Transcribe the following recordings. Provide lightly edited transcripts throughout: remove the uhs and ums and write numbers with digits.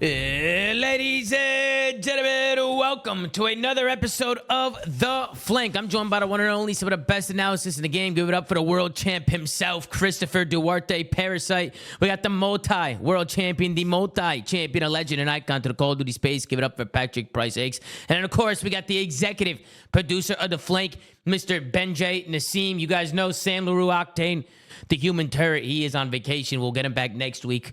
Ladies and gentlemen, welcome to another episode of The Flank. I'm joined by the one and only, some of the best analysis in the game. Give it up for the world champ himself, Christopher Duarte, Parasite. We got the multi-world champion, the multi-champion, a legend, and icon to the Call of Duty space. Give it up for Patrick Price X. And then, of course, we got the executive producer of The Flank, Mr. Benjay Nassim. You guys know Sam LaRue Octane, the human turret. He is on vacation. We'll get him back next week.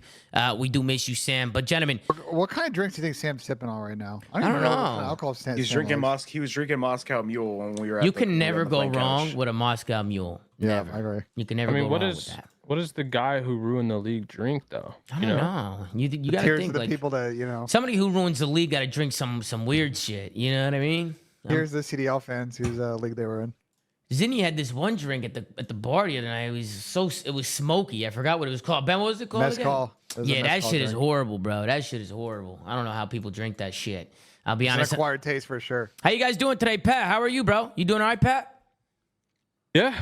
We do miss you, Sam. But gentlemen, what kind of drinks do you think Sam's sipping on right now? I don't know. What kind of alcohol Sam He was drinking Moscow Mule when we were. You can never go wrong with a Moscow Mule. Yeah, Never. I agree. You can never go wrong with that. What does the guy who ruined the league drink though? I don't know. You got to Tears think to the like people that somebody who ruins the league got to drink some weird shit. You know what I mean? Here's the CDL fans whose league they were in. Zinni had this one drink at the bar the other night. It was smoky. I forgot what it was called. Ben, what was it called Mezcal. again? Yeah, that shit is horrible, bro. That shit is horrible. I don't know how people drink that shit. I'll be honest. It's an acquired taste for sure. How you guys doing today, Pat? How are you, bro? You doing all right, Pat? Yeah.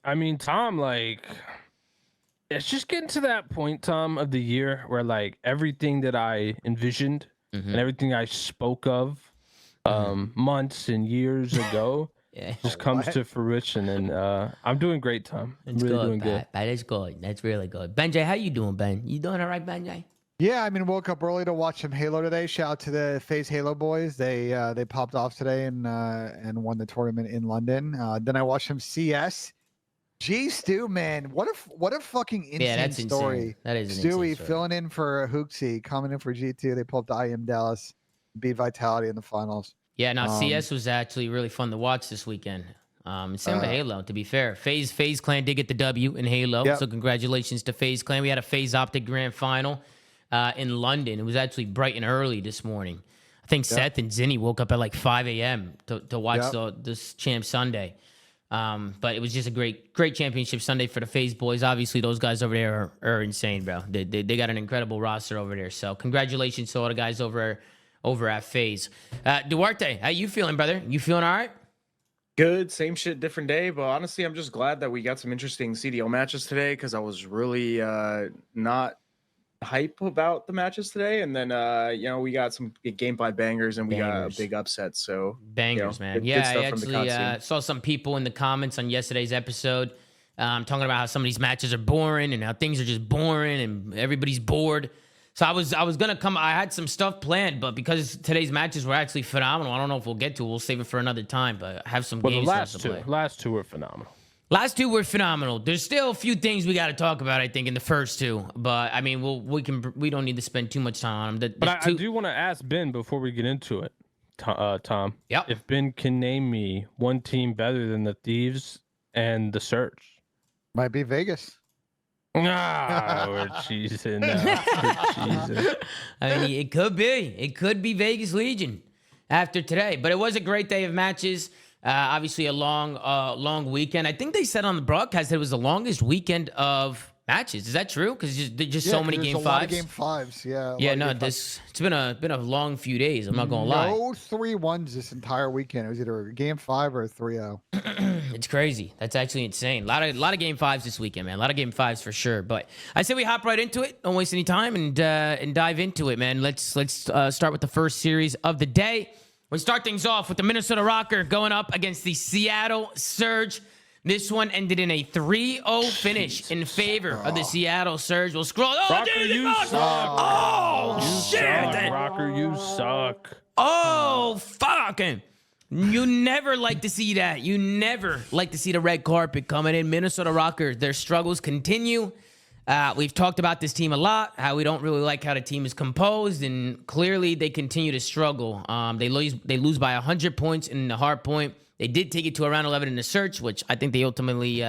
I mean, Tom, like, it's just getting to that point, Tom, of the year where like everything that I envisioned and everything I spoke of months and years ago. Yeah. Just comes to fruition, and I'm doing great, Tom. I'm It's really good, doing good. Pat. That is good. That's really good. Benjay, how you doing, Ben? You doing all right, Benjay? Yeah, I mean, woke up early to watch some Halo today. Shout out to the FaZe Halo boys. They popped off today and won the tournament in London. Then I watched some CS. Gee, Stu, man, what a fucking insane story. Insane. That is an Stewie insane story. filling in for Hooksy, coming in for G2. They pulled up the IM Dallas, beat Vitality in the finals. Yeah, no, CS was actually really fun to watch this weekend. Same with Halo, to be fair. FaZe Clan did get the W in Halo, Yep. so congratulations to FaZe Clan. We had a FaZe Optic Grand Final in London. It was actually bright and early this morning. I think Seth and Zinni woke up at like 5 a.m. to watch this Champ Sunday. But it was just a great championship Sunday for the FaZe boys. Obviously, those guys over there are insane, bro. They got an incredible roster over there. So congratulations to all the guys over at FaZe. Duarte, how you feeling, brother? You feeling all right? Good, same shit, different day. But honestly, I'm just glad that we got some interesting CDL matches today because I was really not hype about the matches today. And then we got some Game 5 bangers and we got a big upset. So bangers, man. good Yeah, stuff I from the actually COD scene. saw some people in the comments on yesterday's episode talking about how some of these matches are boring and how things are just boring and everybody's bored. So I was gonna come. I had some stuff planned, but because today's matches were actually phenomenal, I don't know if we'll get to it. We'll save it for another time. But I have some games for us to play. Last two were phenomenal. Last two were phenomenal. There's still a few things we got to talk about, I think, in the first two. But I mean, we don't need to spend too much time on them. But I do want to ask Ben before we get into it, Tom. Yep. If Ben can name me one team better than the Thieves and the Surge. Might be Vegas. We're cheesing now. We're cheesing. I mean, it could be. It could be Vegas Legion after today. But it was a great day of matches. Obviously, a long weekend. I think they said on the broadcast that it was the longest weekend of matches. Is that true? Because there's just so many Game 5s. A lot of Game 5s, yeah. Yeah, no, it's been a long few days. I'm not gonna lie. No 3-1s this entire weekend. It was either a Game 5 or a 3-0. It's crazy. That's actually insane. A lot of Game 5s this weekend, man. A lot of Game 5s for sure. But I say we hop right into it. Don't waste any time and dive into it, man. Let's start with the first series of the day. We start things off with the Minnesota Rokkr going up against the Seattle Surge. This one ended in a 3-0 finish in favor of the Seattle Surge. We'll scroll. Oh, Rokkr, you suck. Oh, shit. Rokkr, you suck. Oh, fucking. You never like to see that. You never like to see the red carpet coming in. Minnesota Rokkr, their struggles continue. We've talked about this team a lot, how we don't really like how the team is composed, and clearly they continue to struggle. They lose by 100 points in the hard point. They did take it to around 11 in the search, which I think they ultimately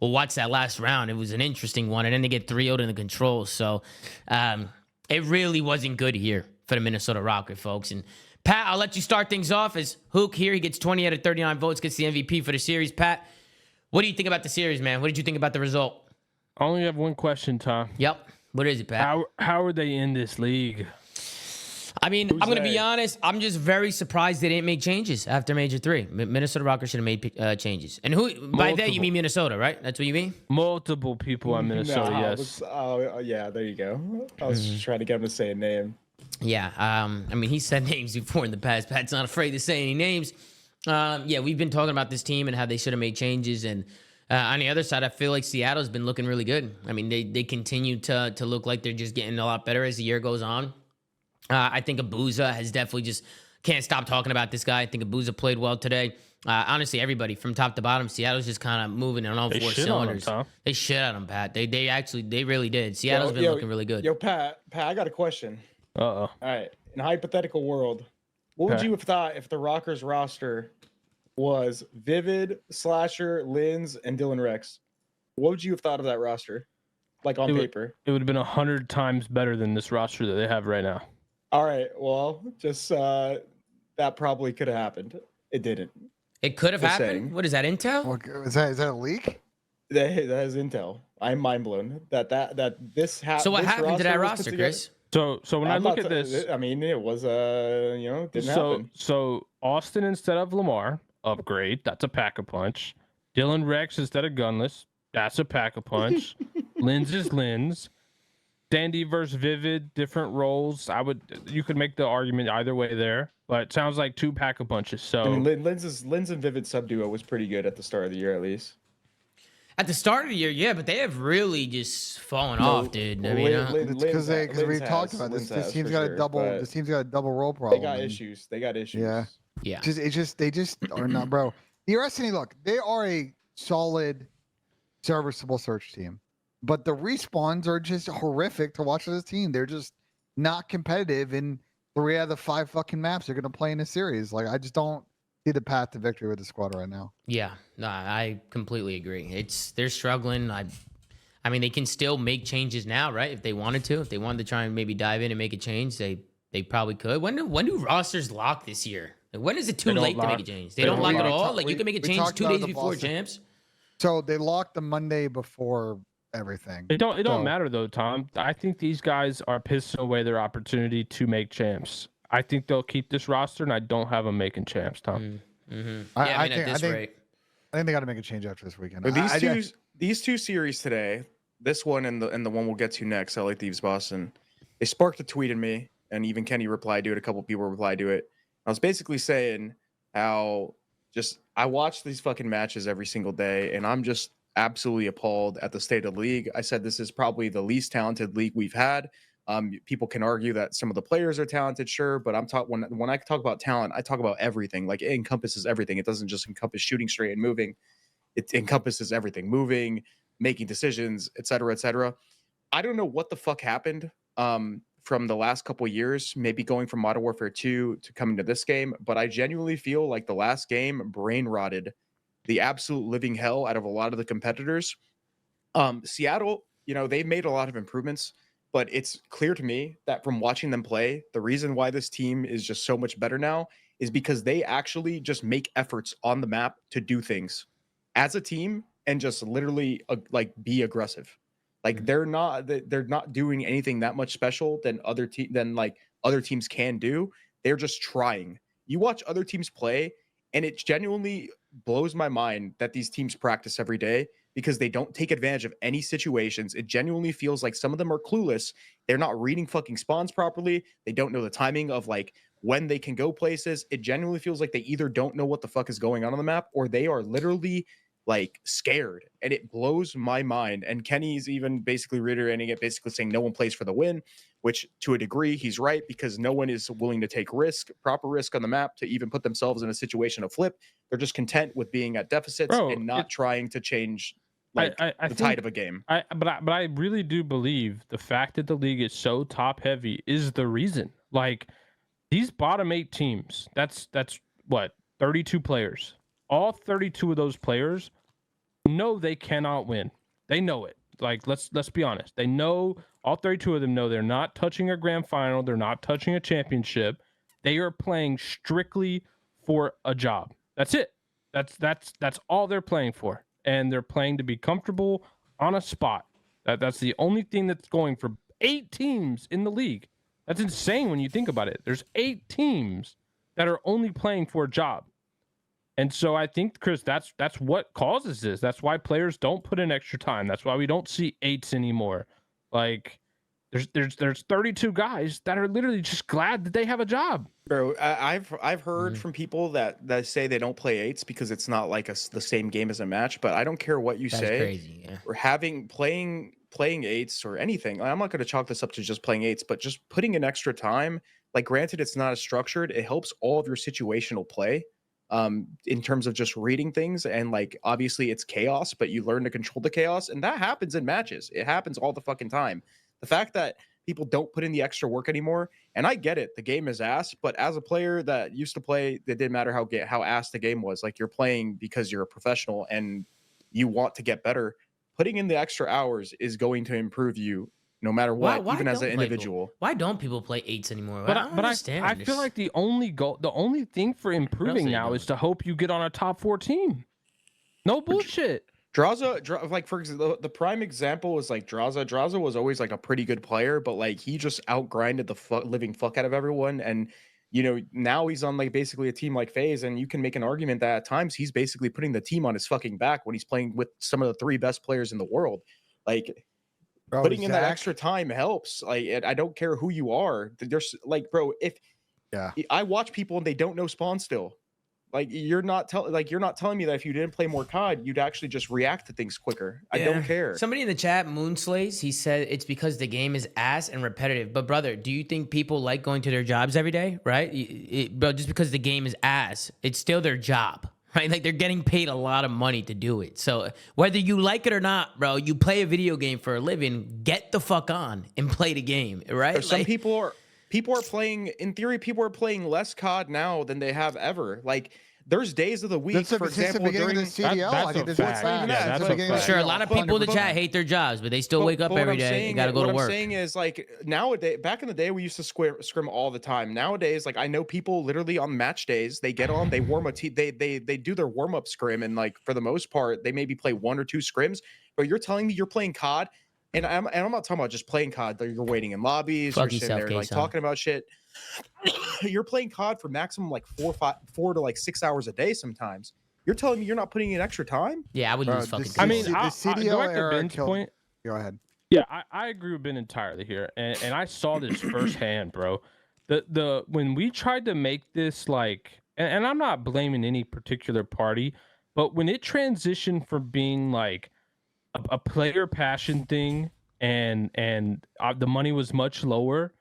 will watch that last round. It was an interesting one, and then they get 3-0 in the controls. So it really wasn't good here for the Minnesota Rokkr, folks. And Pat, I'll let you start things off as Hook here. He gets 20 out of 39 votes, gets the MVP for the series. Pat, what do you think about the series, man? What did you think about the result? I only have one question, Tom. Yep. What is it, Pat? How are they in this league? I mean, I'm going to be honest. I'm just very surprised they didn't make changes after Major 3. Minnesota Rokkr should have made changes. And who? By that, you mean Minnesota, right? That's what you mean? Multiple people on Minnesota, yes. Yeah, there you go. I was just trying to get him to say a name. Yeah. I mean, he said names before in the past. Pat's not afraid to say any names. Yeah, we've been talking about this team and how they should have made changes. And on the other side, I feel like Seattle's been looking really good. I mean, they continue to look like they're just getting a lot better as the year goes on. I think Abuza has definitely just can't stop talking about this guy. I think Abuza played well today. Honestly, everybody from top to bottom, Seattle's just kind of moving on all four cylinders. They shit on him, Pat. They really did. Seattle's been looking really good. Yo, Pat, I got a question. All right. In a hypothetical world, what would you have thought if the Rokkrs roster was Vivid, Slasher, Linz, and Dylan Rex? What would you have thought of that roster? Like on paper? It would have been 100 times better than this roster that they have right now. All right. Well, just that probably could have happened. It didn't. It could have happened. Saying. What is that? Intel? Is that a leak? That is intel. I'm mind blown that this happened. So what happened to that roster, Chris? So when I look at this, I mean, it was didn't happen. So Austin instead of Lamar, upgrade. That's a pack a punch. Dylan Rex instead of Gunless. That's a pack a punch. Linz is Linz. Dandy versus Vivid, different roles. You could make the argument either way there, but it sounds like two pack of punches. So I mean, Linz and Vivid sub duo was pretty good at the start of the year, at least. At the start of the year, yeah, but they have really just fallen off, dude. I mean, it's because we talked about this. This team's got a double. This team's got a double role problem. They got issues. Yeah. They just are not, bro. The RSNE, look, they are a solid, serviceable search team. But the respawns are just horrific to watch this team. They're just not competitive in 3 out of the 5 fucking maps they're going to play in a series. Like, I just don't see the path to victory with the squad right now. Yeah, no, I completely agree. They're struggling. I mean, they can still make changes now, right? If they wanted to. If they wanted to try and maybe dive in and make a change, they probably could. When do rosters lock this year? Like, when is it too late to make a change? They don't lock at all? Like, you can make a change 2 days before champs? So they locked the Monday before everything. It don't matter though, Tom. I think these guys are pissing away their opportunity to make champs. I think they'll keep this roster, and I don't have them making champs, Tom. Mm-hmm. Yeah, I think they got to make a change after this weekend. These two series today, this one and the one we'll get to next, LA Thieves Boston, they sparked a tweet in me, and even Kenny replied to it. A couple people replied to it. I was basically saying how I watch these fucking matches every single day, and I'm just absolutely appalled at the state of the league. I said this is probably the least talented league we've had. People can argue that some of the players are talented, sure, but when I talk about talent, I talk about everything. Like, it encompasses everything. It doesn't just encompass shooting straight and moving. It encompasses everything: moving, making decisions, etc., etc. I don't know what the fuck happened from the last couple of years, maybe going from Modern Warfare 2 to coming to this game, but I genuinely feel like the last game brain rotted the absolute living hell out of a lot of the competitors. Seattle, they've made a lot of improvements, but it's clear to me that from watching them play, the reason why this team is just so much better now is because they actually just make efforts on the map to do things as a team and just literally be aggressive. Like, they're not doing anything that much special than other teams can do. They're just trying. You watch other teams play, and it genuinely blows my mind that these teams practice every day because they don't take advantage of any situations. It genuinely feels like some of them are clueless. They're not reading fucking spawns properly. They don't know the timing of when they can go places. It genuinely feels like they either don't know what the fuck is going on the map, or they are literally scared, and it blows my mind. And Kenny's even basically reiterating it, basically saying no one plays for the win, which to a degree he's right, because no one is willing to take proper risk on the map to even put themselves in a situation of flip. They're just content with being at deficits and not trying to change the tide of a game. But I really do believe the fact that the league is so top heavy is the reason. Like, these bottom 8 teams, that's what, 32 players. All 32 of those players know they cannot win. They know it. Like, let's be honest. They know, all 32 of them know they're not touching a grand final. They're not touching a championship. They are playing strictly for a job. That's it. That's all they're playing for. And they're playing to be comfortable on a spot. That's the only thing that's going for 8 teams in the league. That's insane when you think about it. There's 8 teams that are only playing for a job. And so I think, Chris, that's what causes this. That's why players don't put in extra time. That's why we don't see 8s anymore. Like there's 32 guys that are literally just glad that they have a job. Bro, I've heard from people that say they don't play 8s because it's not like the same game as a match. But I don't care what you That's say. crazy. Yeah. Or playing 8s or anything. I'm not going to chalk this up to just playing 8s, but just putting in extra time. Like, granted, it's not as structured. It helps all of your situational play. In terms of just reading things, and like obviously it's chaos, but you learn to control the chaos, and that happens in matches. It happens all the fucking time. The fact that people don't put in the extra work anymore, and I get it, the game is ass, but as a player that used to play, it didn't matter how ass the game was. Like, you're playing because you're a professional and you want to get better. Putting in the extra hours is going to improve you no matter what, even as an individual. Why don't people play 8s anymore? But I don't understand. I feel like the only thing for improving now is to hope you get on a top 4 team. No bullshit. Like, for example, the prime example was like Draza. Draza was always like a pretty good player, but like he just outgrinded the living fuck out of everyone. And you know, now he's on like basically a team like FaZe, and you can make an argument that at times he's basically putting the team on his fucking back when he's playing with some of the 3 best players in the world. Like, bro, putting in that extra time helps. Like, I don't care who you are. There's like, bro, if I watch people and they don't know spawn still, like you're not telling me that if you didn't play more COD, you'd actually just react to things quicker. I don't care. Somebody in the chat, Moonslays, he said it's because the game is ass and repetitive. But brother, do you think people like going to their jobs every day? Right? Bro, just because the game is ass, it's still their job. Right? Like, they're getting paid a lot of money to do it. So whether you like it or not, bro, you play a video game for a living, get the fuck on and play the game, right? Some people are playing, in theory, people are playing less COD now than they have ever. Like, there's days of the week, for example, during the CDL. I think this is sure, a lot of people in the chat hate their jobs, but they still wake up every day and gotta go to work. What I'm saying is, like, nowadays, back in the day, we used to scrim all the time. Nowadays, like, I know people literally on match days, they get on, they warm they do their warm up scrim, and like for the most part, they maybe play 1 or 2 scrims. But you're telling me you're playing COD, and I'm not talking about just playing COD. You're waiting in lobbies, you're sitting there like talking about shit. You're playing COD for maximum like 4 to like 6 hours a day sometimes. You're telling me you're not putting in extra time? Yeah, I would lose fucking time. I mean, the CDL era Ben's point. Go ahead. Yeah, I agree with Ben entirely here, and I saw this firsthand, bro. The when we tried to make this like, and I'm not blaming any particular party, but when it transitioned from being like a player passion thing, and the money was much lower,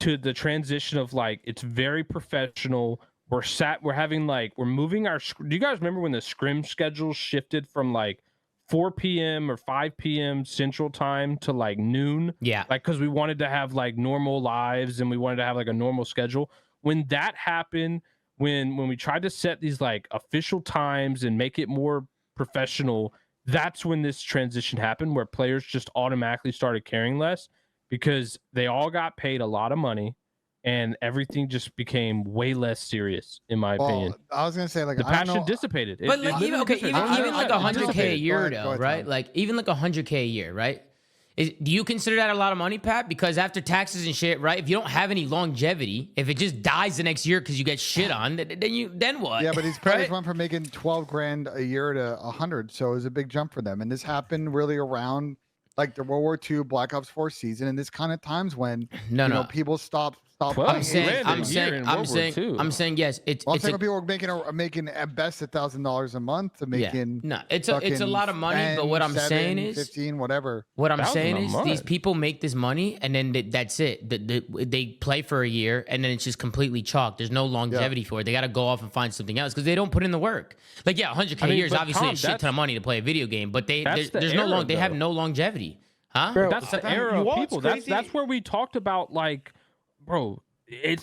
to the transition of like it's very professional. We're having like we're moving our. Do you guys remember when the scrim schedule shifted from like 4 p.m. or 5 p.m. Central Time to like noon? Yeah, like because we wanted to have like normal lives and we wanted to have like a normal schedule. When that happened, when we tried to set these like official times and make it more professional, that's when this transition happened, where players just automatically started caring less because they all got paid a lot of money and everything just became way less serious, in my opinion. I was gonna say, like, the passion dissipated. But like, even like 100K a year, though, right? Tom. Like, even like 100K a year, right? Do you consider that a lot of money, Pat? Because after taxes and shit, right? If you don't have any longevity, if it just dies the next year because you get shit on, then what? Yeah, but these players went from making 12 grand a year to 100, so it was a big jump for them. And this happened really around like the World War II Black Ops 4 season, and this kind of times when people stop. I'm saying yes. It's people are making at best $1,000 a month to making. No, it's a lot of money. 10, but what I'm 7, saying is 15, whatever. What I'm saying is these people make this money and then that's it. They play for a year and then it's just completely chalked. There's no longevity for it. They got to go off and find something else because they don't put in the work. Like 100K a year is obviously a shit ton of money to play a video game, but they have no longevity. Huh? Bro, that's the era of people. That's where we talked about, like, bro,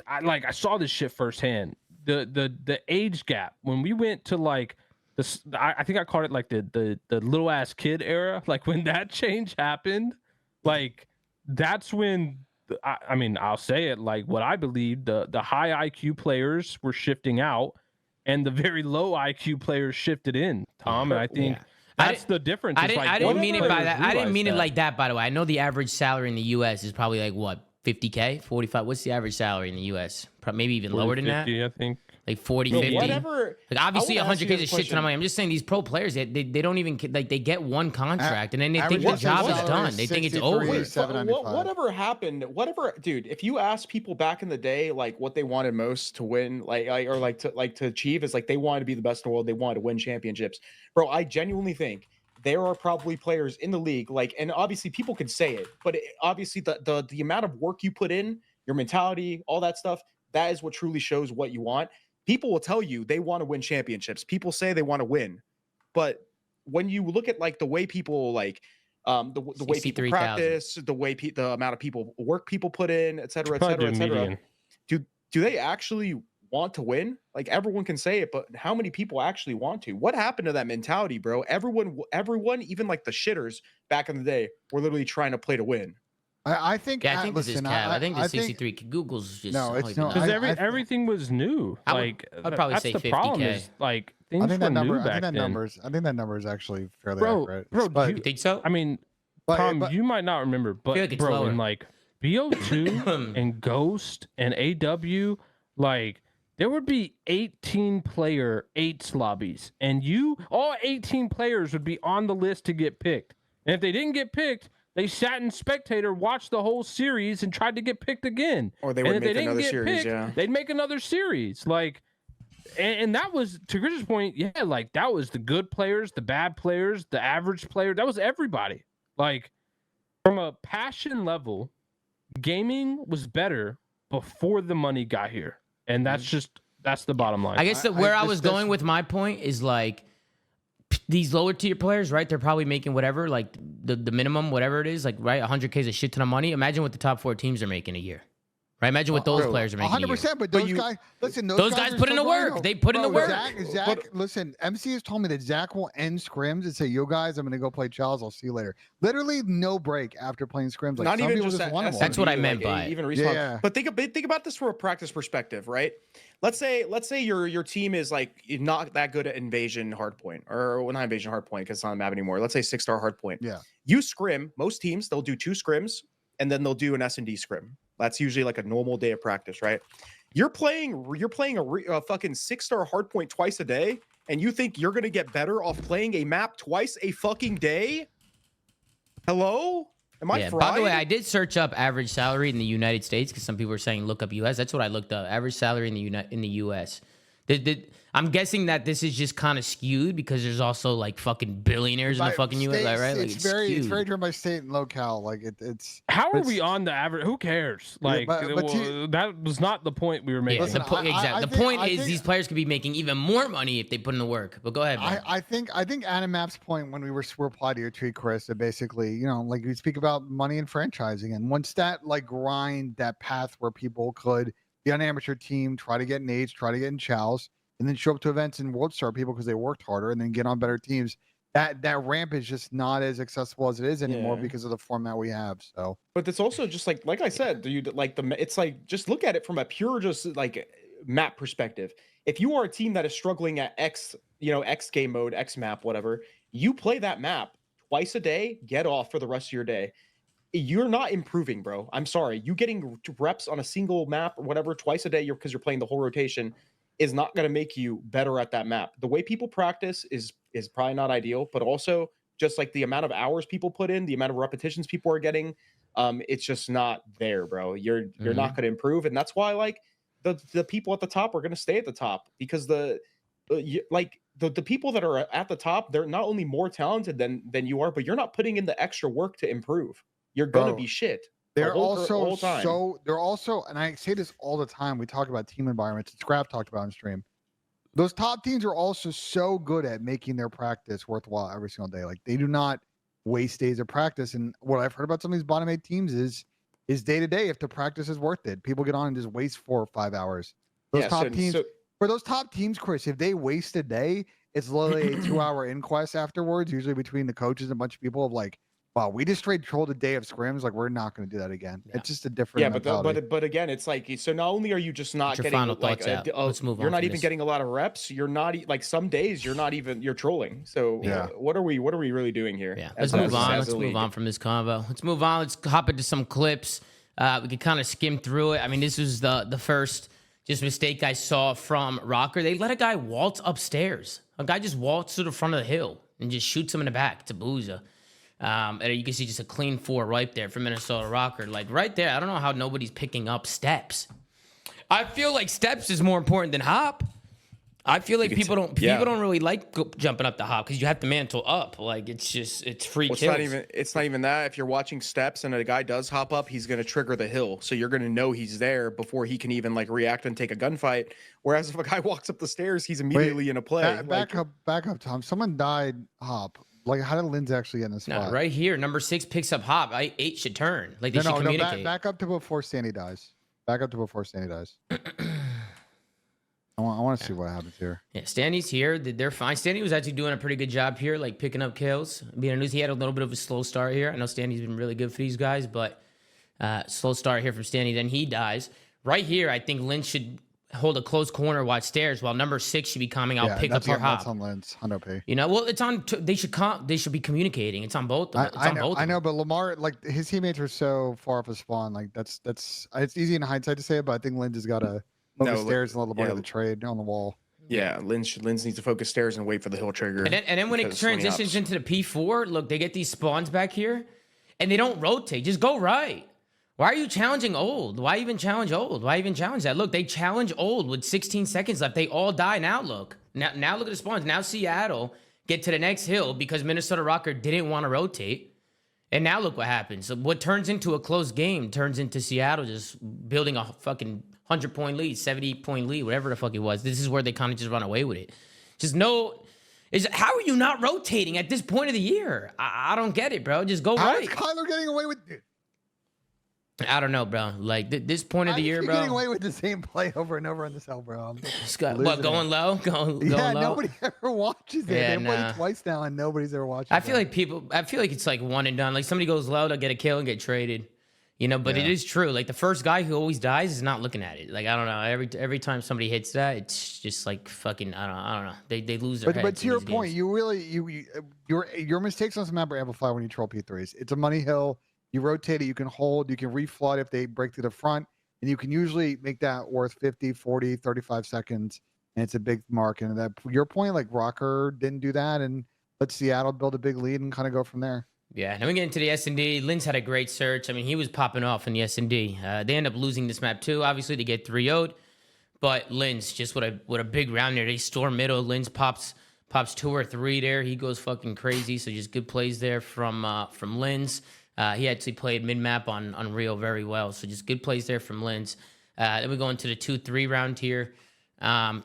I saw this shit firsthand. The age gap when we went to like this, I think I called it like the little ass kid era. Like when that change happened, like that's when I mean, I'll say it, like what I believe, the high IQ players were shifting out and the very low IQ players shifted in, Tom. And I think that's the difference. I didn't mean it by that. I didn't mean it like that, by the way. I know the average salary in the US is probably like what, 50K, 45. What's the average salary in the U.S.? Maybe even lower than that. 50, I think. Like 40, Bro, 50. whatever. Like obviously I wanna ask you 100K is guys a a shit ton of money. I'm just saying these pro players, they don't even like they get one contract and then they think the Average job is salary done. is They think it's 63. over. Wait, $795. whatever happened? Whatever, dude. If you ask people back in the day, like what they wanted most to win, or to achieve, is like they wanted to be the best in the world. They wanted to win championships, bro. I genuinely think there are probably players in the league, like, and obviously people could say it, but obviously the amount of work you put in, your mentality, all that stuff, that is what truly shows what you want. People will tell you they want to win championships. People say they want to win, but when you look at like the way people the way people 63,000. practice, the amount of work people put in, et cetera, et Probably cetera, do et cetera, median. do they actually want to win? Like everyone can say it, but how many people actually want to? What happened to that mentality, bro? Everyone, even like the shitters back in the day, were literally trying to play to win. I think. Yeah, I think this is listen, cap. I think the think- 63. Google's just No, it's not no, even Because I- everything was new. I would- Like I'd probably that's say the problem 50K. is like I things think were that number. new I back think that then. numbers. I think that number is actually fairly Bro, accurate. bro, But- You think so? I mean, but- Tom, but- you might not remember, but like it's bro, lower. in like BO2 and Ghost and AW, like there would be 18-player 8s lobbies, and all 18 players would be on the list to get picked. And if they didn't get picked, they sat in spectator, watched the whole series, and tried to get picked again. Or they And would if make didn't another get series, picked, yeah. they'd make another series. Like, and that was, to Chris's point, yeah, like that was the good players, the bad players, the average player. That was everybody. Like, from a passion level, gaming was better before the money got here. And that's the bottom line. I guess that where I this- was that's- going with my point is like these lower tier players, right? They're probably making whatever, like the minimum, whatever it is, like right. 100K is a shit ton of money. Imagine what the top 4 teams are making a year, right? Imagine what those players are making. 100%. But But those you- guys, listen, Those guys are put in still the work. going, They put in the bro, work. Zach, listen, MC has told me that Zach will end scrims and say, "Yo, guys, I'm gonna go play Charles. I'll see you later." Literally, no break after playing scrims. Like Not some even people just that want 'em all. That's what I SMG, meant like, by it. even respawn. Yeah. But think about this from a practice perspective, right? Let's say your team is like not that good at invasion hardpoint, or well, not invasion hardpoint because it's not a map anymore. Let's say 6-star hardpoint. Yeah. You scrim. Most teams they'll do 2 scrims and then they'll do an S&D scrim. That's usually like a normal day of practice, right? You're playing a fucking 6-star hardpoint twice a day, and you think you're gonna get better off playing a map twice a fucking day? Hello? Am I fried? By the way, I did search up average salary in the United States because some people were saying look up US. That's what I looked up. Average salary in the US. I'm guessing that this is just kind of skewed because there's also like fucking billionaires in the By fucking US, state- right? Like it's very skewed. driven by state and locale. Like it's. How are it's- we on the average? Who cares? Like, but that was not the point we were making. Yeah, Listen, exactly. I The point think- is these players could be making even more money if they put in the work. But go ahead, man. I think Animap's point when we were reply to your tweet, Chris, that basically, like we speak about money and franchising, and once that like grind that path where people could be on an amateur team, try to get in Age, try to get in Chows, and then show up to events and World Star people because they worked harder, and then get on better teams. That ramp is just not as accessible as it is anymore Yeah. because of the format we have. So But it's also just like I said, it's like just look at it from a pure just like map perspective. If you are a team that is struggling at X game mode, X map, whatever, you play that map twice a day, get off for the rest of your day. You're not improving, bro. I'm sorry. You getting reps on a single map or whatever twice a day because you're playing the whole rotation is not going to make you better at that map. The way people practice is probably not ideal, but also just like the amount of hours people put in, the amount of repetitions people are getting, it's just not there, bro. You're not going to improve, and that's why like the people at the top are going to stay at the top because the people that are at the top, they're not only more talented than you are, but you're not putting in the extra work to improve. You're going to Bro, be shit. they're the whole also time. they're also, and I say this all the time. We talk about team environments. It's Scrap talked about on stream. Those top teams are also so good at making their practice worthwhile every single day. Like they do not waste days of practice. And what I've heard about some of these bottom 8 teams is day to day if the practice is worth it. People get on and just waste 4 or 5 hours. Those top teams for those top teams, Chris, if they waste a day, it's literally a 2-hour inquest afterwards, usually between the coaches and a bunch of people of like, wow, we just straight trolled a day of scrims. Like we're not going to do that again. Yeah. It's just a different mentality. but again, it's like so. Not only are you just not Get your getting final like thoughts out. Let's move on you're not from even this. getting a lot of reps. You're not like some days you're trolling. So Yeah. what are we really doing here? Yeah, as let's move on. as Let's a move league? on from this convo. Let's move on. Let's hop into some clips. We could kind of skim through it. I mean, this was the first just mistake I saw from Rokkr. They let a guy waltz upstairs. A guy just waltzes to the front of the hill and just shoots him in the back to Booza. And you can see just a clean 4 right there from Minnesota Rokkr. Like right there, I don't know how nobody's picking up steps. I feel like steps is more important than hop. I feel like people don't really like jumping up the hop because you have to mantle up. Like it's free kills. It's not even that. If you're watching steps and a guy does hop up, he's gonna trigger the hill, so you're gonna know he's there before he can even like react and take a gunfight. Whereas if a guy walks up the stairs, he's immediately in a play. Back up, Tom. Someone died hop. Like, how did Linz actually get in this spot? Right here, number 6 picks up hop. 8 should turn. Like they should communicate. Back up to before Sandy dies. Back up to before Sandy dies. I want to see what happens here. Yeah, Stanley's here. They're fine. Stanley was actually doing a pretty good job here, like picking up kills. Being news, he had a little bit of a slow start here. I know Stanley's been really good for these guys, but slow start here from Stanley. Then he dies. Right here, I think Lynch should hold a close corner, watch stairs, while number 6 should be coming out, pick up her hop. That's on Lynch. 100p. You know, well, it's on. They should be communicating. It's on both. I know, but Lamar, like his teammates are so far off his spawn. Like that's it's easy in hindsight to say it, but I think Lynch has got to focus stairs and let Lamar get the trade on the wall. Yeah, Linz needs to focus stairs and wait for the hill trigger. And then when it transitions into the P4, look, they get these spawns back here, and they don't rotate. Just go right. Why are you challenging old? Why even challenge old? Why even challenge that? Look, they challenge old with 16 seconds left. They all die. Now look. Now look at the spawns. Now Seattle get to the next hill because Minnesota Rokkr didn't want to rotate. And now look what happens. So what turns into a close game turns into Seattle just building a fucking 100-point lead, 70-point lead, whatever the fuck it was. This is where they kind of just run away with it. Just how are you not rotating at this point of the year? I don't get it, bro. Just go How right. is Kyler getting away with it? I don't know, bro. Like this point of the year, bro. Getting away with the same play over and over in the cell, bro. What, going low? Going low? Nobody ever watches it. Yeah, They played twice now, and nobody's ever watching. I feel like it's like one and done. Like somebody goes low, they'll get a kill and get traded. You know, but it is true. Like the first guy who always dies is not looking at it. Like I don't know. Every time somebody hits that, it's just like fucking. I don't know. They lose their heads. But to your point, your mistakes on this map are amplified when you troll P3s. It's a money hill. You rotate it, you can hold, you can reflood if they break to the front, and you can usually make that worth 50, 40, 35 seconds, and it's a big mark. And that your point, like Rokkr didn't do that, and let Seattle build a big lead and kind of go from there. Yeah, then we get into the S&D. Linz had a great search. I mean, he was popping off in the S&D. They end up losing this map too. Obviously, they get 3-0'd, but Linz just with a big round there. They storm middle. Linz pops 2 or 3 there. He goes fucking crazy. So just good plays there from Linz. He actually played mid-map on Unreal very well. So just good plays there from Linz. Then we go into the 2-3 round here.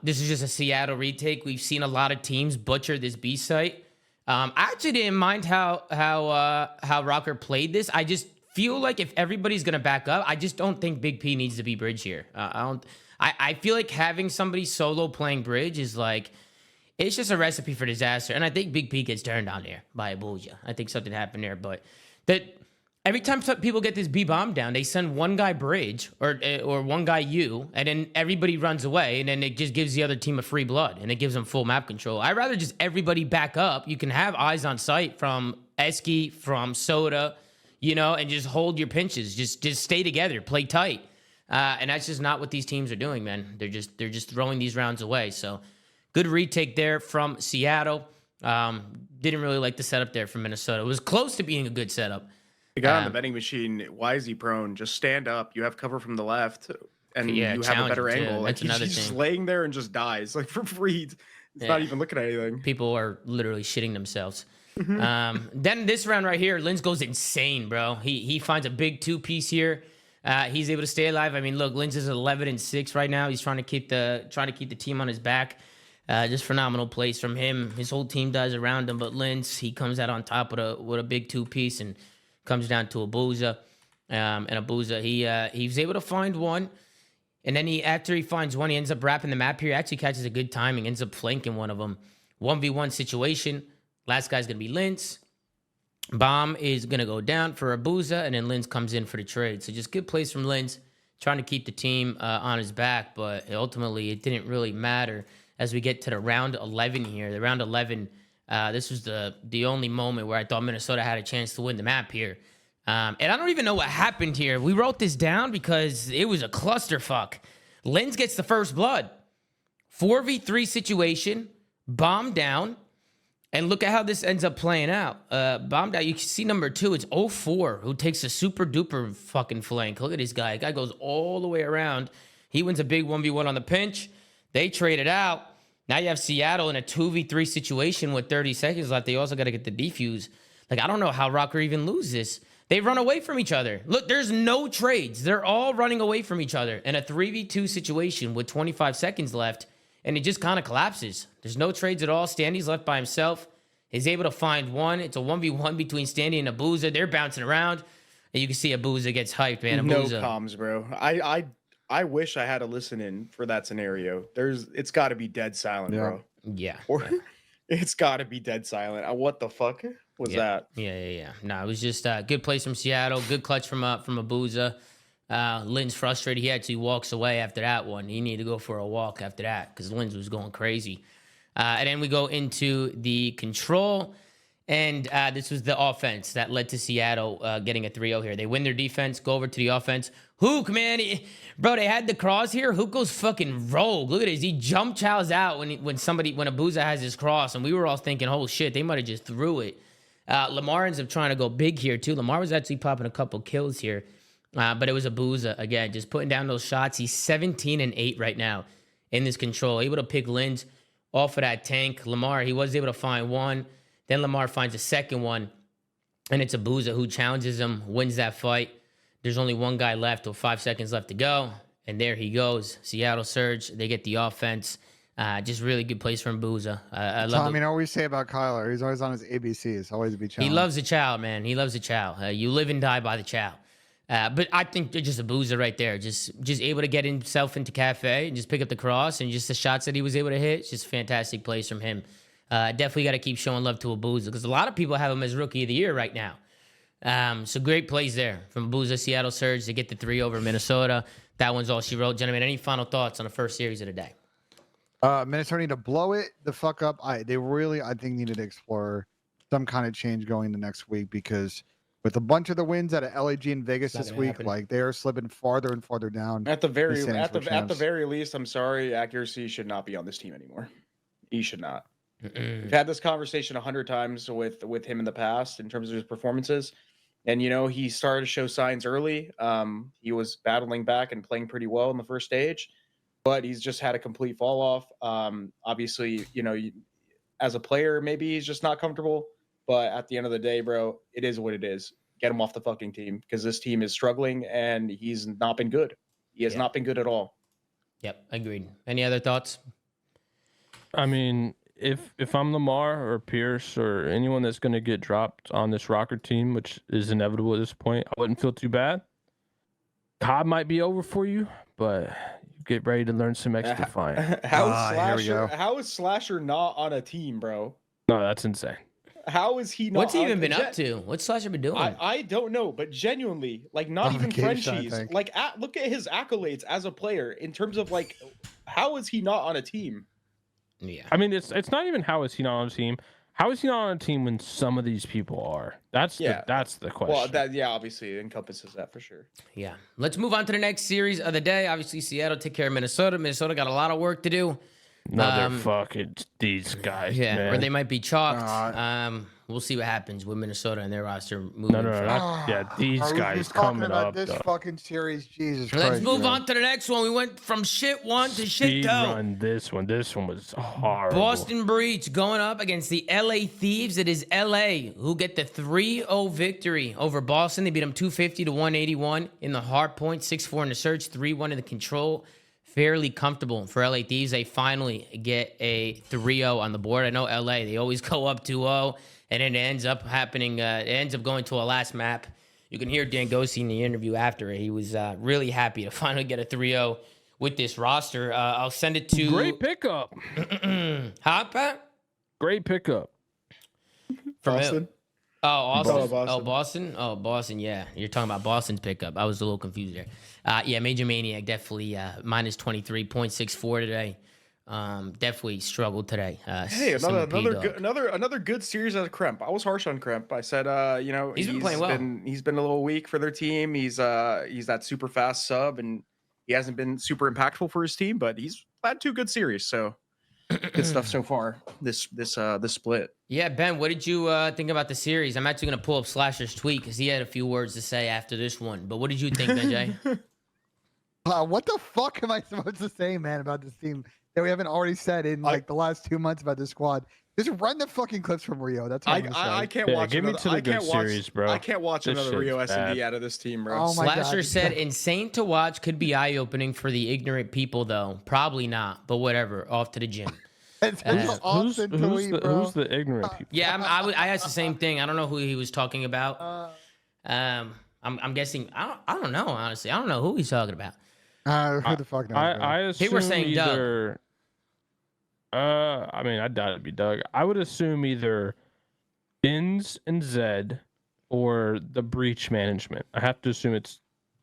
This is just a Seattle retake. We've seen a lot of teams butcher this B site. I actually didn't mind how Rokkr played this. I just feel like if everybody's gonna back up, I just don't think Big P needs to be bridge here. I feel like having somebody solo playing bridge is like it's just a recipe for disaster. And I think Big P gets turned on there by Abuja. I think something happened there, but every time people get this B bomb down, they send one guy bridge or one guy U, and then everybody runs away, and then it just gives the other team a free blood, and it gives them full map control. I'd rather just everybody back up. You can have eyes on sight from Esky, from Soda, you know, and just hold your pinches. Just stay together, play tight. And that's just not what these teams are doing, man. They're just throwing these rounds away. So good retake there from Seattle. Didn't really like the setup there from Minnesota. It was close to being a good setup. The guy on the betting machine, why is he prone? Just stand up. You have cover from the left, and you have a better angle. Like he's just laying there and just dies like for free. It's not even looking at anything. People are literally shitting themselves. Then this round right here, Linz goes insane, bro. He finds a big 2-piece here. He's able to stay alive. I mean, look, Linz is 11-6 right now. He's trying to keep the team on his back. Just phenomenal plays from him. His whole team dies around him, but Linz, he comes out on top with a big 2-piece and comes down to Abuza. And Abuza, he was able to find one. And then after he finds one, he ends up wrapping the map here. He actually catches a good timing, ends up flanking one of them. 1v1 situation. Last guy's going to be Linz. Bomb is going to go down for Abuza, and then Linz comes in for the trade. So just good plays from Linz, trying to keep the team on his back, but ultimately it didn't really matter as we get to the round 11 here. The round 11, this was the only moment where I thought Minnesota had a chance to win the map here. And I don't even know what happened here. We wrote this down because it was a clusterfuck. Lens gets the first blood. 4v3 situation, bomb down. And look at how this ends up playing out. Bomb down, you can see number 2, it's 0-4, who takes a super duper fucking flank. Look at this guy. The guy goes all the way around. He wins a big 1v1 on the pinch. They trade it out. Now you have Seattle in a 2v3 situation with 30 seconds left. They also got to get the defuse. Like, I don't know how Rokkr even loses this. They run away from each other. Look, there's no trades. They're all running away from each other in a 3v2 situation with 25 seconds left, and it just kind of collapses. There's no trades at all. Standy's left by himself. He's able to find one. It's a 1v1 between Standy and Abuza. They're bouncing around, and you can see Abuza gets hyped, man. No Abuza. comms, bro. I wish I had to listen in for that scenario. It's got to be dead silent, bro. Yeah. Or it's got to be dead silent. What the fuck was that? Yeah. No, it was just a good place from Seattle. Good clutch from Abuza. Lynn's frustrated. He actually walks away after that one. He needed to go for a walk after that because Lynn's was going crazy. And then we go into the control. And this was the offense that led to Seattle getting a 3-0 here. They win their defense, go over to the offense. Hook, man. Bro, they had the cross here. Hook goes fucking rogue. Look at this. He jump chows out when Abuza has his cross. And we were all thinking, oh, shit, they might have just threw it. Lamar ends up trying to go big here, too. Lamar was actually popping a couple kills here. But it was Abuza, again, just putting down those shots. He's 17-8 right now in this control. Able to pick Lins off of that tank. Lamar, he was able to find one. Then Lamar finds a second one, and it's Abuza who challenges him, wins that fight. There's only one guy left with 5 seconds left to go, and there he goes. Seattle surge. They get the offense. Just really good place from Abuza. I love Tom, you know what we say about Kyler? He's always on his ABCs. Always be challenged. He loves the chow, man. He loves the chow. You live and die by the chow. But I think they're just Abuza right there. Just able to get himself into cafe and just pick up the cross and just the shots that he was able to hit. It's just fantastic plays from him. Definitely got to keep showing love to Abuza because a lot of people have him as Rookie of the Year right now. So great plays there from Abuza, Seattle Surge to get the 3 over Minnesota. That one's all she wrote. Gentlemen, any final thoughts on the first series of the day? Minnesota need to blow it the fuck up. They really, I think, needed to explore some kind of change going into next week because with a bunch of the wins out of LAG and Vegas this week, like they are slipping farther and farther down. At the very least, I'm sorry, accuracy should not be on this team anymore. He should not. We've had this conversation 100 times with him in the past in terms of his performances, and he started to show signs early. He was battling back and playing pretty well in the first stage, but he's just had a complete fall off. Obviously, as a player, maybe he's just not comfortable. But at the end of the day, bro, it is what it is. Get him off the fucking team because this team is struggling and he's not been good. He has not been good at all. Yep, agreed. Any other thoughts? I mean, if I'm Lamar or Pierce or anyone that's going to get dropped on this Rokkr team, which is inevitable at this point, I wouldn't feel too bad. COD might be over for you, but you get ready to learn some XDefiant. How is Slasher not on a team, bro? No, that's insane. How is he not? What's he even been up to? What's Slasher been doing? I don't know, but genuinely, like, not even Frenchies. Like, look at his accolades as a player in terms of like, how is he not on a team? Yeah, I mean, it's not even how is he not on a team. How is he not on a team when some of these people are? That's the question. Well, obviously it encompasses that for sure. Yeah, let's move on to the next series of the day. Obviously, Seattle take care of Minnesota. Minnesota got a lot of work to do. No, they're fucking these guys. Yeah, man. Or they might be chalked. We'll see what happens with Minnesota and their roster moving. These guys coming up. This fucking series, Jesus Let's Christ. move on to the next one. We went from shit one to shit two. Run this one. This one was horrible. Boston Breach going up against the LA Thieves. It is LA who get the 3-0 victory over Boston. They beat them 250 to 181 in the hard point, 6-4 in the search, 3-1 in the control. Fairly comfortable for LA Thieves. They finally get a 3-0 on the board. I know LA, they always go up 2-0, and it ends up happening. It ends up going to a last map. You can hear Dan Gossi in the interview after it. He was really happy to finally get a 3-0 with this roster. I'll send it to... Great pickup. Huh, Pat? Great pickup. From Boston. Oh, Austin. Boston. Oh, Boston. Oh, Boston. Yeah, you're talking about Boston's pickup. I was a little confused there. Yeah, Major Maniac definitely minus 23.64 today. definitely struggled today. Hey, another good series out of Kremp. I was harsh on Kremp. I said, you know, he's been playing well. He's been a little weak for their team. He's that super fast sub, and he hasn't been super impactful for his team, but he's had 2 good series. So good stuff so far. This split. Yeah, Ben, what did you think about the series? I'm actually gonna pull up Slasher's tweet because he had a few words to say after this one. But what did you think, Benjay? What the fuck am I supposed to say, man, about this team that we haven't already said in like the last 2 months about this squad? Just run the fucking clips from Rio. That's all I can't watch. Give me to the good series, bro. I can't watch another Rio S&D out of this team, bro. Oh my Slasher God. said, "Insane to watch. Could be eye-opening for the ignorant people, though. Probably not, but whatever. Off to the gym." It's Who's awesome who's the ignorant people? Yeah, I asked the same thing. I don't know who he was talking about. I'm guessing. I don't know, honestly. I don't know who he's talking about. Who the fuck knows? I assume People were saying Doug. either. I mean, I doubt it'd be Doug. I would assume either Ins and Zed or the breach management. I have to assume it's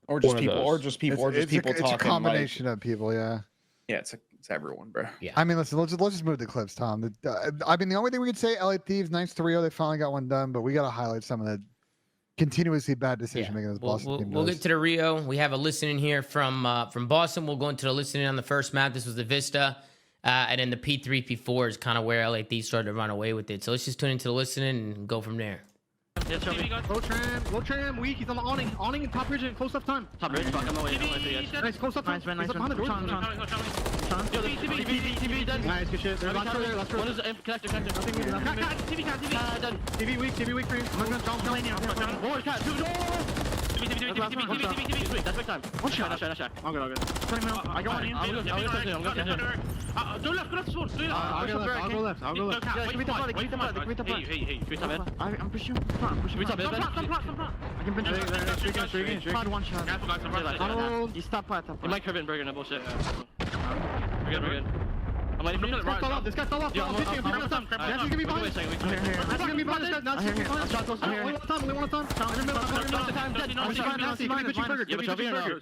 Or just one of people, those. or just people, talking. It's a combination of people, yeah. Yeah, it's everyone, bro. Yeah. I mean, listen, let's just move the clips, Tom. I mean, the only thing we could say, LA Thieves, nice to Rio, they finally got one done, but we got to highlight some of the continuously bad decision making this Boston team We'll does. get to the Rio. We have a listening here from Boston. We'll go into the listening on the first map. This was the Vista. And then the P3, P4 is kind of where LA Thieves started to run away with it. So let's just tune into the listening and go from there. Low tram, weak. He's on the awning and top bridge and close up time. Top bridge, fuck, I'm away. Nice, close up time. Nice, He's up behind the door. Nice, good shit. There's last row there, last row. One is connector. TV weak for you. I'm gonna jump now. One more cat, two. That's big time. One shot. Nice shot. I'm good. 20 minutes. I go on in. I'm gonna Go left. I'll go left. Yeah, give me the front. Hey, top mid. I'm pushing front. We top mid, Ben. I can bench it. Try one shot. Tunnel. You stop at top. You might curve it and burger, no bullshit. We're good. I'm waiting for you. This guy fell off. Yeah, I'm That's gonna be behind. That's gonna be behind this guy. Now he's only one time. In the middle.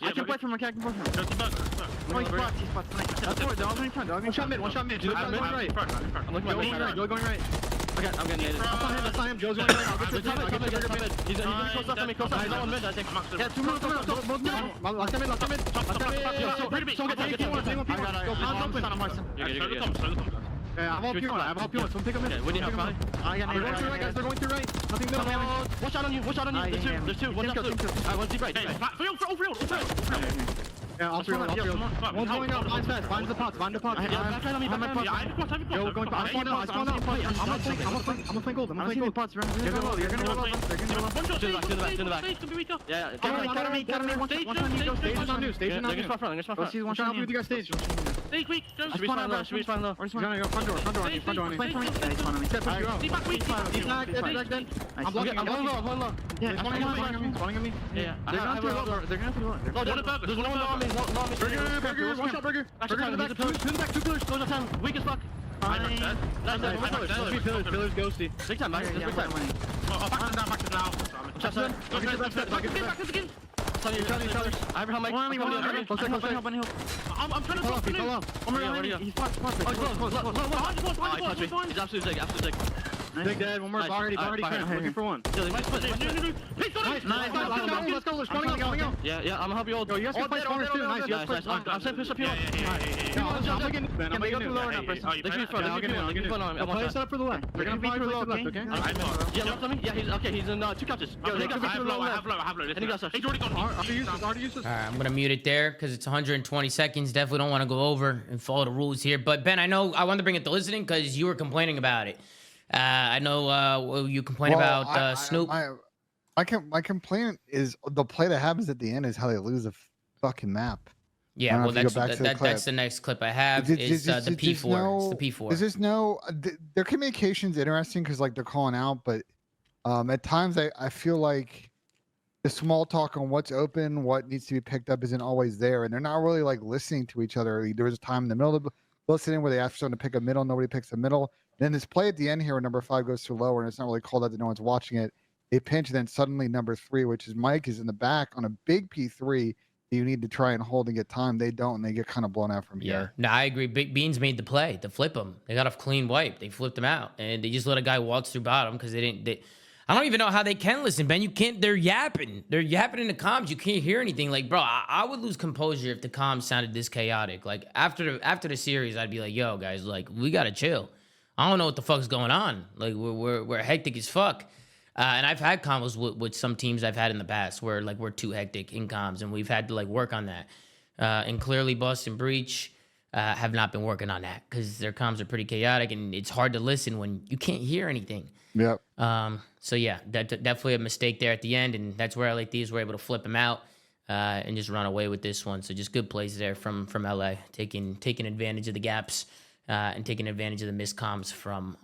I can play from him. Oh, he's spots. One shot mid. I'm looking at Go going right. Okay, I'm getting nated. That's not him. Joe's going right. I'll get to the Top mid. He's close up to me. He's on mid, I think. Yeah, 2 minutes. Last time in. Yeah, I'm all pure. Someone pick him in. We need help, probably. They're going through right, guys. They're going through right. Nothing middle damage. Watch out on you. There's two. One's up two. One's deep right. Yeah, all three. One's going up. Mine's fast. Find the pots. Yo, going to. I spawn out. I'm a flank gold. You're gonna roll. They're gonna roll. To the back. Yeah. Station on new. They're gonna spot front. Let's see one shot with you guys stage. Should we spawn low? You're gonna go front door on me. He's not dead. I'm blocking. I'm going low. Yeah, spawning on me. Yeah. They're going through low. There's one on me. Burger. One shot, Burger. Burger in the back. Two in the back. 2 pillars. Close up time. Weak as fuck. Pillars ghosty. Big time, Max. Big time. I have her mic. I'm trying to stop him. He's flat. He's absolutely sick. Big dead. One more. Already. Looking for one. Nice. Let's go. Let's go. Yeah, I'm gonna help you all. Yo, you guys can play corners too. Nice. I'm saying push up here. I'm looking lower now. They should be front. I'll get in. Play set up for the left. They're gonna play for the left, okay? Yeah, left on me. Yeah, he's in 2 couches. Yo, they got to the left. He's already gone. Already used this. All right, I'm gonna mute it there because it's 120 seconds. Definitely don't want to go over and follow the rules here. But Ben, I know I wanted to bring it to listening because you were complaining about it. I know you complain about Snoop. My complaint is the play that happens at the end is how they lose the fucking map. Yeah, well, that's the next clip I have. It's the P4. It's the P4. There's just no. Their communication's interesting because like they're calling out, but at times I feel like the small talk on what's open, what needs to be picked up isn't always there, and they're not really like listening to each other. There was a time in the middle of the listening where they asked someone to pick a middle, nobody picks a middle. Then this play at the end here where number 5 goes too lower and it's not really called out that no one's watching it. They pinch, and then suddenly number 3, which is Mike, is in the back on a big P3, you need to try and hold and get time. They don't, and they get kind of blown out from Yeah, here. no, I agree. Big Beans made the play to flip him. They got a clean wipe. They flipped him out, and they just let a guy waltz through bottom because they didn't. I don't even know how they can listen, Ben. You can't. They're yapping. They're yapping in the comms. You can't hear anything. Like, bro, I would lose composure if the comms sounded this chaotic. Like after the series, I'd be like, yo, guys, like we gotta chill. I don't know what the fuck's going on. Like we're hectic as fuck. And I've had combos with some teams I've had in the past where like we're too hectic in comms, and we've had to like work on that. And clearly Boston Breach have not been working on that because their comms are pretty chaotic, and it's hard to listen when you can't hear anything. Yep. So yeah, definitely a mistake there at the end, and that's where LA Thieves were able to flip him out and just run away with this one. So just good plays there from LA, taking advantage of the gaps and taking advantage of the missed comms from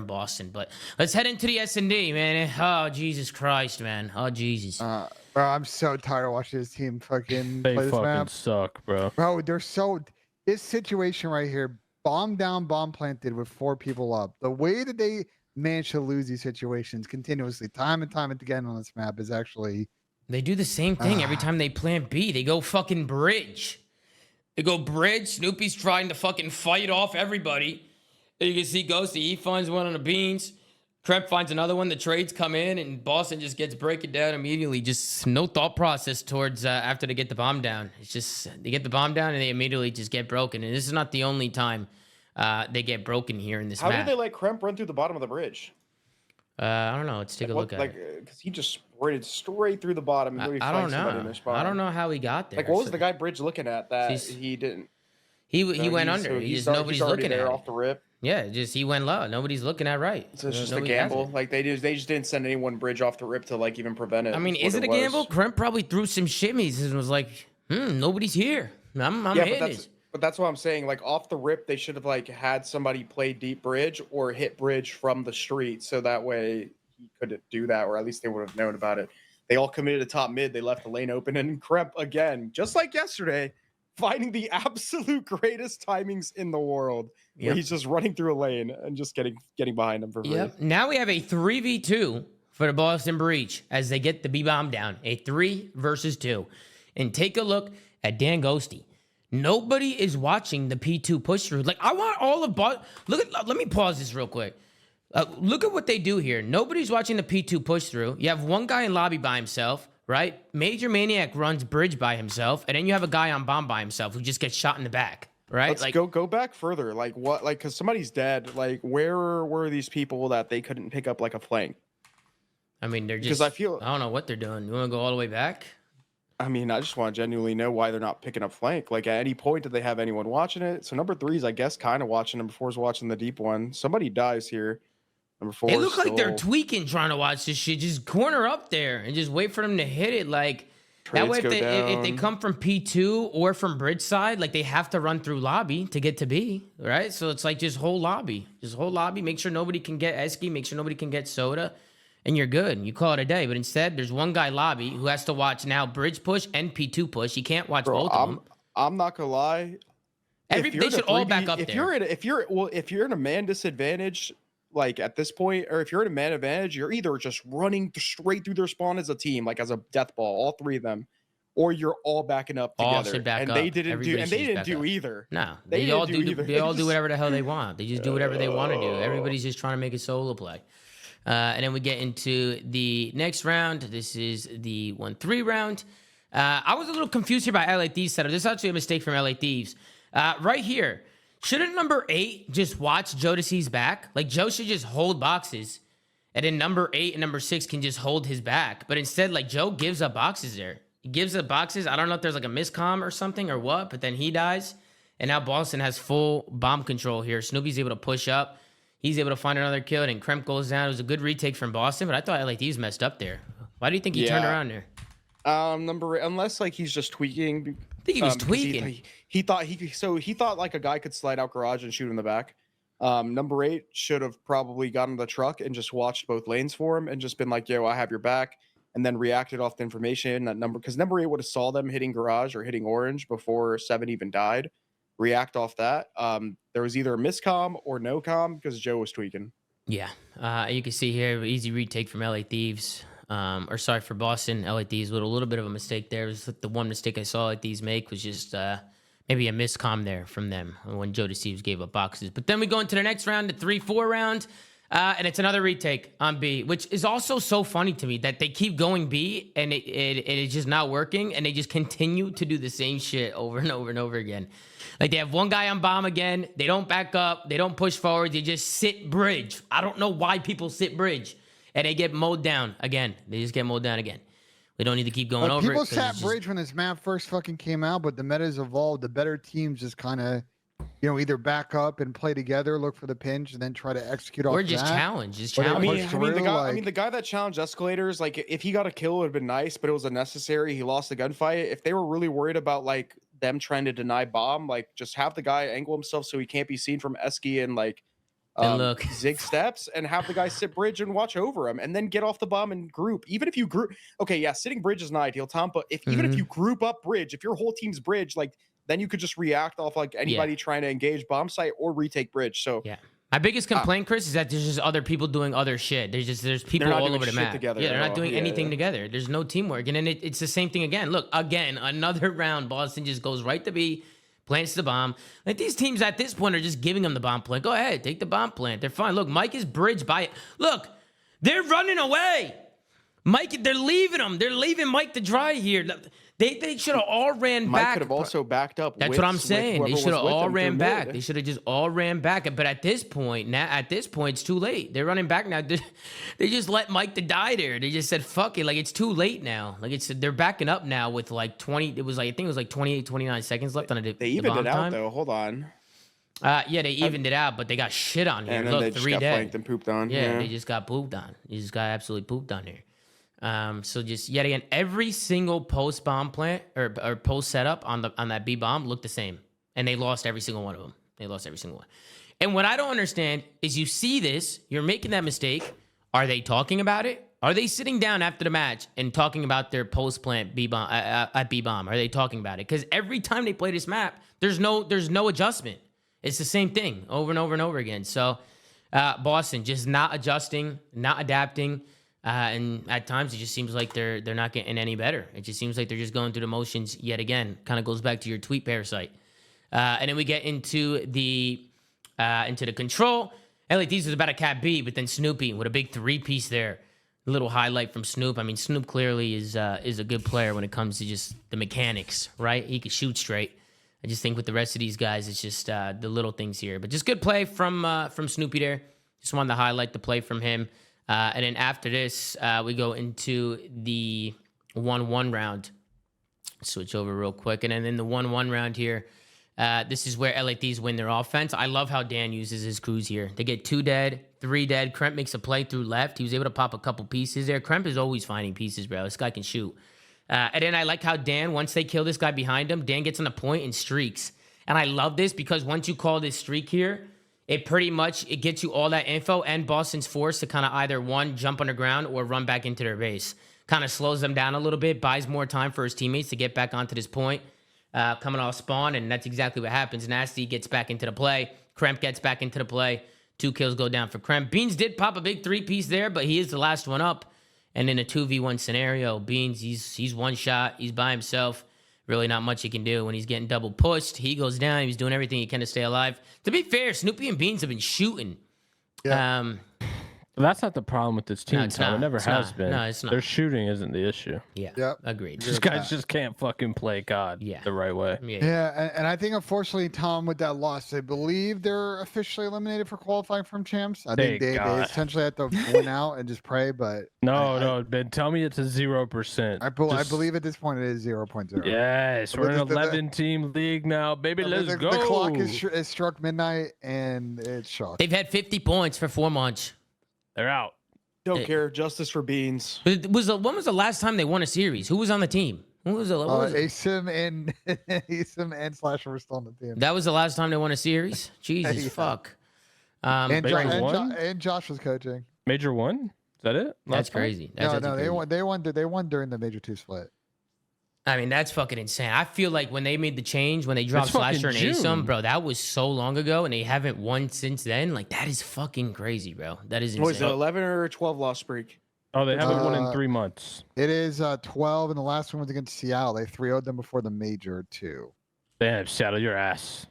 Boston. But let's head into the S&D, man. Oh Jesus Christ, man. Oh Jesus. Bro, I'm so tired of watching this team fucking They play this fucking map. suck, bro. Bro, they're so. This situation right here, bomb down, bomb planted with 4 people up. The way that they manage to lose these situations continuously, time and time again on this map is actually. They do the same thing every time they plant B. They go fucking bridge. They go bridge. Snoopy's trying to fucking fight off everybody. And you can see Ghosty. He finds one on the beans. Kremp finds another one. The trades come in, and Boston just gets break it down immediately. Just no thought process towards after they get the bomb down. It's just they get the bomb down, and they immediately just get broken. And this is not the only time they get broken here in this How map. did they let Kremp run through the bottom of the bridge? I don't know. Let's take a look at it. Because he just sprinted straight through the bottom. And I don't know. I don't know how he got there. Like, what was So- the guy Bridge looking at that He's- he didn't? He No, went he's- under. so He just, he's nobody's already looking at there it. off the rip. Yeah, just he went low. Nobody's looking at right. So it's just a Nobody has gamble. it. Like they just didn't send anyone Bridge off the rip to like even prevent it. I mean, what is it a was. gamble? Kremp probably threw some shimmies and was like, nobody's here. I'm Yeah, hitting it. but that's what I'm saying. Like off the rip, they should have like had somebody play deep bridge or hit bridge from the street, so that way he couldn't do that, or at least they would have known about it. They all committed to top mid. They left the lane open, and Kremp again, just like yesterday, finding the absolute greatest timings in the world. Where Yep. he's just running through a lane and just getting behind him for free. Yep. Now we have a 3v2 for the Boston Breach as they get the B bomb down. A 3 versus 2. And take a look at Dan Ghosty. Nobody is watching the P2 push through. Like, I want all of let me pause this real quick. Look at what they do here. Nobody's watching the P2 push through. You have one guy in lobby by himself, right? Major Maniac runs bridge by himself, and then you have a guy on bomb by himself who just gets shot in the back, right? Let's go back further. Like what? Like because somebody's dead. Like where were these people that they couldn't pick up like a flank? I mean, they're just. Because I feel. I don't know what they're doing. You want to go all the way back? I mean, I just want to genuinely know why they're not picking up flank. Like at any point, did they have anyone watching it? So number 3 is, I guess, kind of watching. Number 4 is watching the deep one. Somebody dies here. Number 4. It looks like they're still- tweaking trying to watch this shit. Just corner up there and just wait for them to hit it. Like that Trades way, go if they down. come from P2 or from bridge side, like they have to run through lobby to get to B, right? So it's like just whole lobby. Make sure nobody can get Esky. Make sure nobody can get Soda. And you're good. You call it a day. But instead, there's one guy lobby who has to watch now bridge push and P2 push. He can't watch Bro, both of them. I'm not gonna lie. They If you're in a should all 3v back up if there. if you're in a man disadvantage, like at this point, or if you're in a man advantage, you're either just running straight through their spawn as a team, like as a death ball, all 3 of them, or you're all backing up All together. should back and up. they didn't Everybody do, and should they just didn't back do up. either. No, They they all didn't do do. either. They all do whatever the hell they want. They just do whatever they want to do. Everybody's just trying to make a solo play. And then we get into the next round. This is the 1-3 round. I was a little confused here by LA Thieves setup. This is actually a mistake from LA Thieves. Right here, shouldn't number 8 just watch Jodeci's back? Like Joe should just hold boxes, and then number 8 and number 6 can just hold his back. But instead, like Joe gives up boxes there. He gives up boxes. I don't know if there's like a miscomm or something or what, but then he dies. And now Boston has full bomb control here. Snoopy's able to push up. He's able to find another kill, and Kremp goes down. It was a good retake from Boston, but I thought LA Thieves messed up there. Why do you think he turned Yeah. around there? Unless like he's just tweaking. I think he was because tweaking. He thought like a guy could slide out garage and shoot in the back. Number 8 should have probably gotten the truck and just watched both lanes for him and just been like, "Yo, I have your back," and then reacted off the information that because number 8 would have saw them hitting garage or hitting orange before 7 even died. React off that. There was either a miscomm or no comm because Joe was tweaking. Yeah, you can see here, easy retake from LA Thieves. or sorry for Boston, LADs with a little bit of a mistake there. It was the one mistake I saw LADs make was just maybe a miscomm there from them when Joe Thieves gave up boxes. But then we go into the next round, the 3-4 round, and it's another retake on B, which is also so funny to me that they keep going B and it's just not working, and they just continue to do the same shit over and over and over again. Like they have one guy on bomb again, they don't back up, they don't push forward, they just sit bridge. I don't know why people sit bridge, and they get mowed down again. They just get mowed down again. We don't need to keep going over people it. sat bridge when this map first fucking came out, but the meta's evolved. The better teams just kind of, either back up and play together, look for the pinch, and then try to execute off or just that. challenge. Just But it challenge. pushed through, The guy that challenged escalators, like if he got a kill, it would have been nice, but it was unnecessary. He lost the gunfight. If they were really worried about like them trying to deny bomb, like just have the guy angle himself so he can't be seen from Esky and like look. zig steps, and have the guy sit bridge and watch over him, and then get off the bomb and group. Even if you group, okay, yeah, sitting bridge is not ideal, Tom, but even if you group up bridge, if your whole team's bridge, like then you could just react off like anybody trying to engage bomb site or retake bridge. So yeah. My biggest complaint, Chris, is that there's just other people doing other shit. There's people all over the map. Together yeah, they're not doing anything yeah. together. There's no teamwork. And then it's the same thing again. Look, again, another round. Boston just goes right to B, plants the bomb. Like these teams at this point are just giving them the bomb plant. Go ahead, take the bomb plant. They're fine. Look, Mike is bridge by it. Look, they're running away. Mike, they're leaving him. They're leaving Mike to dry here. They should have all ran Mike back. could have also backed up. That's what I'm saying. They should have all ran back. They should have just all ran back. But at this point, it's too late. They're running back now. They just let Mike to die there. They just said, fuck it. Like, it's too late now. Like, they're backing up now with like 20. It was like, I think it was like 28, 29 seconds left on it. They evened it out, though. Hold on. Yeah, they evened it out, but they got shit on here. And then Look, they just 3 got dead. flanked and pooped on. Yeah, they just got pooped on. They just got absolutely pooped on here. So just yet again, every single post bomb plant or post setup on that B bomb looked the same, and they lost every single one of them. They lost every single one. And what I don't understand is you see this, you're making that mistake. Are they talking about it? Are they sitting down after the match and talking about their post plant B bomb at B bomb? Are they talking about it? Because every time they play this map, there's no adjustment. It's the same thing over and over and over again. So Boston just not adjusting, not adapting. And at times it just seems like they're not getting any better. It just seems like they're just going through the motions yet again. Kind of goes back to your tweet, Parasite. And then we get into the control. LADs was about a cat B, but then Snoopy with a big 3-piece there. A little highlight from Snoop. I mean, Snoop clearly is a good player when it comes to just the mechanics, right? He can shoot straight. I just think with the rest of these guys, it's just the little things here. But just good play from Snoopy there. Just wanted to highlight the play from him. And then after this, we go into the 1-1 round. Switch over real quick. And then in the 1-1 round here, this is where LADs win their offense. I love how Dan uses his crews here. They get 2 dead, 3 dead. Kremp makes a play through left. He was able to pop a couple pieces there. Kremp is always finding pieces, bro. This guy can shoot. And then I like how Dan, once they kill this guy behind him, Dan gets on the point and streaks. And I love this because once you call this streak here, it pretty much, it gets you all that info, and Boston's forced to kind of either, one, jump underground or run back into their base. Kind of slows them down a little bit, buys more time for his teammates to get back onto this point, coming off spawn, and that's exactly what happens. Nasty gets back into the play. Kremp gets back into the play. 2 kills go down for Kremp. Beans did pop a big 3-piece there, but he is the last one up. And in a 2v1 scenario, Beans, he's one shot. He's by himself. Really not much he can do when he's getting double pushed. He goes down. He was doing everything he can to stay alive. To be fair, Snoopy and Beans have been shooting. Yeah. That's not the problem with this team, it's Tom. not. It never It's has not. been. No, it's not. Their shooting isn't the issue. Yeah. Yep. Agreed. These guys just can't fucking play God the right way. Yeah, and I think unfortunately, Tom, with that loss, I believe they're officially eliminated for qualifying from champs. I think they essentially have to win out and just pray. But no, Ben, tell me it's a 0%. I believe at this point it is 0.0. Yes, we're in an 11-team league now, baby. Let's go. The clock is struck midnight, and it's shocked. They've had 50 points for 4 months. They're out. Don't care. Justice for Beans. When was the last time they won a series? Who was on the team? Who was it? Asim and Slasher were still on the team. That was the last time they won a series? Jesus, fuck. And Josh was coaching. Major 1? Is that it? That's crazy. No, they won during the Major 2 split. I mean, that's fucking insane. I feel like when they made the change, when they dropped Slasher and Asim, bro, that was so long ago, and they haven't won since then. Like, that is fucking crazy, bro. That is insane. Was it 11 or 12 loss streak? Oh, they haven't won in Uh, 3 months. It is 12, and the last one was against Seattle. They 3-0'd them before the major too. Damn, Seattle, your ass.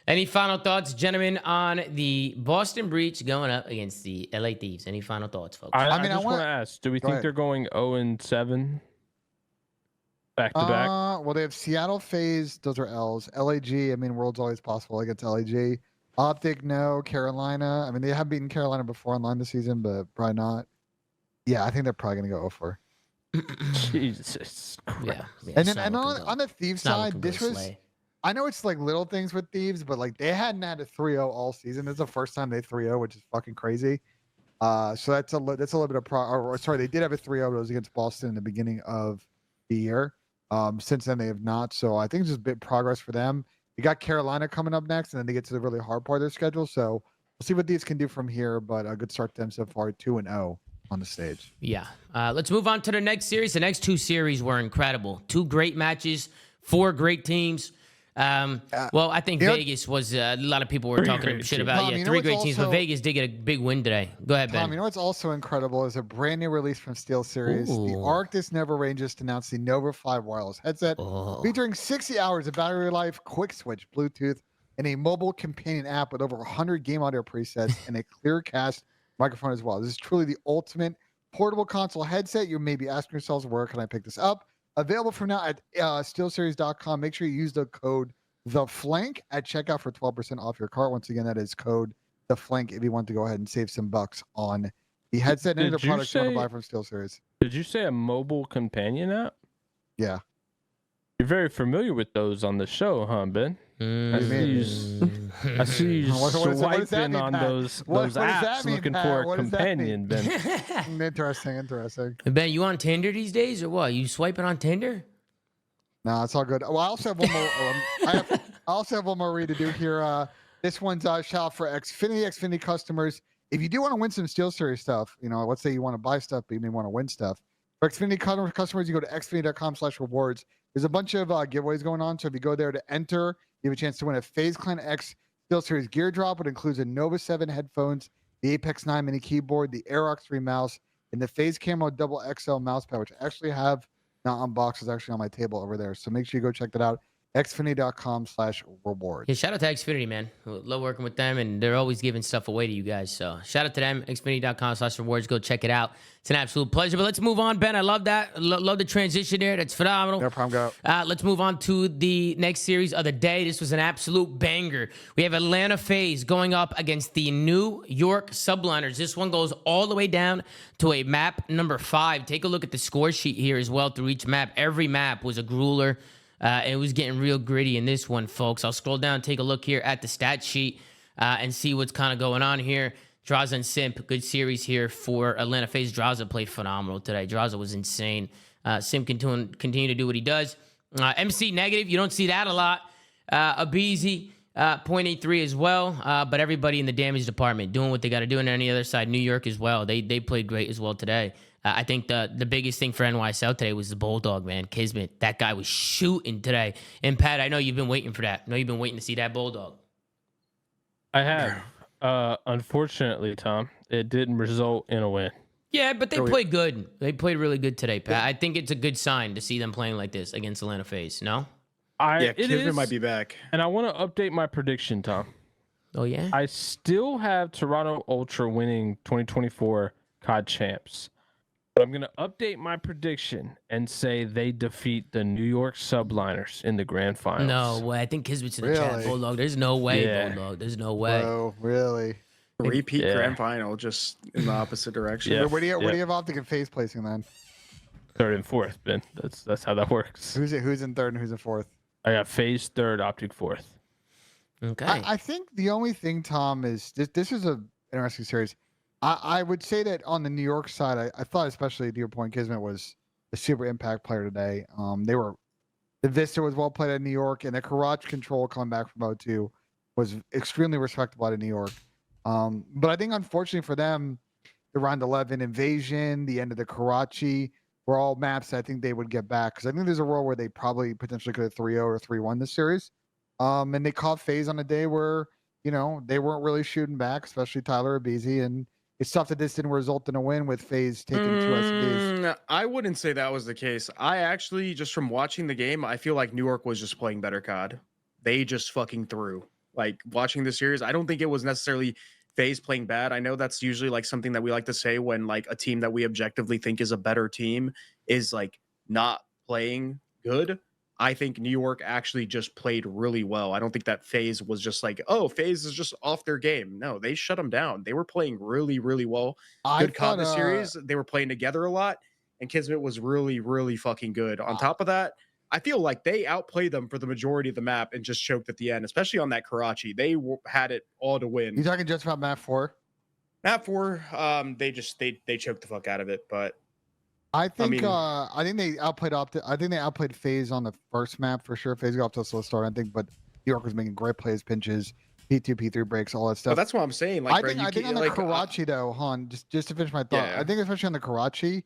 Any final thoughts, gentlemen, on the Boston Breach going up against the LA Thieves? Any final thoughts, folks? I mean, I just want to ask, do we think ahead. they're going 0-7 back to back? Well, they have Seattle FaZe. Those are L's. LAG. I mean, world's always possible against LAG. Optic, no. Carolina. I mean, they have beaten Carolina before online this season, but probably not. Yeah, I think they're probably going to go 0-4. Jesus Christ. Yeah. And then on the Thieves side, this was. Slay. I know it's like little things with Thieves, but like they hadn't had a 3-0 all season. This is the first time they 3-0, which is fucking crazy. So that's a little bit of sorry, they did have a 3-0, but it was against Boston in the beginning of the year. Since then they have not. So I think it's just a bit progress for them. You got Carolina coming up next, and then they get to the really hard part of their schedule. So we'll see what these can do from here. But a good start to them so far, 2-0 on the stage. Yeah. Let's move on to the next series. The next two series were incredible. 2 great matches, 4 great teams. Well, I think Vegas was a lot of people were talking shit about. Tom, Yeah, you know 3 what's great teams, but also- Vegas did get a big win today. Go ahead, Ben. Tom, you know what's also incredible is a brand new release from Steel Series. The Ooh. Arctis Never Range just announced the Nova 5 wireless headset, Oh. featuring 60 hours of battery life, quick switch, Bluetooth, and a mobile companion app with over 100 game audio presets and a clear cast microphone as well. This is truly the ultimate portable console headset. You may be asking yourselves, where can I pick this up? Available from now at steelseries.com. Make sure you use the code THEFLANK at checkout for 12% off your cart. Once again, that is code THEFLANK if you want to go ahead and save some bucks on the headset and Did the you products you want to say- buy from SteelSeries. Did you say a mobile companion app? Yeah. You're very familiar with those on the show, huh, Ben? I see you What does that swiping mean, on Pat? those What does that apps mean, looking Pat? for a What does that companion, Ben. Interesting. Ben, you on Tinder these days or what? You swiping on Tinder? No, it's all good. Well, I also have one more. I also have one more read to do here. This one's shout out for Xfinity customers. If you do want to win some SteelSeries stuff, you know, let's say you want to buy stuff, but you may want to win stuff. For Xfinity customers, you go to xfinity.com/rewards. There's a bunch of giveaways going on. So if you go there to enter, you have a chance to win a FaZe Clan X SteelSeries gear drop. It includes a Nova 7 headphones, the Apex 9 mini keyboard, the Aerox 3 mouse, and the FaZe Camo Double XL mouse pad, which I actually have not unboxed, is actually on my table over there. So make sure you go check that out. xfinity.com/rewards. Yeah, shout out to Xfinity, man. Love working with them, and they're always giving stuff away to you guys. So shout out to them, xfinity.com/rewards. Go check it out. It's an absolute pleasure. But let's move on, Ben. I love that. Love the transition there. That's phenomenal. No problem, go. Let's move on to the next series of the day. This was an absolute banger. We have Atlanta FaZe going up against the New York Subliners. This one goes all the way down to a map number 5. Take a look at the score sheet here as well through each map. Every map was a grueler. It was getting real gritty in this one, folks. I'll scroll down, take a look here at the stat sheet and see what's kind of going on here. Draza and Simp, good series here for Atlanta FaZe. Draza played phenomenal today. Draza was insane. Simp continue to do what he does. MC negative, you don't see that a lot. Abizi, 0.83 as well. But everybody in the damage department doing what they got to do. And on the other side, New York as well. They played great as well today. I think the biggest thing for NYSL today was the Bulldog, man. Kismet. That guy was shooting today. And Pat, I know you've been waiting for that. I know you've been waiting to see that Bulldog. I have. Unfortunately, Tom, it didn't result in a win. Yeah, but they played good. They played really good today, Pat. I think it's a good sign to see them playing like this against Atlanta FaZe. No? Yeah, It Kismet is, might be back. and I want to update my prediction, Tom. Oh, yeah? I still have Toronto Ultra winning 2024 COD champs. But I'm going to update my prediction and say they defeat the New York Subliners in the grand finals. No way. I think Kismet's in the chat, Really? Bulldog. There's no way, Yeah. Bulldog. There's no way. Whoa, really? Repeat Yeah. grand final, just in the opposite direction. Yeah. Where do you have Optic and FaZe placing then? Third and fourth, Ben. That's how that works. Who's in third and who's in fourth? I got FaZe third, Optic fourth. Okay. I think the only thing, Tom, is this is a interesting series. I would say that on the New York side, I thought especially to your point, Kismet was a super impact player today. The Vista was well played at New York, and the Karachi control coming back from O2 was extremely respectable at New York. But I think unfortunately for them, the round 11 invasion, the end of the Karachi were all maps that I think they would get back, because I think there's a role where they probably potentially could have 3-0 or 3-1 this series. And they caught FaZe on a day where, you know, they weren't really shooting back, especially Tyler Abizi. And it's tough that this didn't result in a win with FaZe taking 2 SBs. I wouldn't say that was the case. I actually, just from watching the game, I feel like New York was just playing better COD. They just fucking threw. Like, watching the series, I don't think it was necessarily FaZe playing bad. I know that's usually like something that we like to say when like a team that we objectively think is a better team is like not playing good. I think New York actually just played really well. I don't think that FaZe was just like, oh, FaZe is just off their game. No, they shut them down. They were playing really, really well. Good COD this series. They were playing together a lot, and Kismet was really, really fucking good. On top of that, I feel like they outplayed them for the majority of the map and just choked at the end, especially on that Karachi. They had it all to win. You talking just about map 4? Map 4, they choked the fuck out of it, but I think they outplayed Optic. I think they outplayed FaZe on the first map for sure. FaZe got off to a slow start, I think, but New York was making great plays, pinches, P2, P3 breaks, all that stuff. but that's what I'm saying. Like, bro, I think on the like, Karachi though, Han, just to finish my thought, Yeah. I think especially on the Karachi,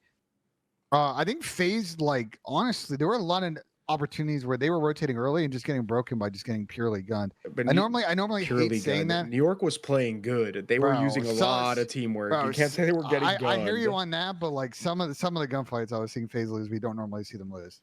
I think FaZe, like, honestly, there were a lot of opportunities where they were rotating early and just getting broken by just getting purely gunned. but I normally purely hate saying gunned. that. New York was playing good. They were Bro, using a lot of teamwork. Bro, You can't say they were getting gunned. I hear you on that, but like some of the gunfights I was seeing FaZe lose, we don't normally see them lose.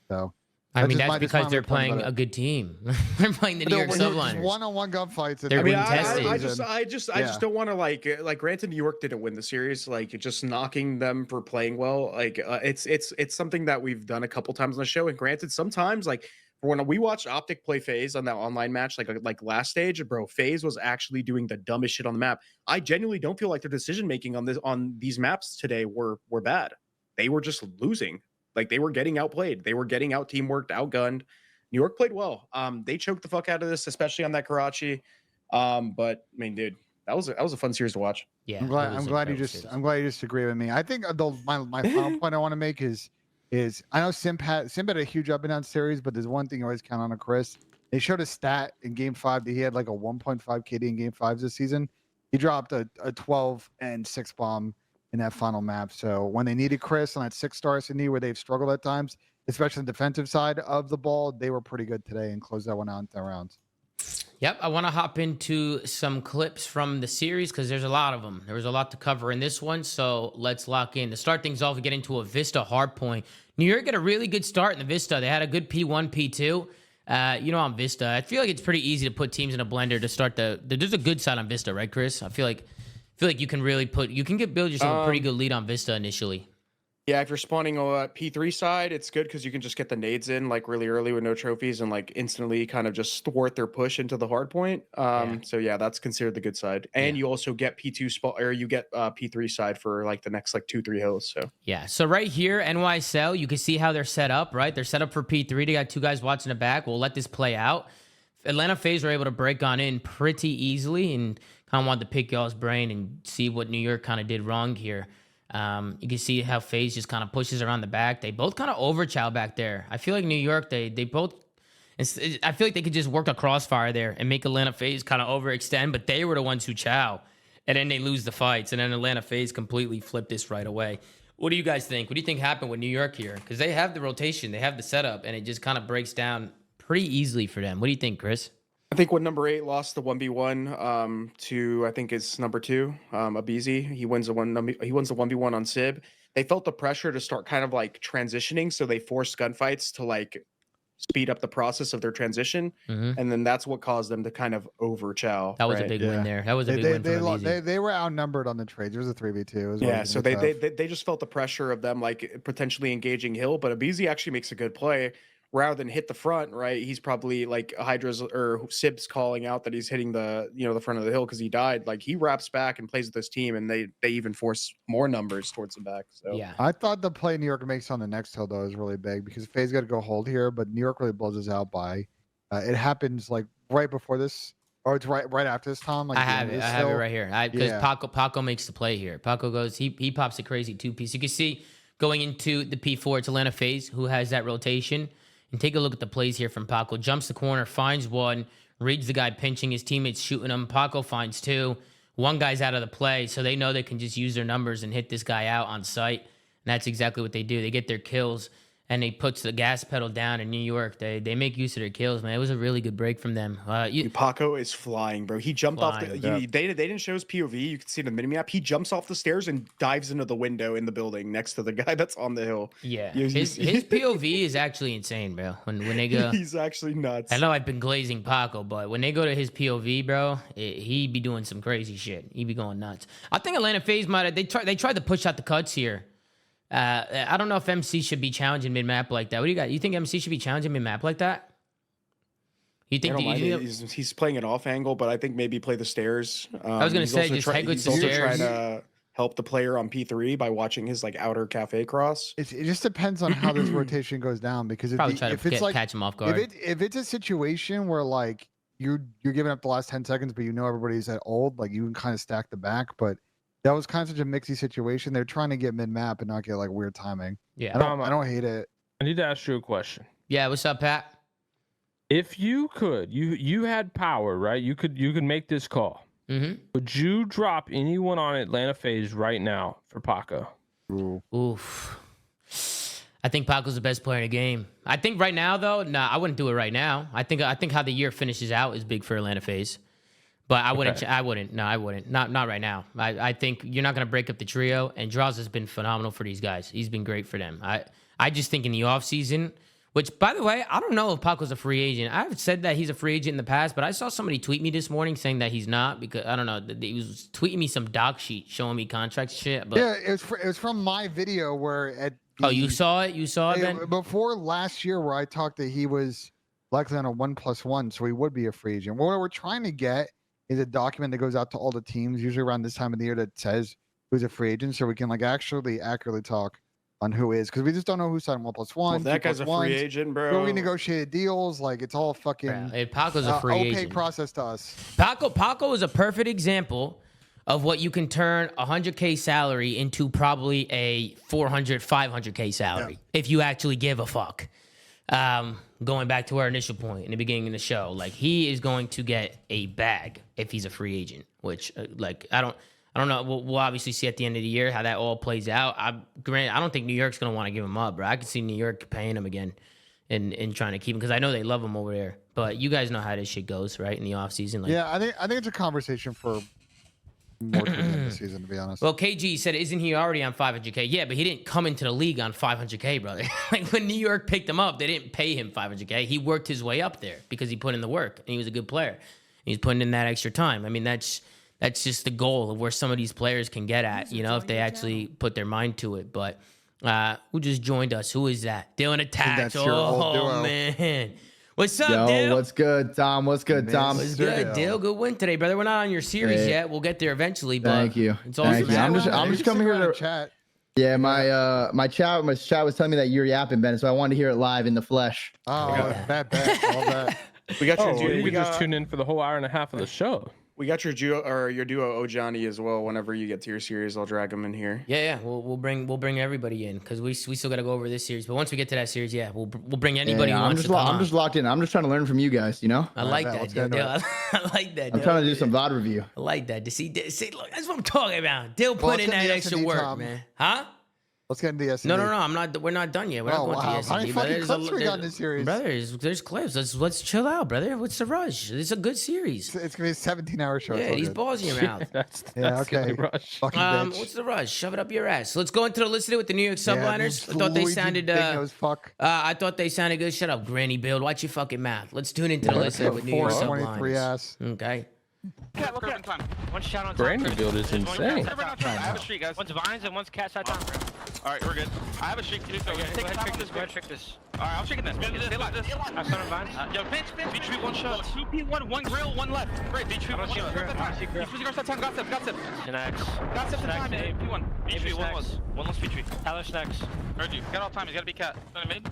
So I mean, just that's because they're playing a good team. They're playing the New York Subliners. One-on-one gunfights. They're being tested. I just don't want to like granted New York didn't win the series, like just knocking them for playing well. Like it's something that we've done a couple times on the show. And granted, sometimes like when we watched Optic play FaZe on that online match, like last stage, bro, FaZe was actually doing the dumbest shit on the map. I genuinely don't feel like their decision making on these maps today were bad. They were just losing. Like they were getting outplayed. They were getting out teamworked, outgunned. New York played well. They choked the fuck out of this, especially on that Karachi. But I mean, dude, that was a fun series to watch. Yeah, I'm glad you just agree with me. I think my final point I want to make is I know Simp had a huge up and down series, but there's one thing you always count on a Chris. They showed a stat in Game 5 that he had like a 1.5 KD in Game 5 this season. He dropped a 12 and 6 bomb in that final map. So when they needed Chris on that 6-star S&D where they've struggled at times, especially on the defensive side of the ball, they were pretty good today and closed that one out in 10 rounds. Yep, I want to hop into some clips from the series because there's a lot of them. There was a lot to cover in this one, so let's lock in. To start things off, we get into a Vista hardpoint. New York got a really good start in the Vista. They had a good P1, P2. On Vista, I feel like it's pretty easy to put teams in a blender to start there's a good side on Vista, right, Chris? I feel like you can really build yourself a pretty good lead on Vista initially. Yeah, if you're spawning a P3 side, it's good because you can just get the nades in like really early with no trophies and like instantly kind of just thwart their push into the hard point. So yeah, that's considered the good side. And you also get P2 spot or you get P3 side for like the next like 2-3 hills. So yeah, so right here, NYSL, you can see how they're set up, right? They're set up for P3. They got 2 guys watching the back. We'll let this play out. Atlanta FaZe were able to break on in pretty easily and kind of wanted to pick y'all's brain and see what New York kind of did wrong here. You can see how FaZe just kind of pushes around the back. They both kind of overchow back there. I feel like New York, they both. I feel like they could just work a crossfire there and make Atlanta FaZe kind of overextend, but they were the ones who chow, and then they lose the fights, and then Atlanta FaZe completely flipped this right away. What do you guys think? What do you think happened with New York here? Because they have the rotation, they have the setup, and it just kind of breaks down pretty easily for them. What do you think, Chris? I think when number 8 lost the 1v1 to I think it's number 2, Abizi. He wins the 1v1 on Sib. They felt the pressure to start kind of like transitioning, so they forced gunfights to like speed up the process of their transition, and then that's what caused them to kind of overchow. That was a big win there. That was a big win for Abizi. They were outnumbered on the trades. It was a 3v2. Yeah, so they just felt the pressure of them like potentially engaging Hill, but Abizi actually makes a good play. Rather than hit the front, right? He's probably like Hydra's or Sib's calling out that he's hitting the the front of the hill because he died. Like he wraps back and plays with this team, and they even force more numbers towards the back. So yeah, I thought the play New York makes on the next hill though is really big because FaZe got to go hold here, but New York really blows us out by. It happens like right before this, or it's right after this, Tom. Like I have it right here. Because Paco makes the play here. Paco goes, he pops a crazy 2-piece. You can see going into the P4, it's Atlanta FaZe who has that rotation. And take a look at the plays here from Paco. Jumps the corner, finds one, reads the guy pinching, his teammates shooting him. Paco finds 2. One guy's out of the play, so they know they can just use their numbers and hit this guy out on sight. And that's exactly what they do. They get their kills. and he puts the gas pedal down in New York, they make use of their kills, man. It was a really good break from them. Paco is flying, bro. He jumped off the. They didn't show his POV. You can see the mini map. He jumps off the stairs and dives into the window in the building next to the guy that's on the hill. Yeah, his POV is actually insane, bro. When they go, he's actually nuts. I know I've been glazing Paco, but when they go to his POV, bro, he be doing some crazy shit. He be going nuts. I think Atlanta FaZe might have they tried to push out the cuts here. I don't know if MC should be challenging mid-map like that. What do you got? You think MC should be challenging mid-map like that? You think he's playing an off angle, but I think maybe play the stairs. I was gonna say just head with the stairs. Trying to help the player on P3 by watching his like outer cafe cross. It just depends on how this rotation goes down, because if it's like catch him off guard. If it's a situation where like you're giving up the last 10 seconds, but you know everybody's at ult, like you can kind of stack the back, but. That was kind of such a mixy situation. They're trying to get mid-map and not get like weird timing. Yeah, I don't hate it. I need to ask you a question. Yeah, what's up, Pat? If you could, you had power, right? You could make this call. Mm-hmm. Would you drop anyone on Atlanta FaZe right now for Paco? Oof. I think Paco's the best player in the game. I think right now, though, I wouldn't do it right now. I think how the year finishes out is big for Atlanta FaZe. But I wouldn't. Okay. I wouldn't. No, I wouldn't. Not right now. I think you're not going to break up the trio. And Draws has been phenomenal for these guys. He's been great for them. I just think in the offseason, which, by the way, I don't know if Paco's a free agent. I've said that he's a free agent in the past, but I saw somebody tweet me this morning saying that he's not, because, I don't know, he was tweeting me some doc sheet showing me contract shit. But yeah, it was from my video where you saw it? You saw it, Ben? Before last year where I talked that he was likely on a 1+1, so he would be a free agent. What we're trying to get is a document that goes out to all the teams, usually around this time of the year, that says who's a free agent, so we can like actually accurately talk on who is, because we just don't know who signed 1+1. Well, that guy's a free agent, bro. Who renegotiated deals, like it's all fucking. Hey, Paco's a free agent. Okay, process to us. Paco is a perfect example of what you can turn a 100K salary into probably a 400, 500K salary if you actually give a fuck. Going back to our initial point in the beginning of the show, like he is going to get a bag if he's a free agent, which like I don't know. We'll obviously see at the end of the year how that all plays out. I don't think New York's gonna want to give him up, bro. I could see New York paying him again and trying to keep him, because I know they love him over there. But you guys know how this shit goes, right? In the offseason. Like, yeah, I think it's a conversation for more towards the end of the season, to be honest. Well, KG said, isn't he already on 500K? Yeah, but he didn't come into the league on 500K, brother. Like when New York picked him up, they didn't pay him 500K. He worked his way up there because he put in the work and he was a good player. He's putting in that extra time. I mean, that's just the goal of where some of these players can get at, you know, if they actually put their mind to it. But who just joined us? Who is that? Dylan Attacks. Oh, man. What's up, Dale? What's good, Tom? What's good, Tom? What's good, Dale? Good win today, brother. We're not on your series yet. We'll get there eventually, but thank you. It's awesome. I'm just coming here to chat. Yeah, my chat was telling me that you're yapping, Ben, so I wanted to hear it live in the flesh. Oh, all that. We got your you just tune in for the whole hour and a half of the show. We got your duo Ojani as well. Whenever you get to your series, I'll drag him in here. Yeah. We'll bring everybody in, because we still got to go over this series. But once we get to that series, we'll bring anybody. I'm just locked in. I'm just trying to learn from you guys. You know. I like that. I like that. I'm trying to do some VOD review. I like that. See, look, that's what I'm talking about. Dill put in that extra work, man. Huh? Let's get into the SND. No, I'm not. We're not done yet. We're not going to the SND. How many fucking clips we got in this series? Brother, there's clips. Let's chill out, brother. What's the rush? It's a good series. It's gonna be a 17-hour show. Yeah, these balls in your mouth. that's okay. Rush. What's the rush? Shove it up your ass. Let's go into the list with the New York Subliners. I thought they sounded. I thought they sounded good. Shut up, Granny Build. Watch your fucking mouth. Let's tune into the list with New York Subliners. Okay. One shot on Brandon build is insane. I have a streak, guys. One's vines and one's cat side down. Alright, we're good. I have a streak too, so take the top on this. Go ahead, trick this. Alright, I'm shaking this. Stay alive. I saw him vines. Yo, bitch. Beach 1 shot. 2P1, 1 grill, 1 left. Great, Beach 1 shot. Beach 1 time, got step. Got step time, P1. Beach 1 was. 1 less Beach 3. Tyler snacks. Heard you. Got all time, he's gotta be cat. Mid.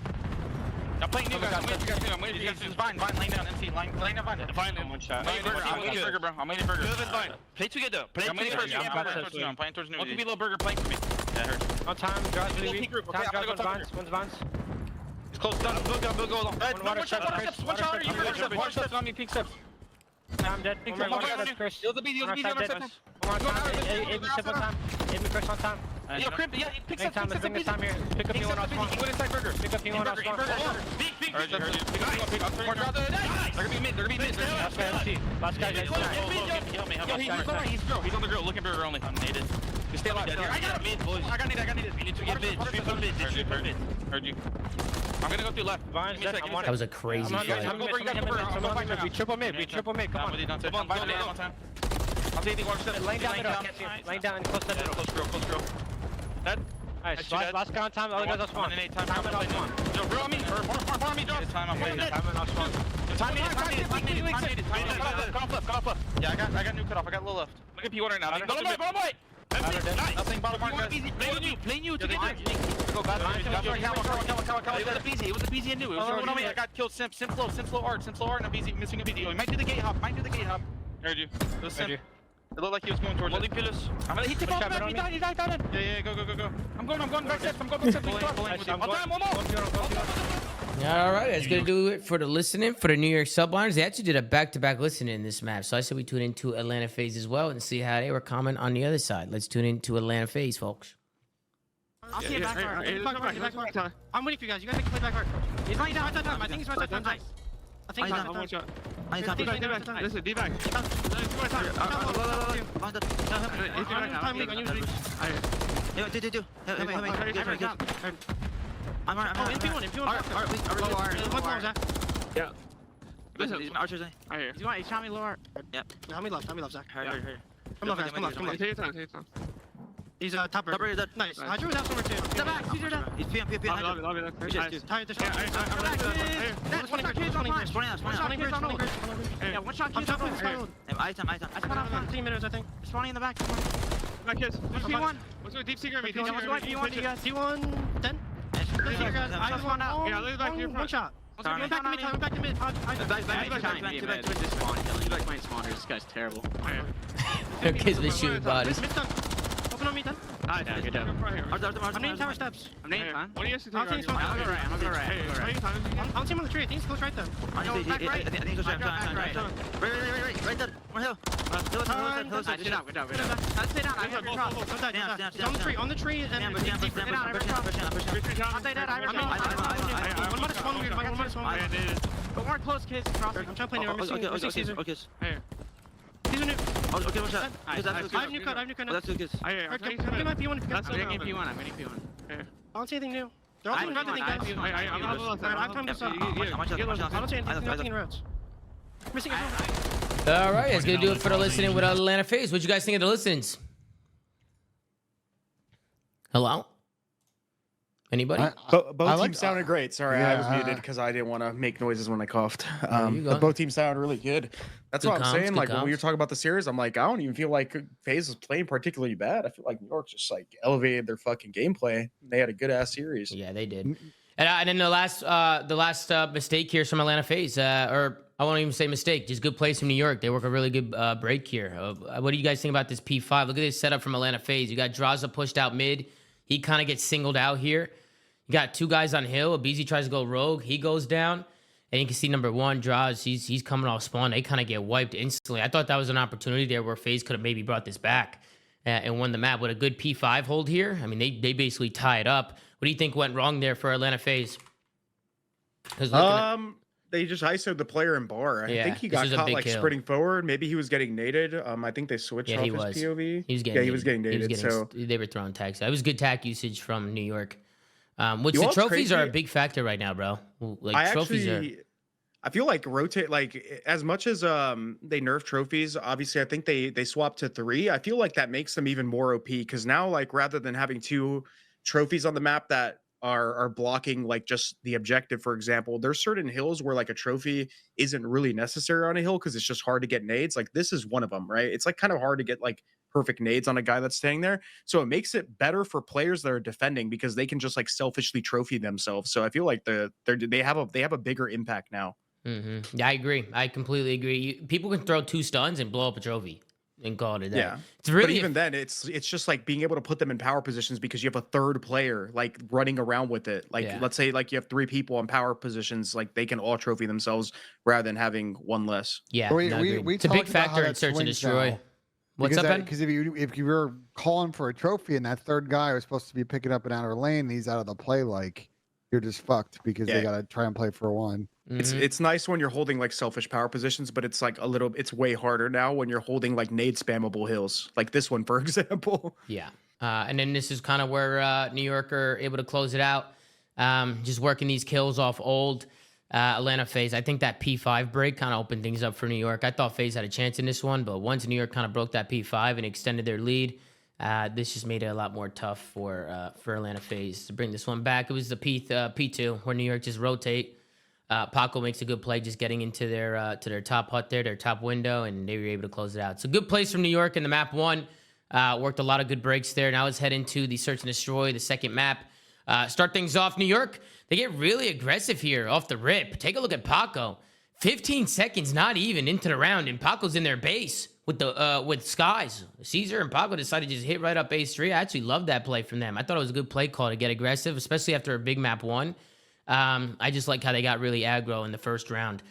I'm playing new guys. I'm waiting for you guys. Vine, lane down, MC. Lane down, Vine. Vine in 1 shot. I'm waiting burger, bro. I'm waiting burger. Vine. Play together. Play together. I'm playing towards new. One could be little burger playing for me. Yeah, I heard. On time, guys. One's vines. He's close down. Bill go along. One shot on me, pink steps. I'm dead. You'll be on our steps. AB step on time. AB Chris on time. Yo, Crimp, yeah, he picks up Time, let's bring this time here. Pick up P1 on spawn. He went inside burger. Pick up P1 on spawn. Big. Heard you. Pick up. They're gonna be mid. Last guy MC. Last guy guys. Help me. He's on the grill. Looking burger only. I'm naded. Just stay alive. I got mid, boys. I got needed. You need to get mid. Heard you. I'm gonna go through left. That was a crazy fight. We triple mid. Come on. Come on. I'll take the water step. Laying down. Close grill. That. Nice. Last guy on time. The other guys on spawn. Yo, grill on me. Or on me, Josh. Time I'm waiting. Time needed. Cut off left. Yeah, I got new cut off. I got a little left. Look at P1 right now. Bottom right. Nothing bottom right. Playing you. Go back. It was a BZ. It was a BZ and new. It was on me. I got killed. Simp flow art. And a BZ missing a BZ. He might do the gate hop. Heard you. It was Simp. It looked like he was going towards it. Pillars. He took off back. He died. Yeah, go. I'm going back steps. On time, one more. All right, that's going to do it for the listening for the New York Subliners. They actually did a back-to-back listening in this match. So I said we tune into Atlanta FaZe as well and see how they were coming on the other side. Let's tune into Atlanta FaZe, folks. I'll see it back hard. I'm waiting for you guys. You guys can play back hard. He's lying down. I think he's right down. Nice. I think he's one shot. Listen, D-back. I'm P1. Yeah. Listen, he's archers. He's trying me lower. Yep. Help me left, Zach. Heard. Come left. Take your time. He's top bird. Nice. Hydra was out somewhere too. Step back. He's down. He's P. Love it. Tired this one. That's 20 Yeah, one shot. I'm jumping. I spun out 15 minutes, I think. Spawning in the back. My kids. P1. Let's go deep secret. P1, 10. I spawned out. Yeah, leave back here. One shot. Went back to mid. This guy's terrible. Their kids been shooting bodies. Open on me, then. Yeah, good job. I'm needing tower steps. I'm needing time. What do you guys think? I'm go right. I'm team on the tree. I think he goes right there. I think he goes right. Right there. One hill. Good job. I'll stay down. I have your cross. He's on the tree, and I'll stay down. One minus one. But we're close, kids. I'm trying to play near. I'm missing Caesar. He's a new. Okay, one shot. I have new cut now. That's good. Get my P1 if you got I'm getting P1. I don't see anything new. They're all doing nothing, guys. I have time to sub. I don't see anything. Nothing in routes. Missing a All right, that's going to do it for the listening with Atlanta FaZe. What you guys think of the listens? Hello? Anybody? Both teams sounded great. Sorry, I was muted because I didn't want to make noises when I coughed. But both teams sounded really good. That's Good what I'm comms, saying. good Like when we comms. were talking about the series, I'm like, I don't even feel like FaZe was playing particularly bad. I feel like New York just like elevated their fucking gameplay. They had a good ass series. Yeah, they did. And then the last mistake here is from Atlanta FaZe, or I won't even say mistake, just good plays from New York. They work a really good break here. What do you guys think about this P5? Look at this setup from Atlanta FaZe. You got Draza pushed out mid. He kind of gets singled out here. You got two guys on hill. Abizi tries to go rogue. He goes down. And you can see number one, Draz, he's coming off spawn. They kind of get wiped instantly. I thought that was an opportunity there where FaZe could have maybe brought this back and won the map with a good P5 hold here. I mean, they basically tie it up. What do you think went wrong there for Atlanta FaZe? They just ISO'd the player in bar. I think he this got is a caught big like kill. sprinting forward. Maybe he was getting naded. I think they switched off his POV. He was getting naded. So they were throwing tags. It was good tag usage from New York. Which the what's trophies crazy? are a big factor right now, bro. Like I feel like rotate, like as much as they nerf trophies, obviously I think they swapped to 3. I feel like that makes them even more OP because now like rather than having 2 trophies on the map that are blocking like just the objective, for example, there's certain hills where like a trophy isn't really necessary on a hill because it's just hard to get nades. Like this is one of them, right? It's like kind of hard to get like perfect nades on a guy that's staying there. So it makes it better for players that are defending because they can just like selfishly trophy themselves. So I feel like they have a bigger impact now. Mm-hmm. Yeah, I agree. I completely agree. People can throw 2 stuns and blow up a trophy and call it a day. Yeah, it's really but even then, it's just like being able to put them in power positions because you have a third player like running around with it. Like let's say like you have 3 people in power positions, like they can all trophy themselves rather than having one less. Yeah, We it's a big talked about how factor in that search and swings destroy. now. What's up, Ben? Because if you were calling for a trophy and that third guy was supposed to be picking up an outer lane, and he's out of the play, like you're just fucked because they gotta try and play for one. It's nice when you're holding like selfish power positions, but it's like it's way harder now when you're holding like nade spammable hills, like this one for example. Yeah. And then this is kind of where New York are able to close it out. Just working these kills off old Atlanta FaZe. I think that P5 break kind of opened things up for New York. I thought FaZe had a chance in this one, but once New York kind of broke that P5 and extended their lead, this just made it a lot more tough for Atlanta FaZe to bring this one back. It was the P2 where New York just rotate. Paco makes a good play just getting into their to their top hut there, their top window, and they were able to close it out. So good plays from New York in the map 1. Worked a lot of good breaks there. Now let's head into the search and destroy, the second map. Start things off. New York, they get really aggressive here off the rip. Take a look at Paco. 15 seconds, not even into the round, and Paco's in their base with the with Skies. Caesar and Paco decided to just hit right up base 3. I actually love that play from them. I thought it was a good play call to get aggressive, especially after a big map 1. I just like how they got really aggro in the first round.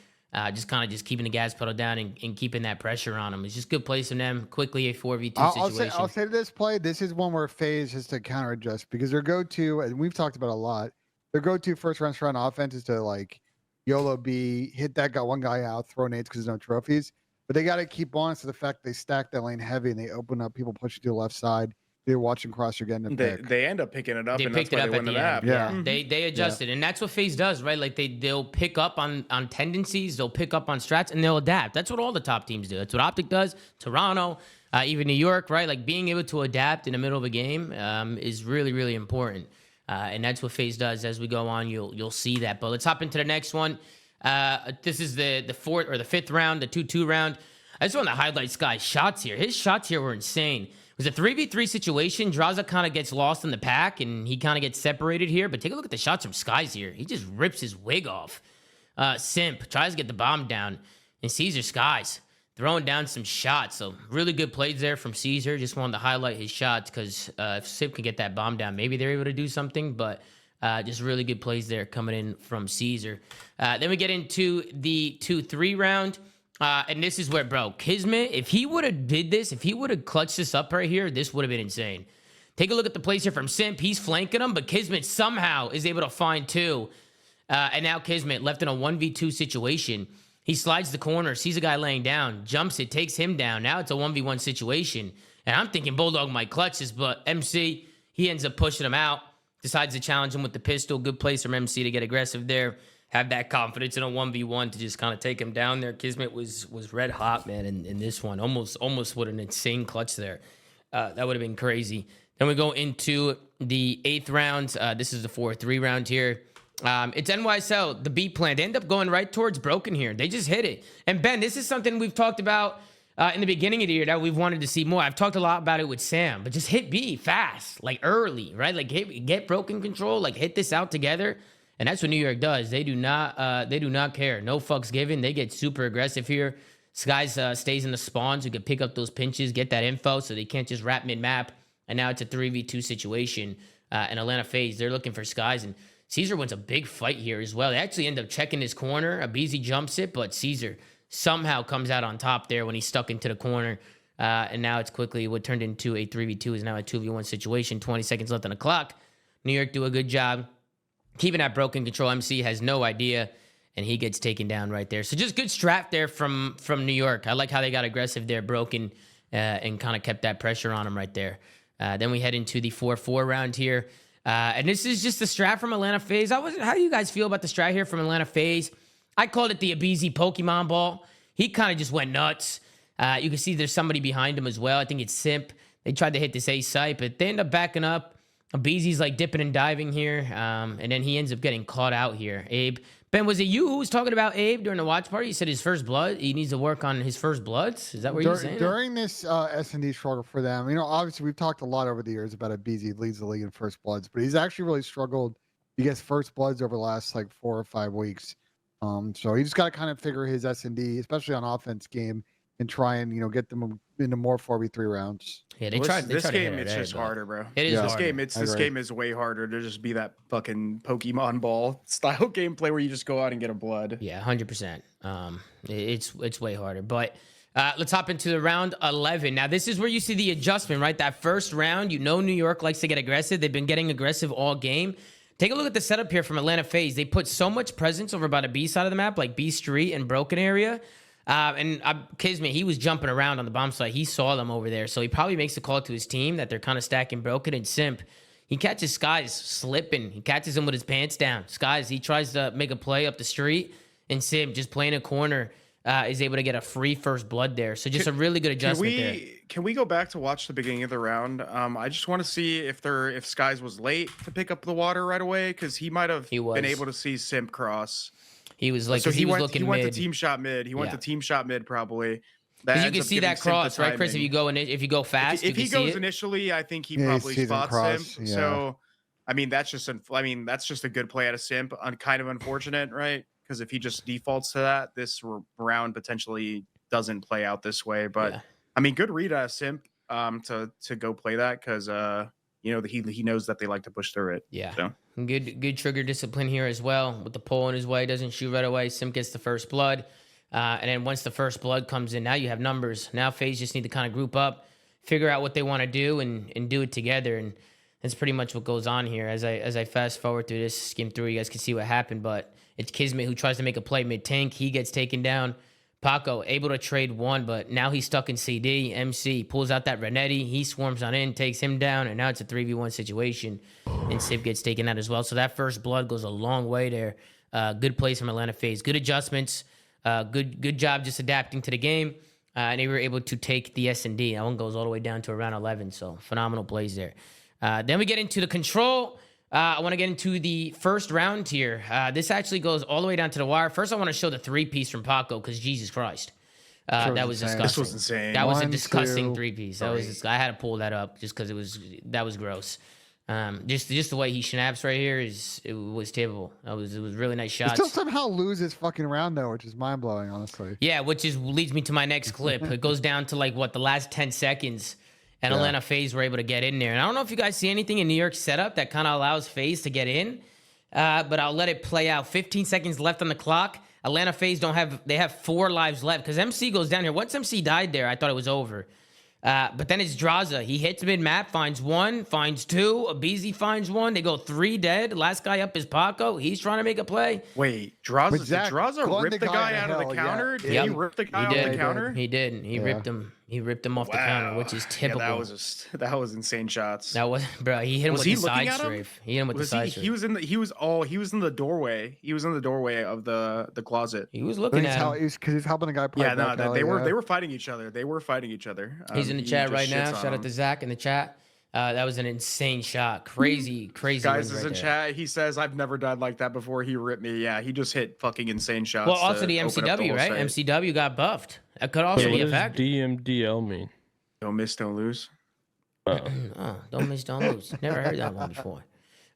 Just kind of just keeping the gas pedal down and keeping that pressure on them. It's just good plays from them. Quickly a 4v2 situation. I'll say this play. This is one where FaZe has to counter adjust because their go-to, and we've talked about a lot, their go-to first round offense is to like YOLO B, hit that guy, one guy out, throw nades because there's no trophies. But they got to keep on to the fact they stack that lane heavy and they open up people pushing to the left side. They're watching cross, you're getting a pick. They end up picking it up, They and that's picked it why up they at win the the end. map. Yeah. They adjusted, and that's what FaZe does, right? Like they'll pick up on tendencies, they'll pick up on strats, and they'll adapt. That's what all the top teams do. That's what Optic does. Toronto, even New York, right? Like being able to adapt in the middle of a game is really, really important. And that's what FaZe does. As we go on, you'll see that. But let's hop into the next one. This is the fourth or the fifth round, the 2-2 round. I just want to highlight Sky's shots here. His shots here were insane. It was a 3v3 situation. Draza kind of gets lost in the pack, and he kind of gets separated here. But take a look at the shots from Skies here. He just rips his wig off. Simp tries to get the bomb down, and Caesar Skies throwing down some shots. So really good plays there from Caesar. Just wanted to highlight his shots because if Simp can get that bomb down, maybe they're able to do something. But just really good plays there coming in from Caesar. Then we get into the 2-3 round. And this is where, bro, Kismet, if he would have did this, if he would have clutched this up right here, this would have been insane. Take a look at the plays here from Simp. He's flanking him, but Kismet somehow is able to find 2. And now Kismet left in a 1v2 situation. He slides the corner, sees a guy laying down, jumps it, takes him down. Now it's a 1v1 situation. And I'm thinking Bulldog might clutch this, but MC, he ends up pushing him out, decides to challenge him with the pistol. Good place from MC to get aggressive there. Have that confidence in a 1v1 to just kind of take him down there. Kismet was red hot, man, in this one. Almost with an insane clutch there. That would have been crazy. Then we go into the 8th round. This is the 4-3 round here. It's NYSL, the B plan. They end up going right towards Broken here. They just hit it. And Ben, this is something we've talked about in the beginning of the year that we've wanted to see more. I've talked a lot about it with Sam, but just hit B fast, like early, right? Like get Broken control, like hit this out together. And that's what New York does. They do not care. No fucks given. They get super aggressive here. Skies stays in the spawns. You can pick up those pinches, get that info, so they can't just wrap mid-map. And now it's a 3v2 situation. And Atlanta FaZe, they're looking for Skies. And Caesar wins a big fight here as well. They actually end up checking his corner. Abizi jumps it, but Caesar somehow comes out on top there when he's stuck into the corner. And now it's quickly what turned into a 3v2 is now a 2v1 situation. 20 seconds left on the clock. New York do a good job keeping that Broken control. MC has no idea, and he gets taken down right there. So just good strat there from New York. I like how they got aggressive there, Broken, and kind of kept that pressure on him right there. Then we head into the 4-4 round here. And this is just the strat from Atlanta FaZe. How do you guys feel about the strat here from Atlanta FaZe? I called it the Abizi Pokemon ball. He kind of just went nuts. You can see there's somebody behind him as well. I think it's Simp. They tried to hit this A site, but they end up backing up. Abizi's like dipping and diving here, and then he ends up getting caught out here. Abe, Ben, was it you who was talking about Abe during the watch party? You said his first blood. He needs to work on his first bloods. Is that what you're saying? During this S&D struggle for them, obviously we've talked a lot over the years about Abizi leads the league in first bloods, but he's actually really struggled to get first bloods over the last like 4 or 5 weeks. So he just got to kind of figure his S&D, especially on offense game, and try and get them into more 4v3 rounds. Yeah, they tried. This game, it's just harder, bro. It is harder. This game is way harder to just be that fucking Pokemon ball style gameplay where you just go out and get a blood. Yeah, 100%. It's way harder. But Let's hop into the round 11. Now, this is where you see the adjustment, right? That first round, you know New York likes to get aggressive. They've been getting aggressive all game. Take a look at the setup here from Atlanta FaZe. They put so much presence over by the B side of the map, like B Street and Broken area. Kismet, he was jumping around on the bomb site. He saw them over there. So he probably makes a call to his team that they're kind of stacking Broken and Simp. He catches Skies slipping. He catches him with his pants down. Skies, he tries to make a play up the street. And Simp, just playing a corner, is able to get a free first blood there. So just a really good adjustment there. Can we go back to watch the beginning of the round? I just want to see if Skies was late to pick up the water right away, because he might have been able to see Simp cross. He was like, so he was went, looking he went mid. to team shot mid. He went to team shot mid probably. Because you can see that cross, right, Chris? If you go fast, if he goes initially, I think he probably spots Simp. Yeah. So, I mean, that's just a good play out of Simp. Kind of unfortunate, right? Because if he just defaults to that, this round potentially doesn't play out this way. But I mean, good read out of Simp to go play that, because he knows that they like to push through it. Yeah. So. Good trigger discipline here as well. With the pole in his way, doesn't shoot right away. Simp gets the first blood. And then once the first blood comes in, now you have numbers. Now FaZe just need to kind of group up, figure out what they want to do, and do it together. And that's pretty much what goes on here. As I fast forward through this, skim through, you guys can see what happened. But it's Kismet who tries to make a play mid-tank. He gets taken down. Paco able to trade one, but now he's stuck in CD. MC pulls out that Renetti. He swarms on in, takes him down, and now it's a 3v1 situation. And Sip gets taken out as well. So that first blood goes a long way there. Good plays from Atlanta FaZe. Good adjustments. Good job just adapting to the game. And they were able to take the S&D. That one goes all the way down to around 11. So phenomenal plays there. Then we get into the control. I want to get into the first round here. This actually goes all the way down to the wire. First, I want to show the three-piece from Paco, because Jesus Christ. That was disgusting. This was insane. That was a disgusting three-piece. I had to pull that up just because that was gross. Just the way he snaps right here it was terrible. It was really nice shots. He still somehow loses fucking round though, which is mind blowing, honestly. Yeah, leads me to my next clip. It goes down to the last 10 seconds. And Atlanta FaZe were able to get in there. And I don't know if you guys see anything in New York's setup that kind of allows FaZe to get in, but I'll let it play out. 15 seconds left on the clock. Atlanta FaZe they have 4 lives left, because MC goes down here. Once MC died there, I thought it was over. But then it's Draza. He hits mid-map, finds 1, finds 2. Abizi finds 1. They go 3 dead. Last guy up is Paco. He's trying to make a play. Wait, Draza ripped the guy out of the counter? Did he rip the guy off the counter? He did. He ripped him. He ripped him off the counter, which is typical. Yeah, that was insane shots. That was, bro. He hit him with the side strafe. He hit him with the side strafe. He was in the doorway. He was in the doorway of the closet. He was looking at him. Because he's helping a guy play. Yeah, no, they were fighting each other. He's in the chat right now. Shout out to Zach in the chat. That was an insane shot. Crazy. Guys is in chat. He says, I've never died like that before. He ripped me. Yeah, he just hit fucking insane shots. Well, also the MCW, right? Site. MCW got buffed. That could also be a factor. What does DMDL mean? Don't miss, don't lose. Oh, don't miss, don't lose. Never heard that one before.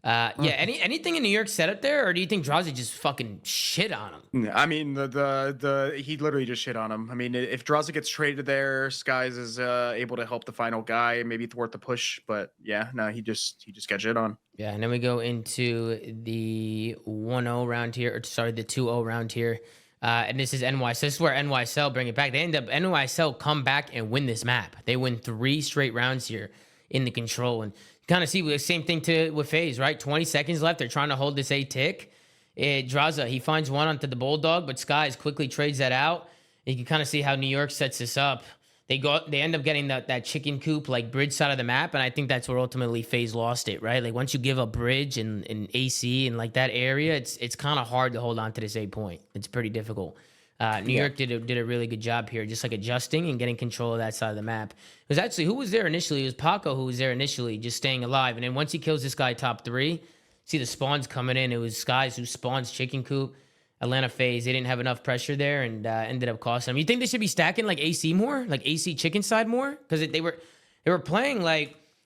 Anything in New York setup there, or do you think Draza just fucking shit on him? I mean, he literally just shit on him. I mean, if Draza gets traded there, Skies is able to help the final guy and maybe thwart the push. But yeah, no, he just got shit on. Yeah, and then we go into the 1-0 round here, the 2-0 round here. And this is NYSL. This is where NYSL bring it back. NYSL come back and win this map. They win 3 straight rounds here in the control. And you kind of see the same thing with FaZe, right? 20 seconds left. They're trying to hold this A tick. Draza, he finds one onto the Bulldog, but Skies quickly trades that out. You can kind of see how New York sets this up. They end up getting that chicken coop, bridge side of the map, and I think that's where ultimately FaZe lost it, right? Once you give up bridge and AC and that area, it's kind of hard to hold on to this A point. It's pretty difficult. New York did a really good job here, just adjusting and getting control of that side of the map. It was actually, who was there initially? It was Paco who was there initially, just staying alive. And then once he kills this guy top 3, see the spawns coming in. It was Skies who spawns chicken coop. Atlanta FaZe, they didn't have enough pressure there and ended up costing them. You think they should be stacking AC more? AC chicken side more? Because they were playing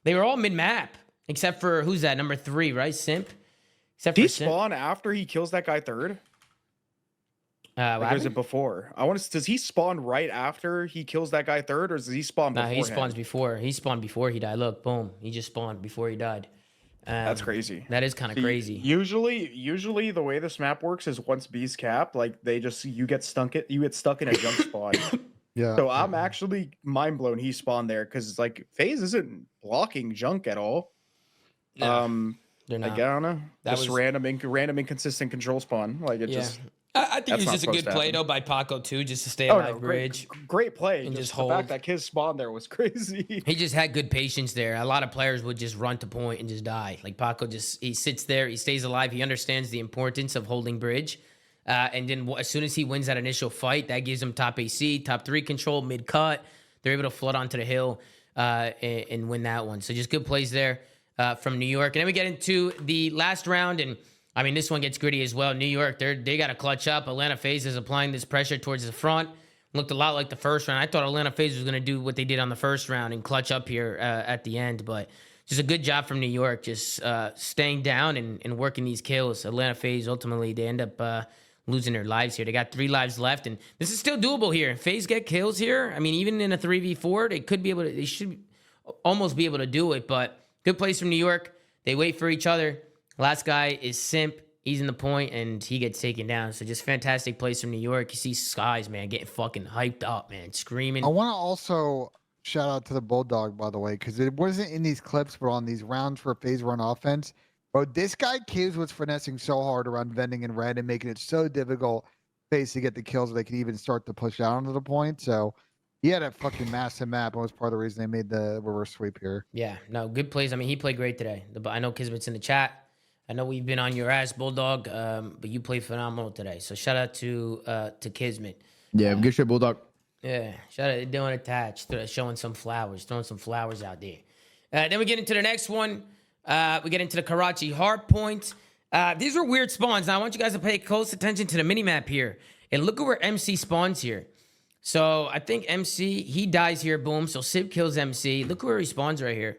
they were all mid-map. Except for, who's that? Number 3, right? Simp? Did he spawn after he kills that guy third? Or is it before? Does he spawn right after he kills that guy third, or does he spawn before? Nah, he spawns before. He spawned before he died. Look, boom. He just spawned before he died. That's crazy. That is kind of crazy. Usually the way this map works is once B's cap, you get stuck in a jump spawn. Yeah. So I'm actually mind blown he spawned there because like FaZe isn't blocking junk at all. No, they're Like, not. I don't know. That Just was- random inconsistent control spawn. Like it just. I think it was that's just a not good supposed to play happen. though by Paco too, just to stay Oh alive no, bridge. great play. and Just just the hold. fact that his spawn there was crazy. He just had good patience there. A lot of players would just run to point and just die. Like Paco he sits there, he stays alive, he understands the importance of holding bridge. And then as soon as he wins that initial fight, that gives him top AC, top 3 control, mid cut. They're able to flood onto the hill and win that one. So just good plays there from New York. And then we get into the last round, and I mean, this one gets gritty as well. New York, they got to clutch up. Atlanta FaZe is applying this pressure towards the front. Looked a lot like the first round. I thought Atlanta FaZe was going to do what they did on the first round and clutch up here at the end. But just a good job from New York, just staying down and working these kills. Atlanta FaZe, ultimately, they end up losing their lives here. They got 3 lives left, and this is still doable here. FaZe get kills here. I mean, even in a 3v4, they should almost be able to do it. But good plays from New York. They wait for each other. Last guy is Simp. He's in the point, and he gets taken down. So just fantastic plays from New York. You see Skies, man, getting fucking hyped up, man, screaming. I want to also shout out to the Bulldog, by the way, because it wasn't in these clips, but on these rounds for FaZe run offense. Bro, this guy Kibbs was finessing so hard around vending and red and making it so difficult FaZe to get the kills so they could even start to push out onto the point. So he had a fucking massive map and was part of the reason they made the reverse sweep here. Yeah, no, good plays. I mean, he played great today. I know Kismet's in the chat. I know we've been on your ass, Bulldog, but you played phenomenal today. So shout out to Kismet. Yeah, good shit, Bulldog. Yeah, shout out to Dylan Attached, showing some flowers, throwing some flowers out there. Then we get into the next one. We get into the Karachi hard point. These are weird spawns. Now I want you guys to pay close attention to the mini map here. And look at where MC spawns here. So I think MC, he dies here, boom. So Sib kills MC. Look where he spawns right here.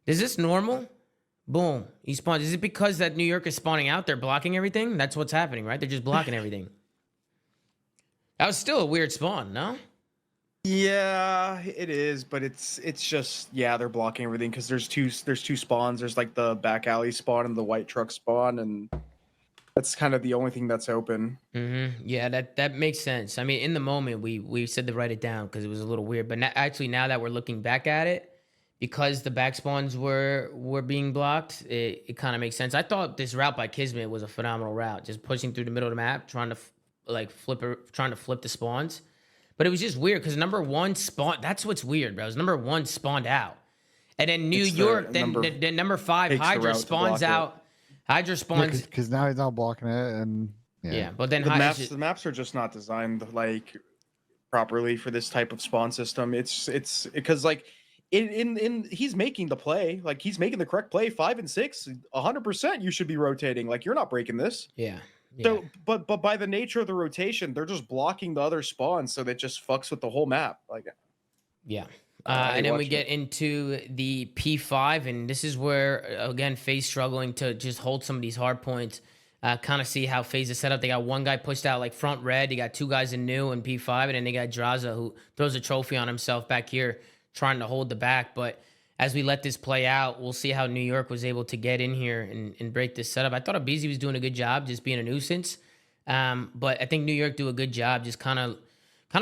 Is this normal? Boom, he spawns. Is it because that New York is spawning out? They're blocking everything? That's what's happening, right? They're just blocking everything. That was still a weird spawn, no? Yeah, it is, but it's just they're blocking everything because there's two spawns. There's like the back alley spawn and the white truck spawn, and that's kind of the only thing that's open. Mm-hmm. Yeah, that makes sense. I mean, in the moment we said to write it down because it was a little weird, but actually now that we're looking back at it, because the back spawns were being blocked, it kind of makes sense. I thought this route by Kismet was a phenomenal route, just pushing through the middle of the map, trying to flip the spawns. But it was just weird because number 1 spawned. That's what's weird, bro. Number 1 spawned out, and then New York, then number 5 Hydra spawns out. Hydra spawns because now he's not blocking it, and yeah. But then the maps are just not designed like properly for this type of spawn system. It's because like in he's making the play, like he's making the correct play. 5 and 6, 100%. You should be rotating. Like you're not breaking this. Yeah. So, but by the nature of the rotation, they're just blocking the other spawns, so that just fucks with the whole map. Like, yeah. And then we get into the P5, and this is where again FaZe struggling to just hold some of these hard points. Kind of see how FaZe is set up. They got one guy pushed out like front red. They got 2 guys in new and P5, and then they got Draza who throws a trophy on himself back here, trying to hold the back. But as we let this play out, we'll see how New York was able to get in here and break this setup. I thought Abizi was doing a good job just being a nuisance. But I think New York do a good job just kind of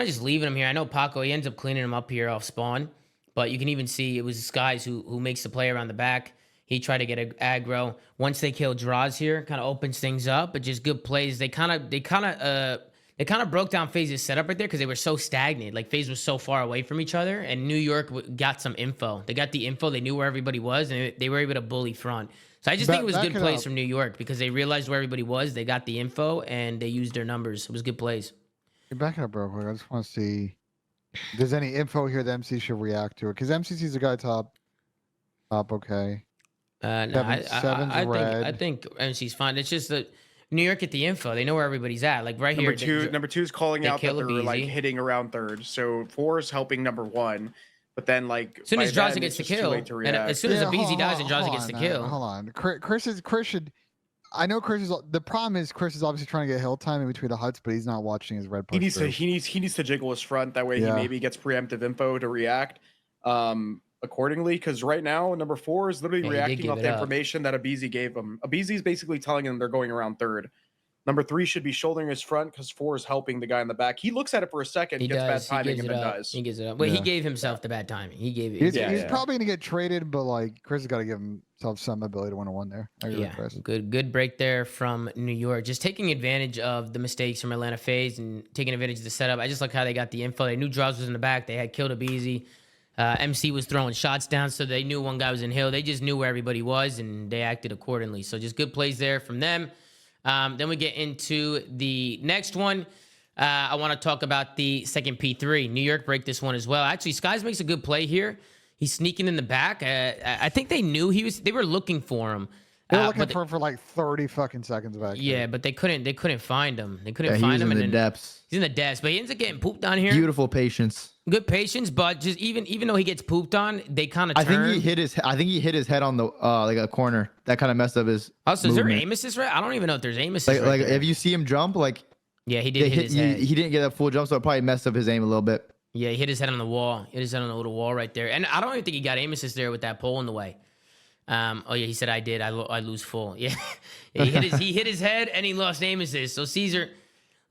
just leaving him here. I know Paco, he ends up cleaning him up here off spawn. But you can even see it was Skies who makes the play around the back. He tried to get an aggro. Once they kill draws here, kind of opens things up, but just good plays. They kind of broke down FaZe's setup right there because they were so stagnant. Like FaZe was so far away from each other, and New York got some info. They got the info. They knew where everybody was, and they were able to bully front. So I just think it was good plays from New York because they realized where everybody was. They got the info, and they used their numbers. It was good plays. Back it up real quick. I just want to see if there's any info here that MC should react to it. Because MC sees the guy top, okay. No, I I think MC's fine. It's just that New York get the info. They know where everybody's at. Like right here. Number two is calling out that they're Abizi. like hitting around 3rd. So 4 is helping number 1. But then like As soon as by Draza then, gets it's the just too kill, late to and react. as soon as Abizi dies and Draza gets the kill. Hold on. Chris should. I know Chris is. The problem is Chris is obviously trying to get hill time in between the huts, but he's not watching his red push. He needs to jiggle his front. That way he maybe gets preemptive info to react accordingly. Because right now number 4 is literally reacting off the information that Abizi gave him. Abizi is basically telling him they're going around 3rd. Number 3 should be shouldering his front because 4 is helping the guy in the back. He looks at it for a second, He gets does. bad timing, He gives and it then up. dies. He gives it up. Well, he gave himself the bad timing. He gave it. He's probably going to get traded, but like Chris has got to give himself some ability to win a 1 there. I agree with Chris. Good break there from New York. Just taking advantage of the mistakes from Atlanta FaZe and taking advantage of the setup. I just like how they got the info. They knew Draws was in the back. They had killed a Beezy. MC was throwing shots down, so they knew one guy was in Hill. They just knew where everybody was, and they acted accordingly. So just good plays there from them. Then we get into the next one. I want to talk about the second P3. New York break this one as well. Actually, Skies makes a good play here. He's sneaking in the back. I think they knew they were looking for him. They were looking for him for like 30 fucking seconds back. Yeah, but they couldn't find him. They couldn't Yeah, find he's him. in the depths. He's in the depths, but he ends up getting pooped on here. Beautiful patience. Good patience, but just even though he gets pooped on, they kind of turn. I think he hit his head on the like a corner. That kind of messed up his. Also, is there movement. aim assist right? I don't even know if there's aim assist. Like if you see him jump, like yeah, he did hit his head. He didn't get a full jump, so it probably messed up his aim a little bit. Yeah, he hit his head on the wall. Hit his head on the little wall right there. And I don't even think he got aim assist there with that pole in the way. Oh yeah, he said I did. I lose full. Yeah, he hit his head and he lost aim assist. So Caesar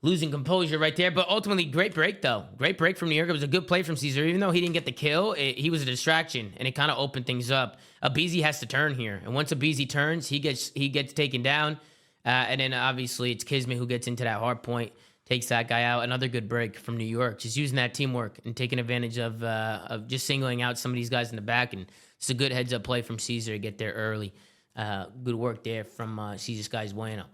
losing composure right there. But ultimately, great break though. Great break from New York. It was a good play from Caesar. Even though he didn't get the kill, he was a distraction and it kind of opened things up. Abizi has to turn here, and once Abizi turns, he gets taken down. And then obviously it's Kismet who gets into that hard point, takes that guy out. Another good break from New York, just using that teamwork and taking advantage of just singling out some of these guys in the back. And it's a good heads up play from Caesar to get there early. Good work there from Caesar Skies Bueno.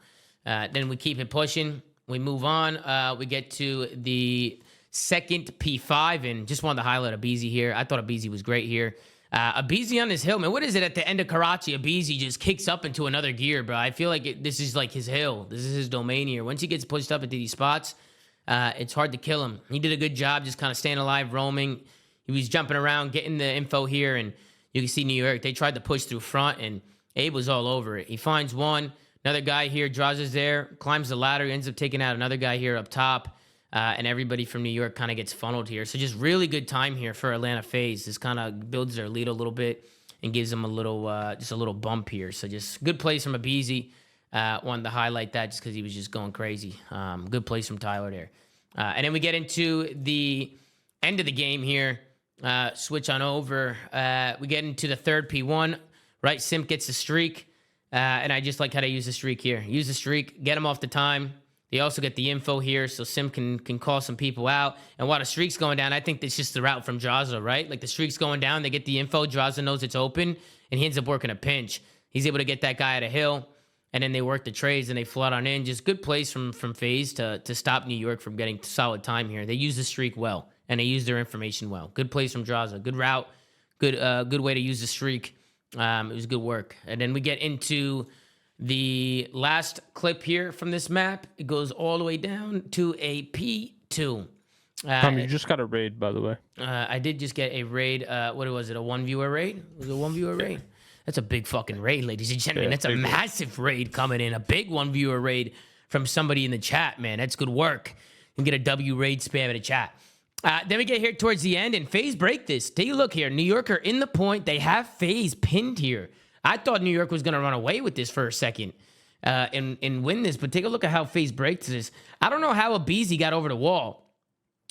Then we keep it pushing. We move on. We get to the second P5, and just wanted to highlight Abizi here. I thought Abizi was great here. Abizi on this hill, man. What is it at the end of Karachi? Abizi just kicks up into another gear, bro. I feel like this is like his hill. This is his domain here. Once he gets pushed up into these spots, it's hard to kill him. He did a good job just kind of staying alive, roaming. He was jumping around, getting the info here, and you can see New York. They tried to push through front, and Abe was all over it. He finds one. Another guy here, draws us there, climbs the ladder, ends up taking out another guy here up top, and everybody from New York kind of gets funneled here. So just really good time here for Atlanta FaZe. This kind of builds their lead a little bit and gives them a little, just a little bump here. So just good plays from Abizi. Wanted to highlight that just because he was just going crazy. Good plays from Tyler there. And then we get into the end of the game here. Switch on over. We get into the third P1. Right, Simp gets a streak. And I just like how they use the streak here. Use the streak, get them off the time. They also get the info here, so Sim can call some people out. And while the streak's going down, I think it's just the route from Draza, right? Like the streak's going down, they get the info, Draza knows it's open, and he ends up working a pinch. He's able to get that guy at a hill, and then they work the trades, and they flood on in. Just good plays from FaZe to stop New York from getting solid time here. They use the streak well, and they use their information well. Good plays from Draza. Good route. Good way to use the streak. It was good work. And then we get into the last clip here from this map. It goes all the way down to a P2. Tom, you just got a raid, by the way. I did just get a raid. What was it? A one viewer raid? It was a one viewer raid. That's a big fucking raid, ladies and gentlemen. That's a massive raid coming in. A big one viewer raid from somebody in the chat, man. That's good work. You can get a W raid spam in the chat. Then we get here towards the end, and FaZe break this. Take a look here. New York are in the point. They have FaZe pinned here. I thought New York was going to run away with this for a second and win this, but take a look at how FaZe breaks this. I don't know how Abizi got over the wall,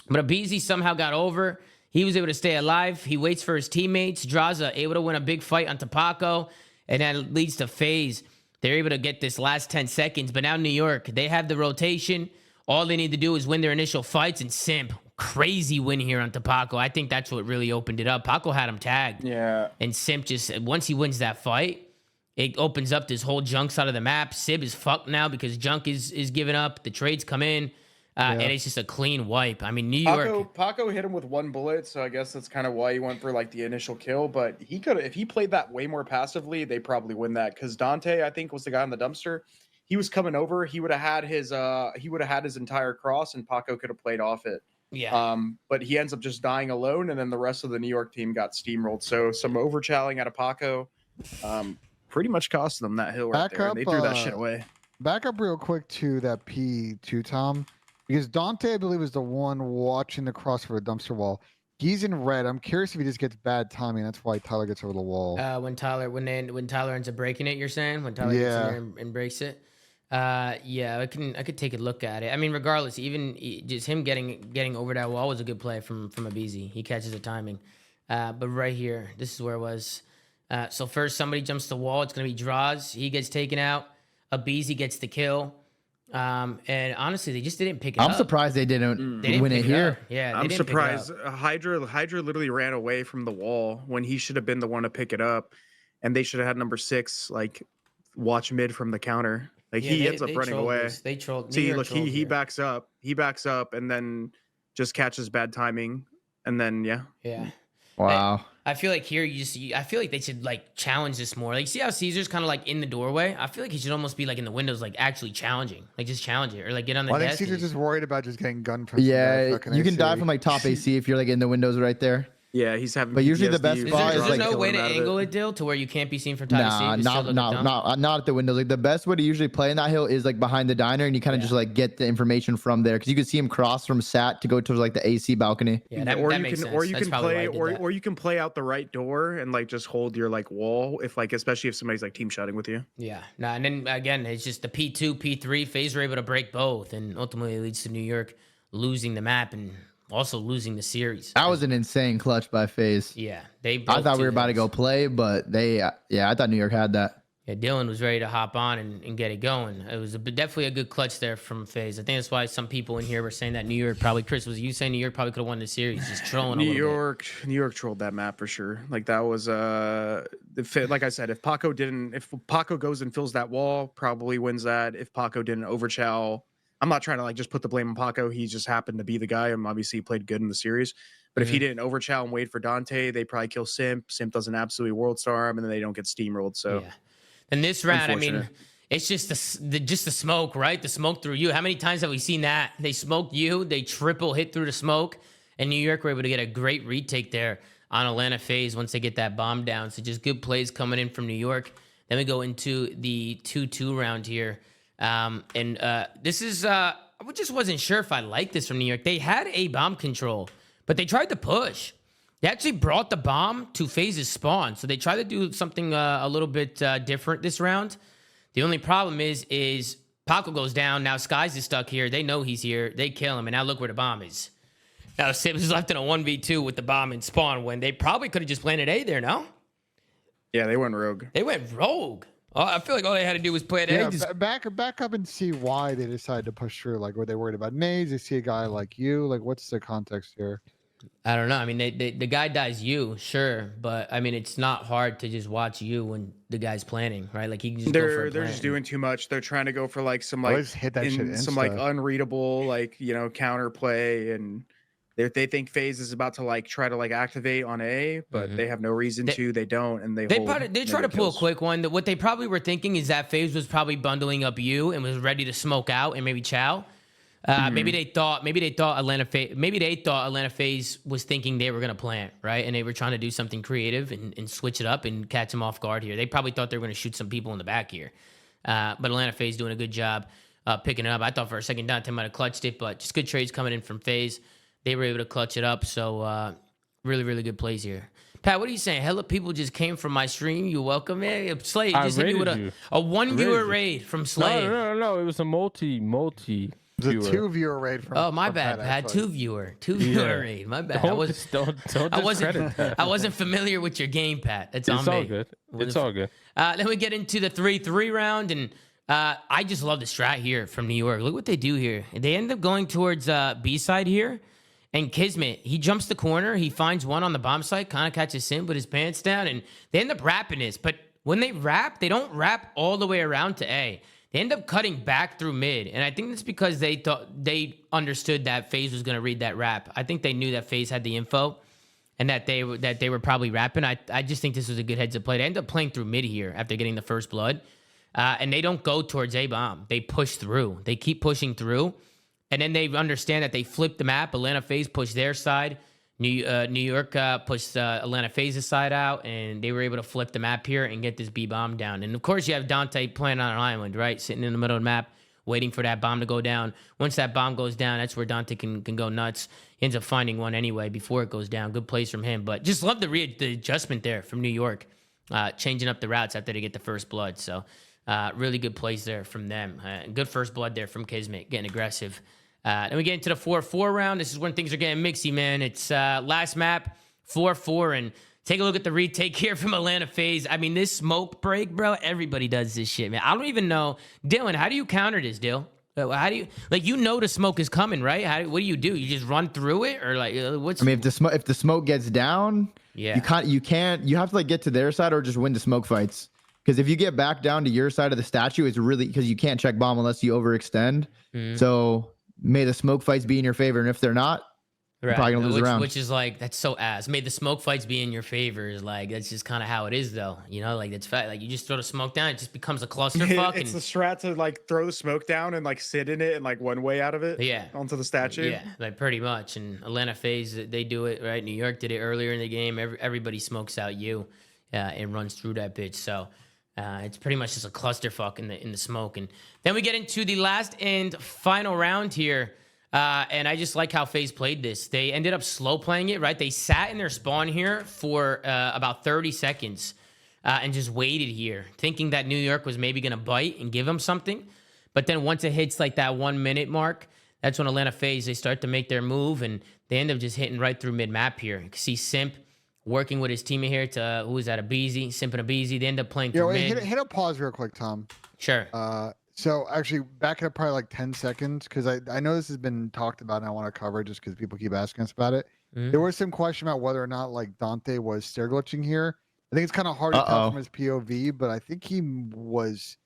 but Abizi somehow got over. He was able to stay alive. He waits for his teammates. Draza able to win a big fight on Tapaco, and that leads to FaZe. They're able to get this last 10 seconds, but now New York, they have the rotation. All they need to do is win their initial fights, and Simp, crazy win here on Tapaco. I think that's what really opened it up. Paco had him tagged. Yeah. And Simp just, once he wins that fight, it opens up this whole junk side of the map. Sib is fucked now because junk is giving up. The trades come in, and it's just a clean wipe. I mean, New York. Paco hit him with one bullet, so I guess that's kind of why he went for like the initial kill. But he could, if he played that way more passively, they probably win that. Because Dante, I think, was the guy in the dumpster. He was coming over. He would have had his entire cross, and Paco could have played off it. Yeah. But he ends up just dying alone, and then the rest of the New York team got steamrolled. So some overchalling out of Paco, pretty much cost them that hill right there. And they threw that shit away. Back up real quick to that P2, Tom, because Dante, I believe, is the one watching the cross for the dumpster wall. He's in red. I'm curious if he just gets bad timing. That's why Tyler gets over the wall. When Tyler ends up breaking it, you're saying? When Tyler gets in there and breaks it? Yeah, I could take a look at it. I mean, regardless, even just him getting over that wall was a good play from Abizi. He catches the timing. But right here, this is where it was. So first, somebody jumps the wall. It's gonna be Draws. He gets taken out. Abizi gets the kill. And honestly, they just didn't pick it up. I'm surprised they didn't win it here. Yeah, I'm surprised. Hydra literally ran away from the wall when he should have been the one to pick it up, and they should have had number 6 like watch mid from the counter. Like he ends up running away. They trolled. See, look, he backs up. He backs up and then just catches bad timing, and then yeah. Wow. I feel like here I feel like they should like challenge this more. Like, see how Caesar's kind of like in the doorway? I feel like he should almost be like in the windows, like actually challenging, like just challenge it or like get on the I desk. think Caesar's just worried about just getting gunned from. Yeah, you can die from like top AC if you're like in the windows right there. Yeah, he's having. But usually the PTSD. best spot Is there like no way to angle it, Dill, to where you can't be seen from top AC? Not at the windows. Like the best way to usually play in that hill is like behind the diner, and you kind of just like get the information from there because you can see him cross from SAT to go towards like the AC balcony. Yeah, that makes sense. Or you That's can probably play, why I did that. or you can play out the right door and like just hold your like wall if like especially if somebody's like team shotting with you. Yeah, and then again, it's just the P2, P3. FaZe were able to break both, and ultimately it leads to New York losing the map and also losing the series. That was an insane clutch by FaZe. Yeah, I thought we were about to go play, but I thought New York had that. Yeah, Dylan was ready to hop on and get it going. It was definitely a good clutch there from FaZe. I think that's why some people in here were saying that New York probably, Chris, was you saying New York probably could have won the series, just trolling a little bit. New York trolled that map for sure. Like that was like I said, if Paco goes and fills that wall, probably wins that. If Paco didn't overchow, I'm not trying to like just put the blame on Paco. He just happened to be the guy. And obviously he played good in the series. But if he didn't overchow and wait for Dante, they probably kill Simp. Simp does an absolutely world star him, and then they don't get steamrolled. So yeah. And this round, I mean, it's just the smoke, right? The smoke through you. How many times have we seen that? They smoked you, they triple hit through the smoke, and New York were able to get a great retake there on Atlanta FaZe once they get that bomb down. So just good plays coming in from New York. Then we go into the 2-2 round here. This is, I just wasn't sure if I liked this from New York. They had a bomb control, but they tried to push. They actually brought the bomb to FaZe's spawn. So they tried to do something a little bit different this round. The only problem is Paco goes down. Now Skies is stuck here. They know he's here. They kill him. And now look where the bomb is. Now Sims is left in a 1v2 with the bomb in spawn when they probably could have just planted A there, no? yeah, they went rogue. They went rogue. Oh, I feel like all they had to do was play it. Yeah, back up and see why they decided to push through. Like, were they worried about nades? They see a guy like you. Like, what's the context here? I don't know. I mean, the guy dies you, sure, but I mean, it's not hard to just watch you when the guy's planning, right? Like he can just go for a They're plan. just doing too much. They're trying to go for like some Always hit that shit some like insta. unreadable like counter play, and they think FaZe is about to like try to like activate on A, but they have no reason to. They don't, and they try to pull a quick one. What they probably were thinking is that FaZe was probably bundling up you and was ready to smoke out and maybe chow. Maybe they thought Atlanta FaZe was thinking they were gonna plant, right? And they were trying to do something creative and switch it up and catch them off guard here. They probably thought they were gonna shoot some people in the back here. But Atlanta FaZe doing a good job picking it up. I thought for a second Dante might have clutched it, but just good trades coming in from FaZe. They were able to clutch it up. So really, really good plays here. Pat, what are you saying? Hella people just came from my stream. You welcome me. Slade just hit me with a one viewer raid from Slade. No. It was a multi. It was a 2-viewer raid from. Oh, my from bad, Pat. Two viewer raid. My bad. Don't discredit that. I wasn't familiar with your game, Pat. It's It's on all me. good. It's all good. Then we get into the 3-3 round, and I just love the strat here from New York. Look what they do here. They end up going towards B side here, and Kismet, he jumps the corner. He finds one on the bomb site, kind of catches Sim with his pants down, and they end up wrapping this. But when they wrap, they don't wrap all the way around to A. They end up cutting back through mid, and I think that's because they understood that FaZe was going to read that wrap. I think they knew that FaZe had the info, and that they were probably rapping. I just think this was a good heads up play. They end up playing through mid here after getting the first blood, and they don't go towards A bomb. They push through. They keep pushing through, and then they understand that they flip the map. Atlanta FaZe push their side. New York pushed Atlanta FaZe's side out, and they were able to flip the map here and get this B bomb down. And of course, you have Dante playing on an island, right, sitting in the middle of the map, waiting for that bomb to go down. Once that bomb goes down, that's where Dante can go nuts. He ends up finding one anyway before it goes down. Good plays from him, but just love the adjustment there from New York, changing up the routes after they get the first blood. So Really good plays there from them. Good first blood there from Kismet, getting aggressive. Then we get into the 4-4 round. This is when things are getting mixy, man. It's last map, 4-4, and take a look at the retake here from Atlanta FaZe. I mean, this smoke break, bro, everybody does this shit, man. I don't even know. Dylan, how do you counter this, Dill? How do you, like, you know the smoke is coming, right? What do? You just run through it? Or, like, what's... I mean, if the smoke gets down, yeah, you have to, like, get to their side or just win the smoke fights. Because if you get back down to your side of the statue, it's really, because you can't check bomb unless you overextend. So may the smoke fights be in your favor, and if they're not, you're probably gonna lose a round. Which is like, that's so ass. May the smoke fights be in your favor is like, that's just kind of how it is, though. You know, like, that's fact. Like, you just throw the smoke down, it just becomes a clusterfuck. It's the strat to like throw the smoke down and like sit in it and like one way out of it. Yeah. Onto the statue. Yeah, like pretty much. And Atlanta FaZe, they do it, right? New York did it earlier in the game. Everybody smokes out you and runs through that bitch. So it's pretty much just a clusterfuck in the smoke. And then we get into the last and final round here. And I just like how FaZe played this. They ended up slow playing it, right? They sat in their spawn here for about 30 seconds and just waited here, thinking that New York was maybe going to bite and give them something. But then once it hits like that 1 minute mark, that's when Atlanta FaZe, they start to make their move, and they end up just hitting right through mid-map here. You can see Simp working with his teammate here to, who is that, Abeezy, Simp and Abeezy. They end up playing through mid. Hit a pause real quick, Tom. Sure. So actually back it up probably like 10 seconds, because I know this has been talked about and I want to cover it just because people keep asking us about it. There was some question about whether or not like Dante was stair glitching here. I think it's kind of hard to tell from his POV, but I think he was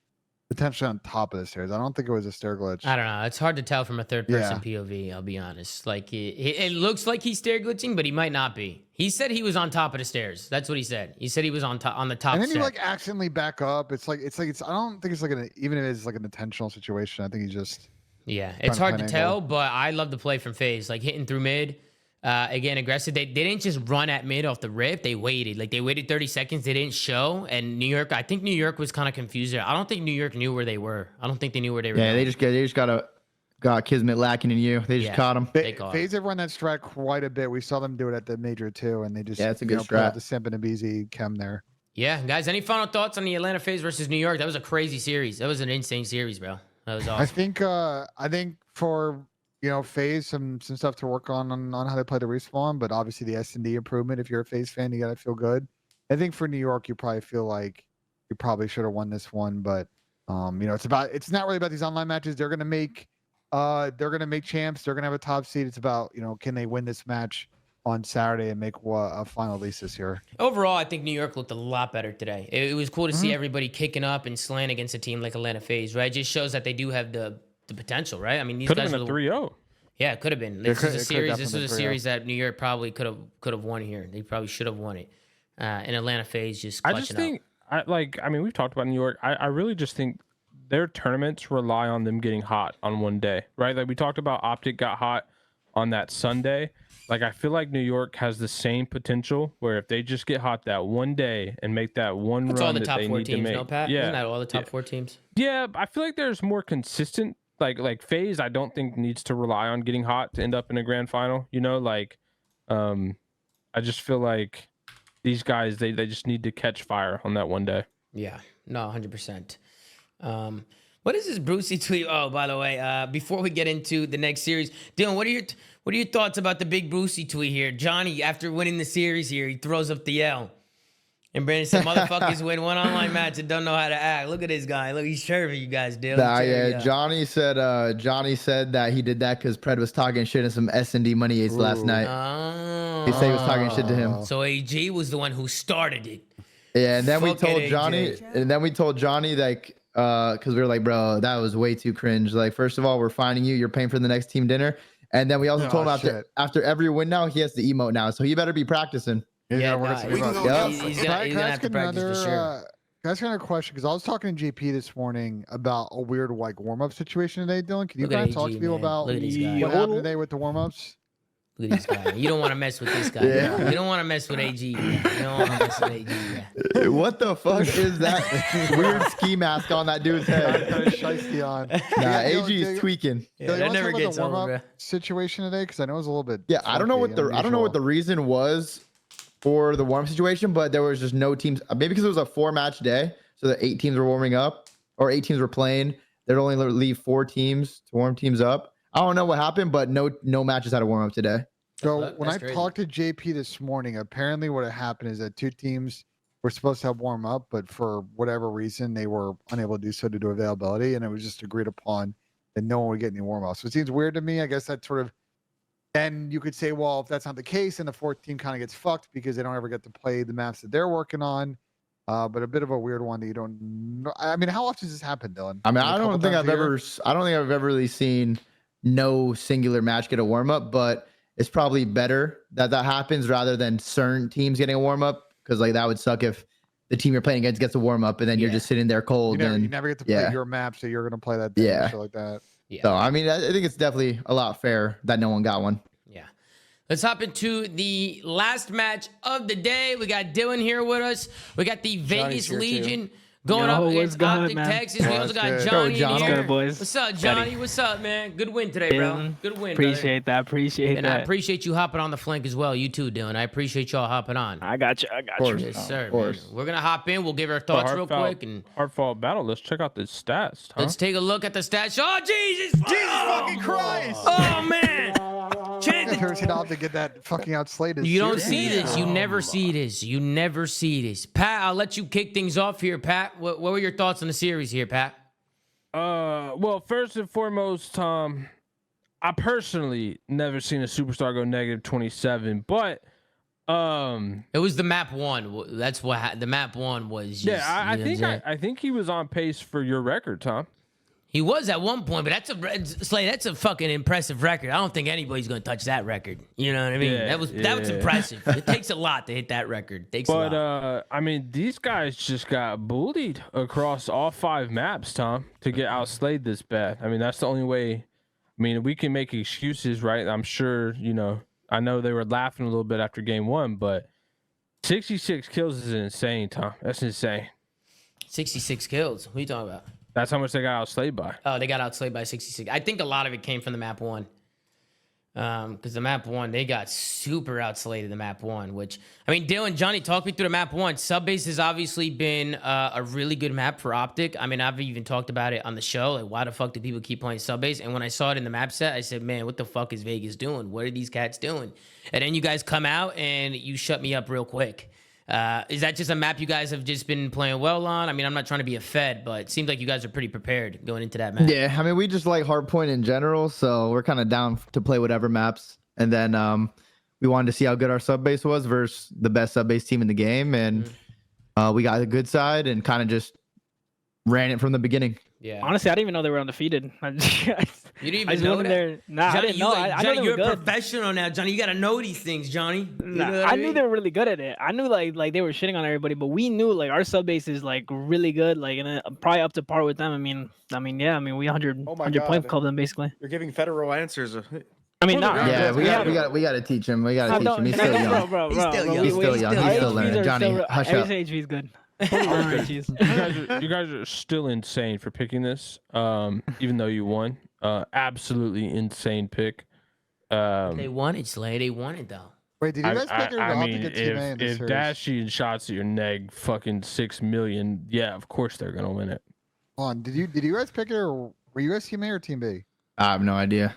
potentially on top of the stairs. I don't think it was a stair glitch. I don't know. It's hard to tell from a third-person POV, I'll be honest. Like, it looks like he's stair glitching, but he might not be. He said he was on top of the stairs. That's what he said. He said he was on the top. And then step. you like accidentally back up. It's I don't think it's like even if it's like an intentional situation. I think he's just. Yeah, it's hard to tell, but I love the play from FaZe. Like, hitting through mid. Again, aggressive. They didn't just run at mid off the rip. They waited. Like, they waited 30 seconds. They didn't show. And New York, I think New York was kind of confused there. I don't think New York knew where they were. I don't think they knew where they were. Yeah, they just got Kismet lacking in you. They just caught him. FaZe have run that strat quite a bit. We saw them do it at the major too, and they just it's a good strat. The Simp and Abeezy chem there. Yeah, guys. Any final thoughts on the Atlanta FaZe versus New York? That was a crazy series. That was an insane series, bro. That was awesome. I think for FaZe, some stuff to work on how they play the respawn, but obviously the S&D improvement. If you're a FaZe fan, you gotta feel good. I think for New York, you probably feel like you probably should have won this one, but it's not really about these online matches. They're gonna make champs. They're gonna have a top seed. It's about can they win this match on Saturday and make a final at least this year. Overall, I think New York looked a lot better today. It was cool to see everybody kicking up and slaying against a team like Atlanta FaZe, right? It just shows that they do have the potential, right? I mean, these could guys have been a 3-0. Yeah, it could have been. This was a series. This was a series that New York probably could have won here. They probably should have won it. And Atlanta FaZe just clutching I just think, we've talked about New York. I really just think their tournaments rely on them getting hot on one day, right? Like we talked about, Optic got hot on that Sunday. Like, I feel like New York has the same potential where if they just get hot that one day and make that one run that they need to make. No, Pat? Isn't that all the top 4 teams? Yeah, I feel like there's more consistent. Like FaZe, I don't think needs to rely on getting hot to end up in a grand final. I just feel like these guys, they just need to catch fire on that one day. Yeah, no, 100%. What is this Brucey tweet? Oh, by the way, before we get into the next series, Dylan, what are your thoughts about the big Brucey tweet here? Johnny, after winning the series here, he throws up the L. And Brandon said, motherfuckers win one online match and don't know how to act. Look at this guy. Look, he's serving you guys, Dylan. Johnny said that he did that because Pred was talking shit in some S&D money aids last night. He said he was talking shit to him. So AG was the one who started it. Yeah, and then we told Johnny, like, because we were like, bro, that was way too cringe. Like, first of all, we're finding you. You're paying for the next team dinner. And then we also told him after every win now, he has to emote now. So he better be practicing. He's gonna have to practice for sure. Can I ask another question? Because I was talking to JP this morning about a weird warm-up situation today, Dylan. Can you kind of talk to people about what happened today with the warm-ups? Look at this guy. You don't want to mess with this guy. Yeah. You don't want to mess with AG. You don't want to mess with AG. Yeah. What the fuck is that weird ski mask on that dude's head? Kind of shiesty on. Nah, AG is tweaking. Yeah, that never gets old, bro. Situation today, because I know it was a little bit. Yeah, I don't know what the reason was for the warm situation, but there was just no teams. Maybe because it was a 4-match day, so the 8 teams were warming up. or 8 teams were playing. They'd only leave 4 teams to warm teams up. I don't know what happened, but no matches had to warm up today. So when I talked to JP this morning, apparently what had happened is that 2 teams were supposed to have warm up, but for whatever reason, they were unable to do so due to availability, and it was just agreed upon that no one would get any warm up. So it seems weird to me. I guess that sort of, then you could say, well, if that's not the case, then the 4th team kind of gets fucked because they don't ever get to play the maps that they're working on. But a bit of a weird one that you don't know. I mean, how often does this happen, Dylan? I mean, I don't think I've ever really seen no singular match get a warm up, but it's probably better that happens rather than certain teams getting a warm up, because like that would suck if the team you're playing against gets a warm up and then you're just sitting there cold. You never get to play your map, so you're going to play that day or shit like that. Yeah. So I mean, I think it's definitely a lot fair that no one got one. Yeah. Let's hop into the last match of the day. We got Dylan here with us. We got the Vegas Legion going up against Optic, Texas. We also got Johnny here. Boys. What's up, Johnny? What's up, man? Good win today, bro. Good win. Appreciate that. And I appreciate you hopping on the flank as well. You too, Dylan. I appreciate y'all hopping on. I got you. Yes, sir. Man. We're gonna hop in. We'll give our thoughts real quick and hard-fought battle. Let's check out the stats. Huh? Let's take a look at the stats. Oh Jesus! Fucking Christ! Oh man! I've never seen Optic get that fucking outslayed. You don't see this. You never see this. You never see this. Pat, I'll let you kick things off here, Pat. What were your thoughts on the series here, Pat? Well, first and foremost, Tom, I personally never seen a superstar go negative 27, but it was the map 1. That's what the map 1 was. Just, I think he was on pace for your record, Tom. He was at one point, but that's a fucking impressive record. I don't think anybody's gonna touch that record. You know what I mean? Yeah, that was impressive. It takes a lot to hit that record. It takes a lot. I mean, these guys just got bullied across all 5 maps, Tom, to get outslayed this bad. I mean, that's the only way. I mean, we can make excuses, right? I'm sure, I know they were laughing a little bit after game 1, but 66 kills is insane, Tom. That's insane. 66 kills. What are you talking about? That's how much they got outslayed by. Oh, they got outslayed by 66. I think a lot of it came from the map 1. Because the map 1, they got super outslayed in the map 1, which, I mean, Dylan, Johnny, talk me through the map 1. Subbase has obviously been a really good map for Optic. I mean, I've even talked about it on the show. Like, why the fuck do people keep playing Subbase? And when I saw it in the map set, I said, man, what the fuck is Vegas doing? What are these cats doing? And then you guys come out and you shut me up real quick. Is that just a map you guys have just been playing well on? I mean, I'm not trying to be a Fed, but it seems like you guys are pretty prepared going into that map. Yeah, I mean, we just like hardpoint in general, so we're kind of down to play whatever maps. And then we wanted to see how good our subbase was versus the best subbase team in the game, and we got a good side and kind of just ran it from the beginning. Yeah. Honestly, I didn't even know they were undefeated. You didn't even know that? Nah, Johnny, I didn't know. I know they you're were a good. professional now, Johnny. You got to know these things, Johnny. I knew they were really good at it. I knew like they were shitting on everybody, but we knew like our sub base is like really good, like and probably up to par with them. I mean, we 100 point club them basically. You're giving federal answers. I mean, not. Yeah, we got to teach him. We got to teach him. He's still young. Bro, He's still young. He's still learning. Johnny, hush up. HV is good. You guys are still insane for picking this, even though you won. Absolutely insane pick. They won it, Slay. They won it, though. Wait, did you guys pick your Optic at Team A in this if series? Dashy and shots at your neg fucking 6 million, yeah, of course they're gonna win it. Hold on, did you guys pick it, or were you guys Team A or Team B? I have no idea.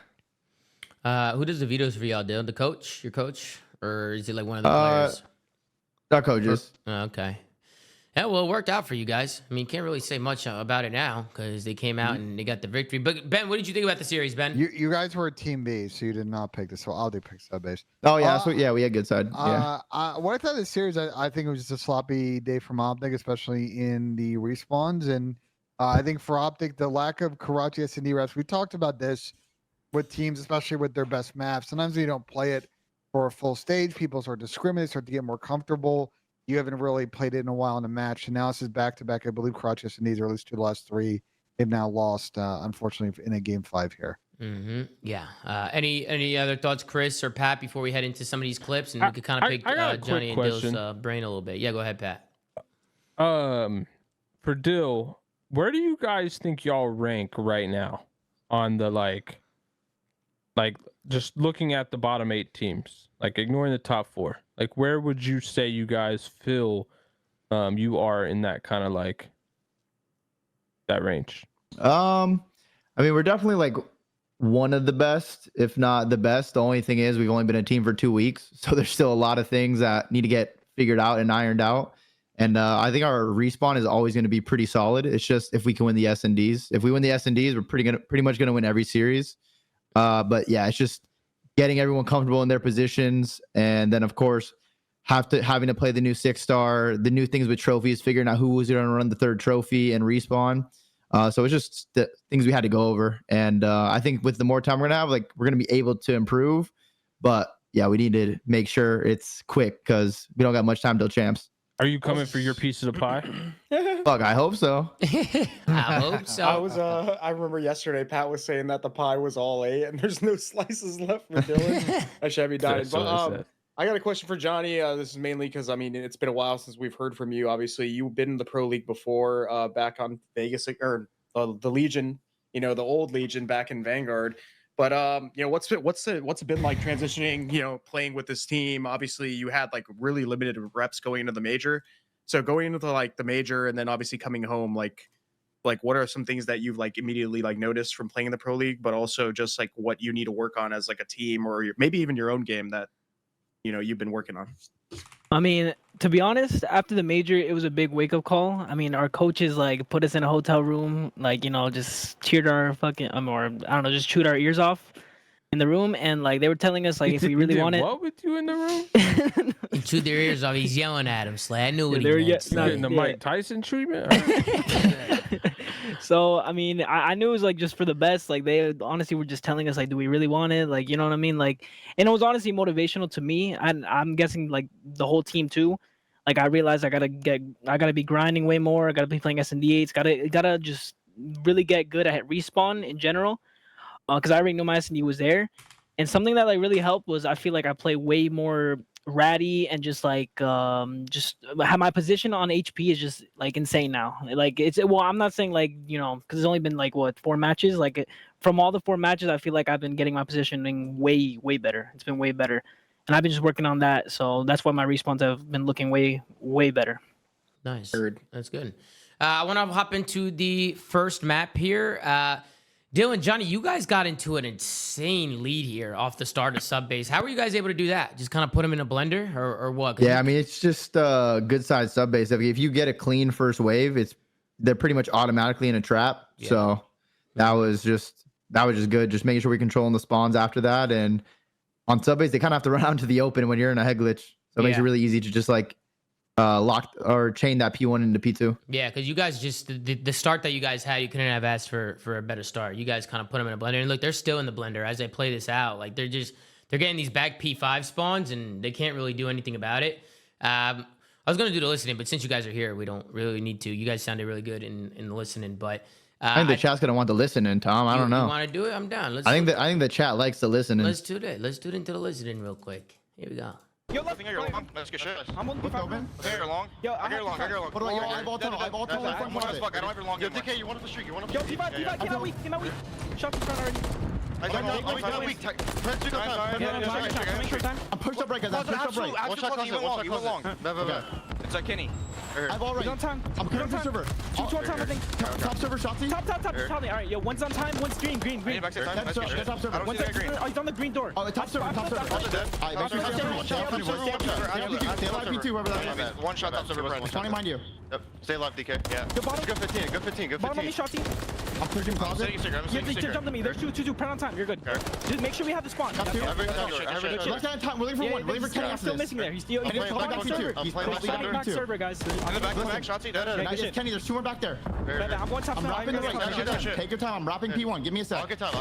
Who does the vetoes for y'all, Dylan? The coach? Your coach? Or is it like one of the players? Our coaches. Okay. Yeah, well, it worked out for you guys. I mean, can't really say much about it now because they came out and they got the victory. But Ben, what did you think about the series, Ben? You guys were Team B, so you did not pick this. So I'll do pick sub base. Oh yeah, so yeah, we had good side. Yeah. What I thought of this series, I think it was just a sloppy day from Optic, especially in the respawns. And I think for Optic, the lack of Karachi S&D reps. We talked about this with teams, especially with their best maps. Sometimes when you don't play it for a full stage, people start to discriminate, start to get more comfortable. You haven't really played it in a while in a match, and now this is back-to-back. I believe Karachi S&Ds are at least 2 of the last 3. They've now lost, unfortunately, in a game 5 here. Mm-hmm. Yeah. Any other thoughts, Chris or Pat, before we head into some of these clips, and we could kind of pick Johnny and Dill's brain a little bit. Yeah, go ahead, Pat. For Dill, where do you guys think y'all rank right now on the like just looking at the bottom 8 teams, like ignoring the top 4? Like, where would you say you guys feel you are in that kind of like that range? I mean, we're definitely like one of the best, if not the best. The only thing is we've only been a team for 2 weeks, so there's still a lot of things that need to get figured out and ironed out. And I think our respawn is always going to be pretty solid. It's just if we can win the S&Ds. If we win the S&Ds, we're pretty much going to win every series. But yeah, it's just getting everyone comfortable in their positions, and then of course having to play the new 6-star, the new things with trophies, figuring out who was going to run the 3rd trophy and respawn. So it's just the things we had to go over. And I think with the more time we're going to have, like, we're going to be able to improve. But yeah, we need to make sure it's quick because we don't got much time till champs. Are you coming for your piece of the pie? Fuck, I hope so. I hope so. I remember yesterday Pat was saying that the pie was all 8 and there's no slices left for Dylan. I should be dying. But I got a question for Johnny. This is mainly because, I mean, it's been a while since we've heard from you. Obviously, you've been in the Pro League before, back on Vegas, or the Legion, you know, the old Legion back in Vanguard. But you know, what's it been like transitioning, you know, playing with this team? Obviously, you had like really limited reps going into the major. So going into like the major and then obviously coming home, like what are some things that you've like immediately like noticed from playing in the Pro League, but also just like what you need to work on as like a team, or maybe even your own game that, you know, you've been working on? I mean, to be honest, after the major, it was a big wake-up call. I mean, our coaches like put us in a hotel room, like, you know, just cheered our fucking or I don't know, just chewed our ears off in the room, and like they were telling us like if we really wanted. What with you in the room? He chewed their ears off. He's yelling at him, Slay. I knew what he they're meant. Getting the Mike Tyson treatment. So I mean, I knew it was like just for the best. Like they honestly were just telling us like, do we really want it? Like, you know what I mean? Like, and it was honestly motivational to me. And I'm guessing like the whole team too. Like I realized I gotta be grinding way more. I gotta be playing S&D8s. Gotta just really get good at respawn in general. Because I already knew my S&D was there. And something that like really helped was I feel like I play way more ratty and just like just have my position on HP is just like insane now. Like it's, well, I'm not saying like, you know, because it's only been like what 4 matches. Like from all the 4 matches, I feel like I've been getting my positioning way better. It's been way better, and I've been just working on that. So that's why my respawns have been looking way better. Nice. That's good. I want to hop into the first map here. Dylan, Johnny, you guys got into an insane lead here off the start of sub base. How were you guys able to do that? Just kind of put them in a blender or what? Yeah, I mean, it's just a good size sub base. If you get a clean first wave, they're pretty much automatically in a trap. Yeah. So that was just good. Just making sure we're controlling the spawns after that. And on sub base, they kind of have to run out into the open when you're in a head glitch. So it makes it really easy to just like lock or chain that P1 into P2. Yeah, because you guys just the start that you guys had, you couldn't have asked for a better start. You guys kind of put them in a blender, and look, they're still in the blender as they play this out. Like they're getting these back P5 spawns, and they can't really do anything about it. I was gonna do the listening, but since you guys are here, we don't really need to. You guys sounded really good in the listening, but I think the chat's gonna want to listen in, Tom. I don't know. You want to do it? I'm down. I think the chat likes to listen. Let's do that. Let's do it into the listening real quick. Here we go. Yo, I think you're long. Let's get shit. I'm on the open. Okay, you're long. Yo, I get long. What about your eyeball tunnel? Eyeball tunnel. I don't have your long. Yo, DK, you want up the street? You want up the street? Yo, P5, get out weak. Shot in front already. I'm weak. I'm pushed up right, guys. I'm pushed up right. One shot, you went long. It's like Kenny. I've already on time. I'm clearing the server. Two on time, I think. Top server, Shotzi. Top. All right, yo, one's on time, one's green. Top server. One's green. Oh, he's on the green door. Oh, top server. One shot, top server. 20, mind you. Yep. Stay alive, DK. Yeah. Good 15. Bottom on me, Shotzi. I'm pushing closet. You have to jump to me. There's two. Print on time. You're good. Just make sure we have the spawn. Left hand time. We're leaving for Kenny. I'm still missing there. He's still back server, guys. In the back, Shotzi. Nice, Kenny. There's 2 more back there. I'm one top. I'm wrapping the right. Take your time. I'm wrapping P1. Give me a sec. I'll get time.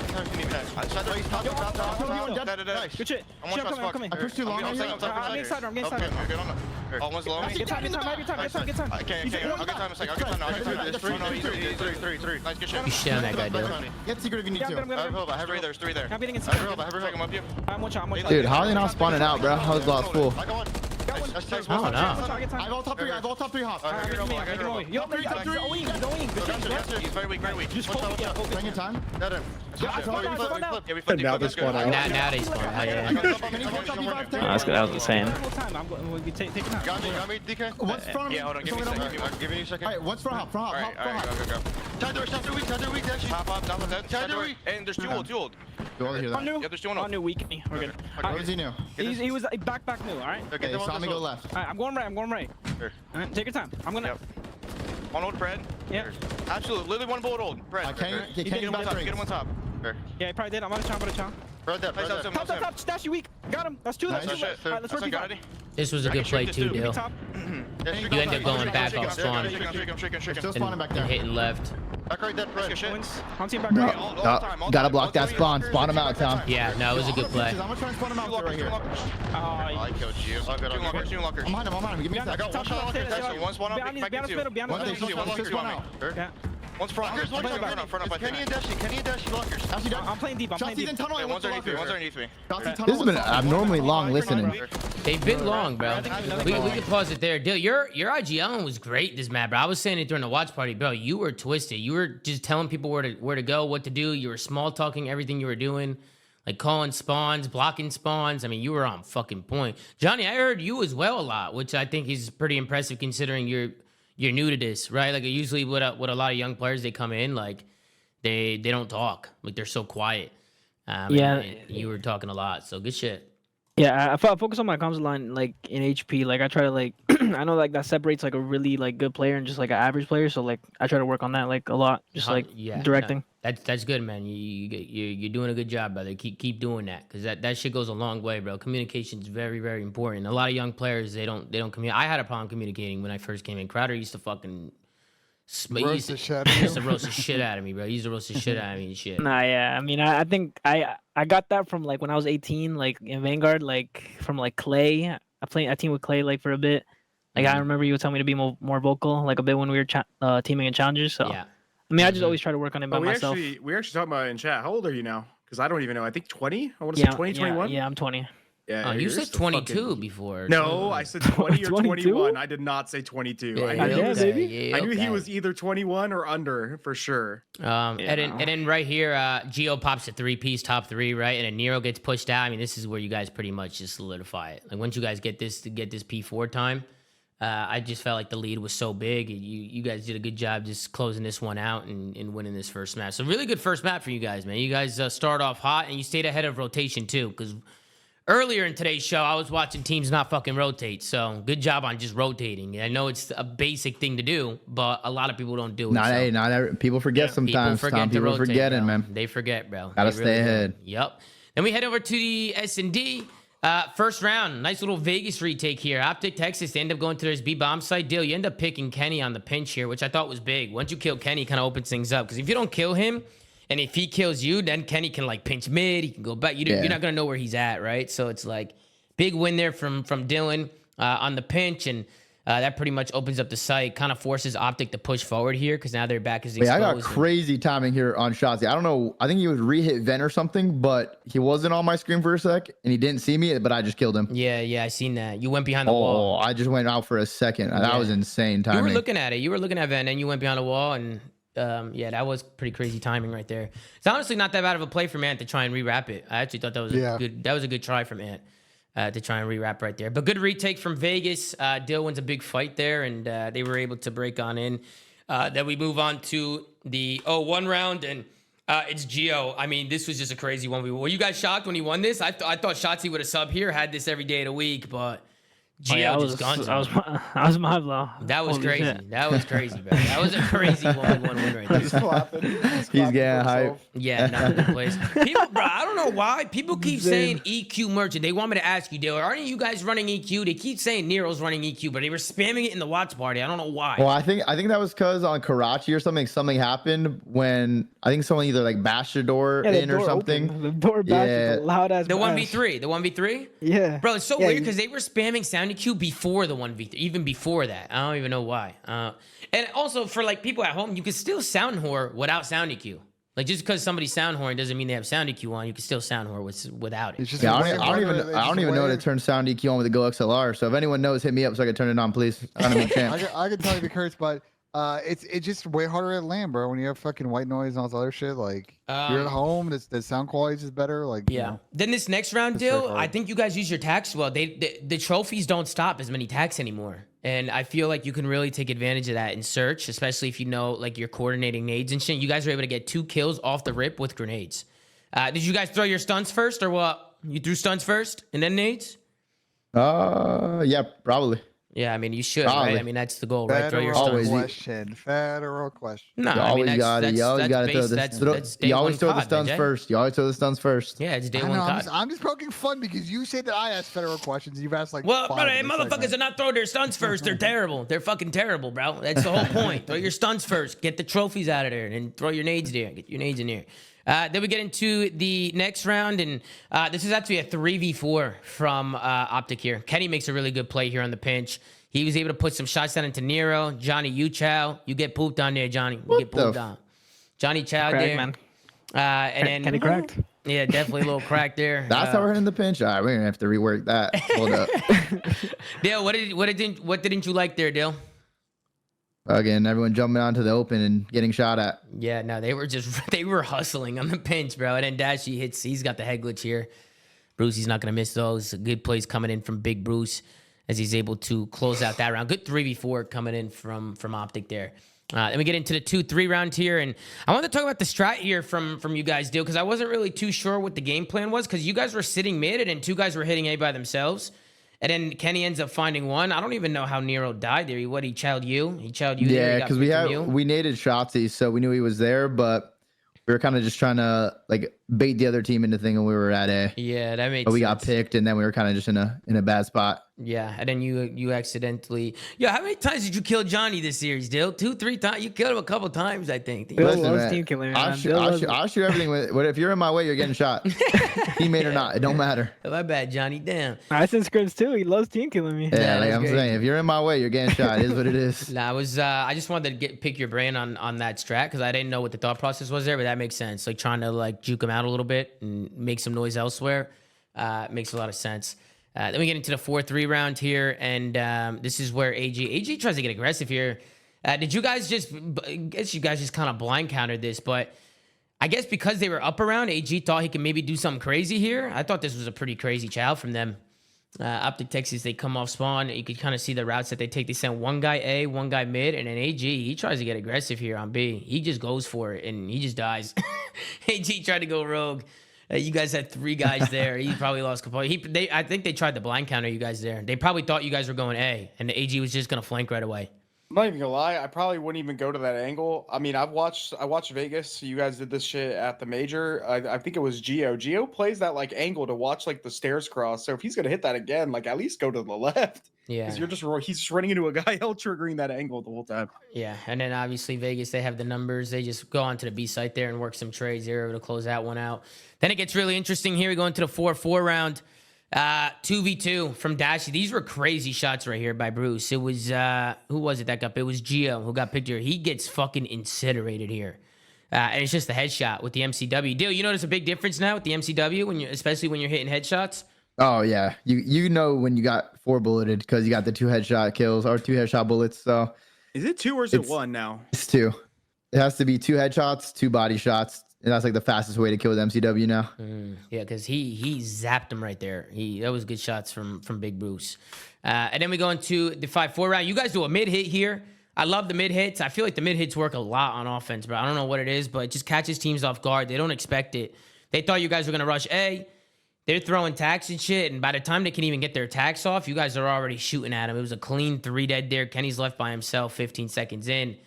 Good shit. I'm coming. I pushed too long. I'm getting inside. Almost low. Get time. I can't. I'll get time a second. I'll get time. There's 3. Nice, good shit. You shit on that guy, Dylan. Get secret if you need to. I have 3. There's 3 there. I'm getting inside. I have 3. I'm up you. I'm one shot. Dude, how are they not spawning out, bro? I was lost full. I go on. I don't know. I have all top three. I have all top three hops. Yo, He's very weak, very weak. just focus. Taking your time. Yeah, we And now they spawn out. Now they spawn. Oh, yeah. That was insane. Got me, DK. What's front? Yeah, hold on, give me a second. Give me a second. Alright, what's front hop? Front hop. Alright, go. Tiger weak, actually. Pop, down with that. Tiger weak. And there's two old. Do all hear that? Yeah, there's two on. On new weak. We're good. What is he new? He was back new. All right. Okay, saw me go left. All right, I'm going right. Sure. All right, take your time. I'm gonna. Yep. One old Fred. Yeah. Absolutely. Literally one bullet old. Fred. Can you Get him on top. Get him on top. Sure. Yeah, he probably did. I'm gonna chomp. Fred that. Top. Stash you weak. Got him. That's two. That's two. All right, let's work it. This was a good play too, Dale. You end up going back off spawn Still spawning back there. and hitting left. Back right there, Fred. I'm team back No. right. Gotta block that spawn. Spawn him out, Tom. Yeah, no, it was a good play. I'm gonna try and spawn him out right here. I killed you. Two lockers. I'm behind him. Give me a I second. got one shot locker. One spawn up. Back in two. One spawn out. Yeah. One's front. Front up. Kenny and Dashi lockers. Actually, I'm playing deep. Chelsea's in tunnel. One's underneath me. This has been abnormally long listening. They've been long, bro. We can pause it there. Dale, your IGL was great this map, bro. I was saying it during the watch party, bro. You were twisted. You were just telling people where to go, what to do. You were small talking everything you were doing, like calling spawns, blocking spawns. I mean, you were on fucking point. Johnny, I heard you as well a lot, which I think is pretty impressive considering you're new to this, right? Like usually with a lot of young players, they come in like they don't talk, like they're so quiet. Yeah, and you were talking a lot, so good shit. Yeah, I focus on my comms line like in HP. Like I try to like I know like that separates like a really like good player and just like an average player. So like I try to work on that like a lot, just like directing. No, that's good, man. You're doing a good job, brother. Keep doing that because that shit goes a long way, bro. Communication is very, very important. A lot of young players they don't communicate. I had a problem communicating when I first came in. Crowder used to fucking roast the shit out of me, bro. He used to roast the shit out of me and shit. Nah, yeah. I mean, I think I got that from like when I was 18, like in Vanguard, like from like Clay. I teamed with Clay like for a bit. Like I remember you would tell me to be more vocal, like a bit when we were teaming in challengers. So yeah. I mean, I just always try to work on it by myself. We actually talking about it in chat. How old are you now? Because I don't even know. I think 20. I want to say 20, 21. Yeah, I'm 20. Yeah, you said 22 before. No, I said 20 or 22? 21. I did not say 22. Yeah, I knew okay. he was either 21 or under for sure. And then right here, Geo pops a 3-piece top 3, right? And then Nero gets pushed out. I mean, this is where you guys pretty much just solidify it. Like once you guys get this P4 time, I just felt like the lead was so big. You guys did a good job just closing this one out and winning this first map. So really good first map for you guys, man. You guys start off hot and you stayed ahead of rotation too, because earlier in today's show, I was watching teams not fucking rotate. So good job on just rotating. I know it's a basic thing to do, but a lot of people don't do it. People forget sometimes. People forgetting, man. They forget, bro. Gotta stay ahead. Yep. Then we head over to the S&D. First round, nice little Vegas retake here. Optic, Texas, they end up going to this B-bomb site deal. You end up picking Kenny on the pinch here, which I thought was big. Once you kill Kenny, kind of opens things up. Because if you don't kill him, and if he kills you, then Kenny can like pinch mid. He can go back. You're not gonna know where he's at, right? So it's like big win there from Dylan on the pinch, and that pretty much opens up the site. Kind of forces Optic to push forward here because now their back is exposed. I got crazy timing here on shots. I don't know. I think he was re-hit Ven or something, but he wasn't on my screen for a sec, and he didn't see me, but I just killed him. Yeah, I seen that. You went behind the wall. Oh, I just went out for a second. That was insane timing. You were looking at it. You were looking at Ven, and you went behind the wall, and that was pretty crazy timing right there. It's honestly not that bad of a play from Ant to try and re-wrap it. I actually thought that was a good try from Ant to try and re-wrap right there. But good retake from Vegas. Dill wins a big fight there, and they were able to break on in. Then we move on to the 1 round, and it's Geo. I mean, this was just a crazy one. Were you guys shocked when he won this? I thought Shotzi would have subbed here, had this every day of the week, but Geo just guns him. I was my blow. That was Holy crazy. shit. That was crazy, bro. That was a crazy 1-1 win right there. He's clapping. He's getting hype. Yeah, not a good place. People, bro, I don't know why. People keep saying EQ merchant. They want me to ask you, Dale, aren't you guys running EQ? They keep saying Nero's running EQ, but they were spamming it in the watch party. I don't know why. Well, I think that was because on Karachi or something happened when I think someone either like bashed the door in or something. Open. The door bashed loud as the 1v3. The 1v3? Yeah. Bro, it's so weird because they were spamming sound EQ before the 1v3, even before that. I don't even know why. And also for like people at home, you can still sound whore without sound EQ. Like just because somebody's sound horn doesn't mean they have sound EQ on. You can still sound horn without it. It's just Yeah, a I wave don't runner, even it's I don't just a even know how to wave. turn sound EQ on with the Go XLR. So if anyone knows, hit me up so I can turn it on, please. I don't know, champ. I can tell you the curse, but it's just way harder at LAN, bro. When you have fucking white noise and all this other shit, like you're at home, the sound quality is just better. Like you Yeah. know. Then this next round It's very deal, hard. I think you guys use your tax well. The trophies don't stop as many tax anymore. And I feel like you can really take advantage of that in search, especially if you know like you're coordinating nades and shit. You guys were able to get 2 kills off the rip with grenades. Did you guys throw your stunts first or what? You threw stunts first and then nades? Yeah, probably. Yeah, I mean you should, Probably. right? I mean that's the goal, right? Throw your Federal stunts. question. Federal question. No, You I mean always that's, got it. that's, You always that's got to throw base, the. that's day You always one throw the COD, stunts Jay. first. You always throw the stunts first. Yeah, it's day I one know, COD. I'm just poking fun because you said that I asked federal questions. You've asked like Well, 5 brother, in this motherfuckers segment. are not throwing their stunts first. They're terrible. They're fucking terrible, bro. That's the whole point. Throw your stunts first. Get the trophies out of there, and then throw your nades there. Get your nades in there. Then we get into the next round, and this is actually a 3v4 from Optic here. Kenny makes a really good play here on the pinch. He was able to put some shots down into Nero. Johnny, you chow. You get pooped on there, Johnny. You get pooped on. Johnny chow Crack, there. man. And then Kenny cracked. Yeah, definitely a little crack there. That's how we're hitting the pinch. All right, we're gonna have to rework that. Hold up. Dale, what didn't you like there, Dale? Again, everyone jumping onto the open and getting shot at. Yeah, no, they were hustling on the pinch, bro. And then Dashy hits. He's got the head glitch here. Bruce, he's not gonna miss those. Good plays coming in from Big Bruce as he's able to close out that round. Good 3v4 coming in from Optic there. Then we get into the 2-3 round here, and I want to talk about the strat here from you guys, Dale, because I wasn't really too sure what the game plan was, because you guys were sitting mid, and then 2 guys were hitting A by themselves, and then Kenny ends up finding one. I don't even know how Nero died there. He chowed you? He chowed you there? Yeah, because we naded Shotzi, so we knew he was there, but we were kind of just trying to like bait the other team into thinking we were at A. Yeah, that made sense. But we got picked, and then we were kind of just in a bad spot. Yeah, and then you accidentally. Yeah, how many times did you kill Johnny this series, Dale? 2-3 times. You killed him a couple times, I think. Bill Listen, loves man, team killing, man. I'll shoot everything with. But if you're in my way, you're getting shot. Teammate or not, it don't matter. My bad, Johnny. Damn. I sent scripts too. He loves team killing me. Yeah, like that's I'm great. saying, if you're in my way, you're getting shot. It is what it is. Nah, I just wanted to pick your brain on that strat because I didn't know what the thought process was there, but that makes sense. Like trying to like juke him out a little bit and make some noise elsewhere makes a lot of sense. Then we get into the 4-3 round here, and this is where AG tries to get aggressive here. Did you guys I guess you guys just kind of blind countered this, but I guess because they were up around, AG thought he could maybe do something crazy here. I thought this was a pretty crazy chow from them. Optic Texas, they come off spawn. You could kind of see the routes that they take. They send one guy A, one guy mid, and then AG, he tries to get aggressive here on B. He just goes for it, and he just dies. AG tried to go rogue. You guys had 3 guys there. He probably lost control. I think they tried to blind counter you guys there. They probably thought you guys were going A, and the AG was just going to flank right away. I'm not even gonna lie, I probably wouldn't even go to that angle. I mean, I watched Vegas. You guys did this shit at the major. I think it was Geo. Geo plays that like angle to watch like the stairs cross. So if he's gonna hit that again, like at least go to the left. Yeah. Because he's just running into a guy L triggering that angle the whole time. Yeah, and then obviously Vegas, they have the numbers. They just go onto the B site there and work some trades. They're able to close that one out. Then it gets really interesting here. We go into the 4-4 round. 2v2 from Dashy. These were crazy shots right here by Bruce. It was who was it that got? It was Gio who got picked here. He gets fucking incinerated here, and it's just a headshot with the MCW. Deal, you notice a big difference now with the MCW especially when you're hitting headshots. Oh yeah, you know when you got 4 bulleted because you got the 2 headshot kills or 2 headshot bullets. So is it 2 or is it 1 now? It's 2. It has to be 2 headshots, 2 body shots. And that's like the fastest way to kill with MCW now. Yeah, because he zapped him right there. That was good shots from Big Bruce. And then we go into the 5-4 round. You guys do a mid hit here. I love the mid hits. I feel like the mid hits work a lot on offense, but I don't know what it is, but it just catches teams off guard. They don't expect it. They thought you guys were going to rush A. They're throwing tacks and shit, and by the time they can even get their attacks off, you guys are already shooting at them. It was a clean 3 dead there. Kenny's left by himself 15 seconds in.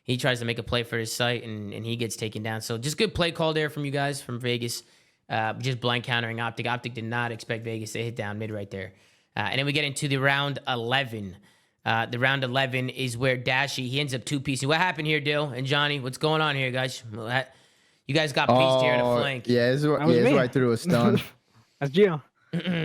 He tries to make a play for his site, and he gets taken down. So just good play call there from you guys from Vegas. Just blind countering Optic. Optic did not expect Vegas to hit down mid right there. And then we get into the round 11. The round 11 is where Dashy, he ends up 2-piecing. What happened here, Dill and Johnny? What's going on here, guys? You guys got pieced here in a flank. Yeah, this is where I threw a stun. That's Gio.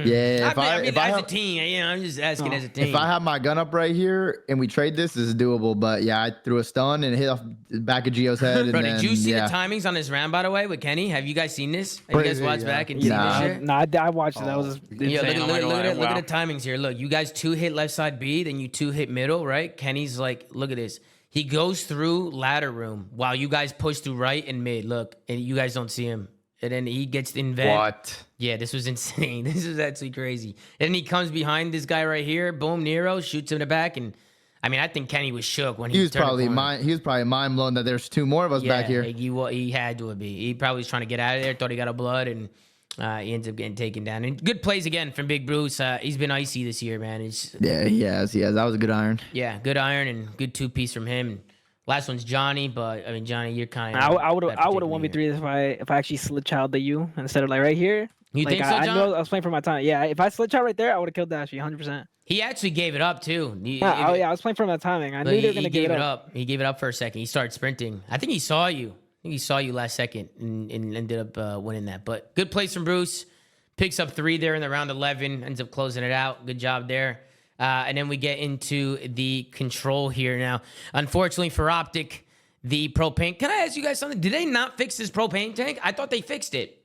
Yeah, I mean, as a have, team, you know, I'm just asking as a team. if I have my gun up right here and we trade this is doable. But yeah, I threw a stun and hit off the back of Gio's head. And Bro, then, did you see yeah. the timings on this round, by the way, with Kenny? Have you guys seen this? Have you guys watched back and seen this shit? Nah, I watched it. That was insane. Yeah, look Wow. at the timings here. Look, you guys 2 hit left side B, then you 2 hit middle, right? Kenny's like, look at this. He goes through ladder room while you guys push through right and mid. Look, and you guys don't see him. And then he gets in vent. What? Yeah, this was insane. This is actually crazy. And then he comes behind this guy right here. Boom, Nero shoots him in the back. And I mean, I think Kenny was shook when He was turned the probably corner. mind blown that there's 2 more of us back here. Like he had to be. He probably was trying to get out of there. Thought he got a blood, and he ends up getting taken down. And good plays again from Big Bruce. He's been icy this year, man. Yeah, he has. That was a good iron. Yeah, good iron and good 2-piece from him. Last one's Johnny, but I mean, Johnny, you're kind of. I would have 1v3 if I actually slid child the U instead of like right here. You like, think so, I John? know I was playing for my time. Yeah, if I slid child right there, I would have killed Dashy 100%. He actually gave it up too. I was playing for my timing. I knew they were gonna give it up. He gave it up for a second. He started sprinting. I think he saw you. I think he saw you last second and ended up winning that. But good plays from Bruce. Picks up 3 there in the round 11. Ends up closing it out. Good job there. And then we get into the control here now. Unfortunately for Optic, the propane. Can I ask you guys something? Did they not fix this propane tank? I thought they fixed it.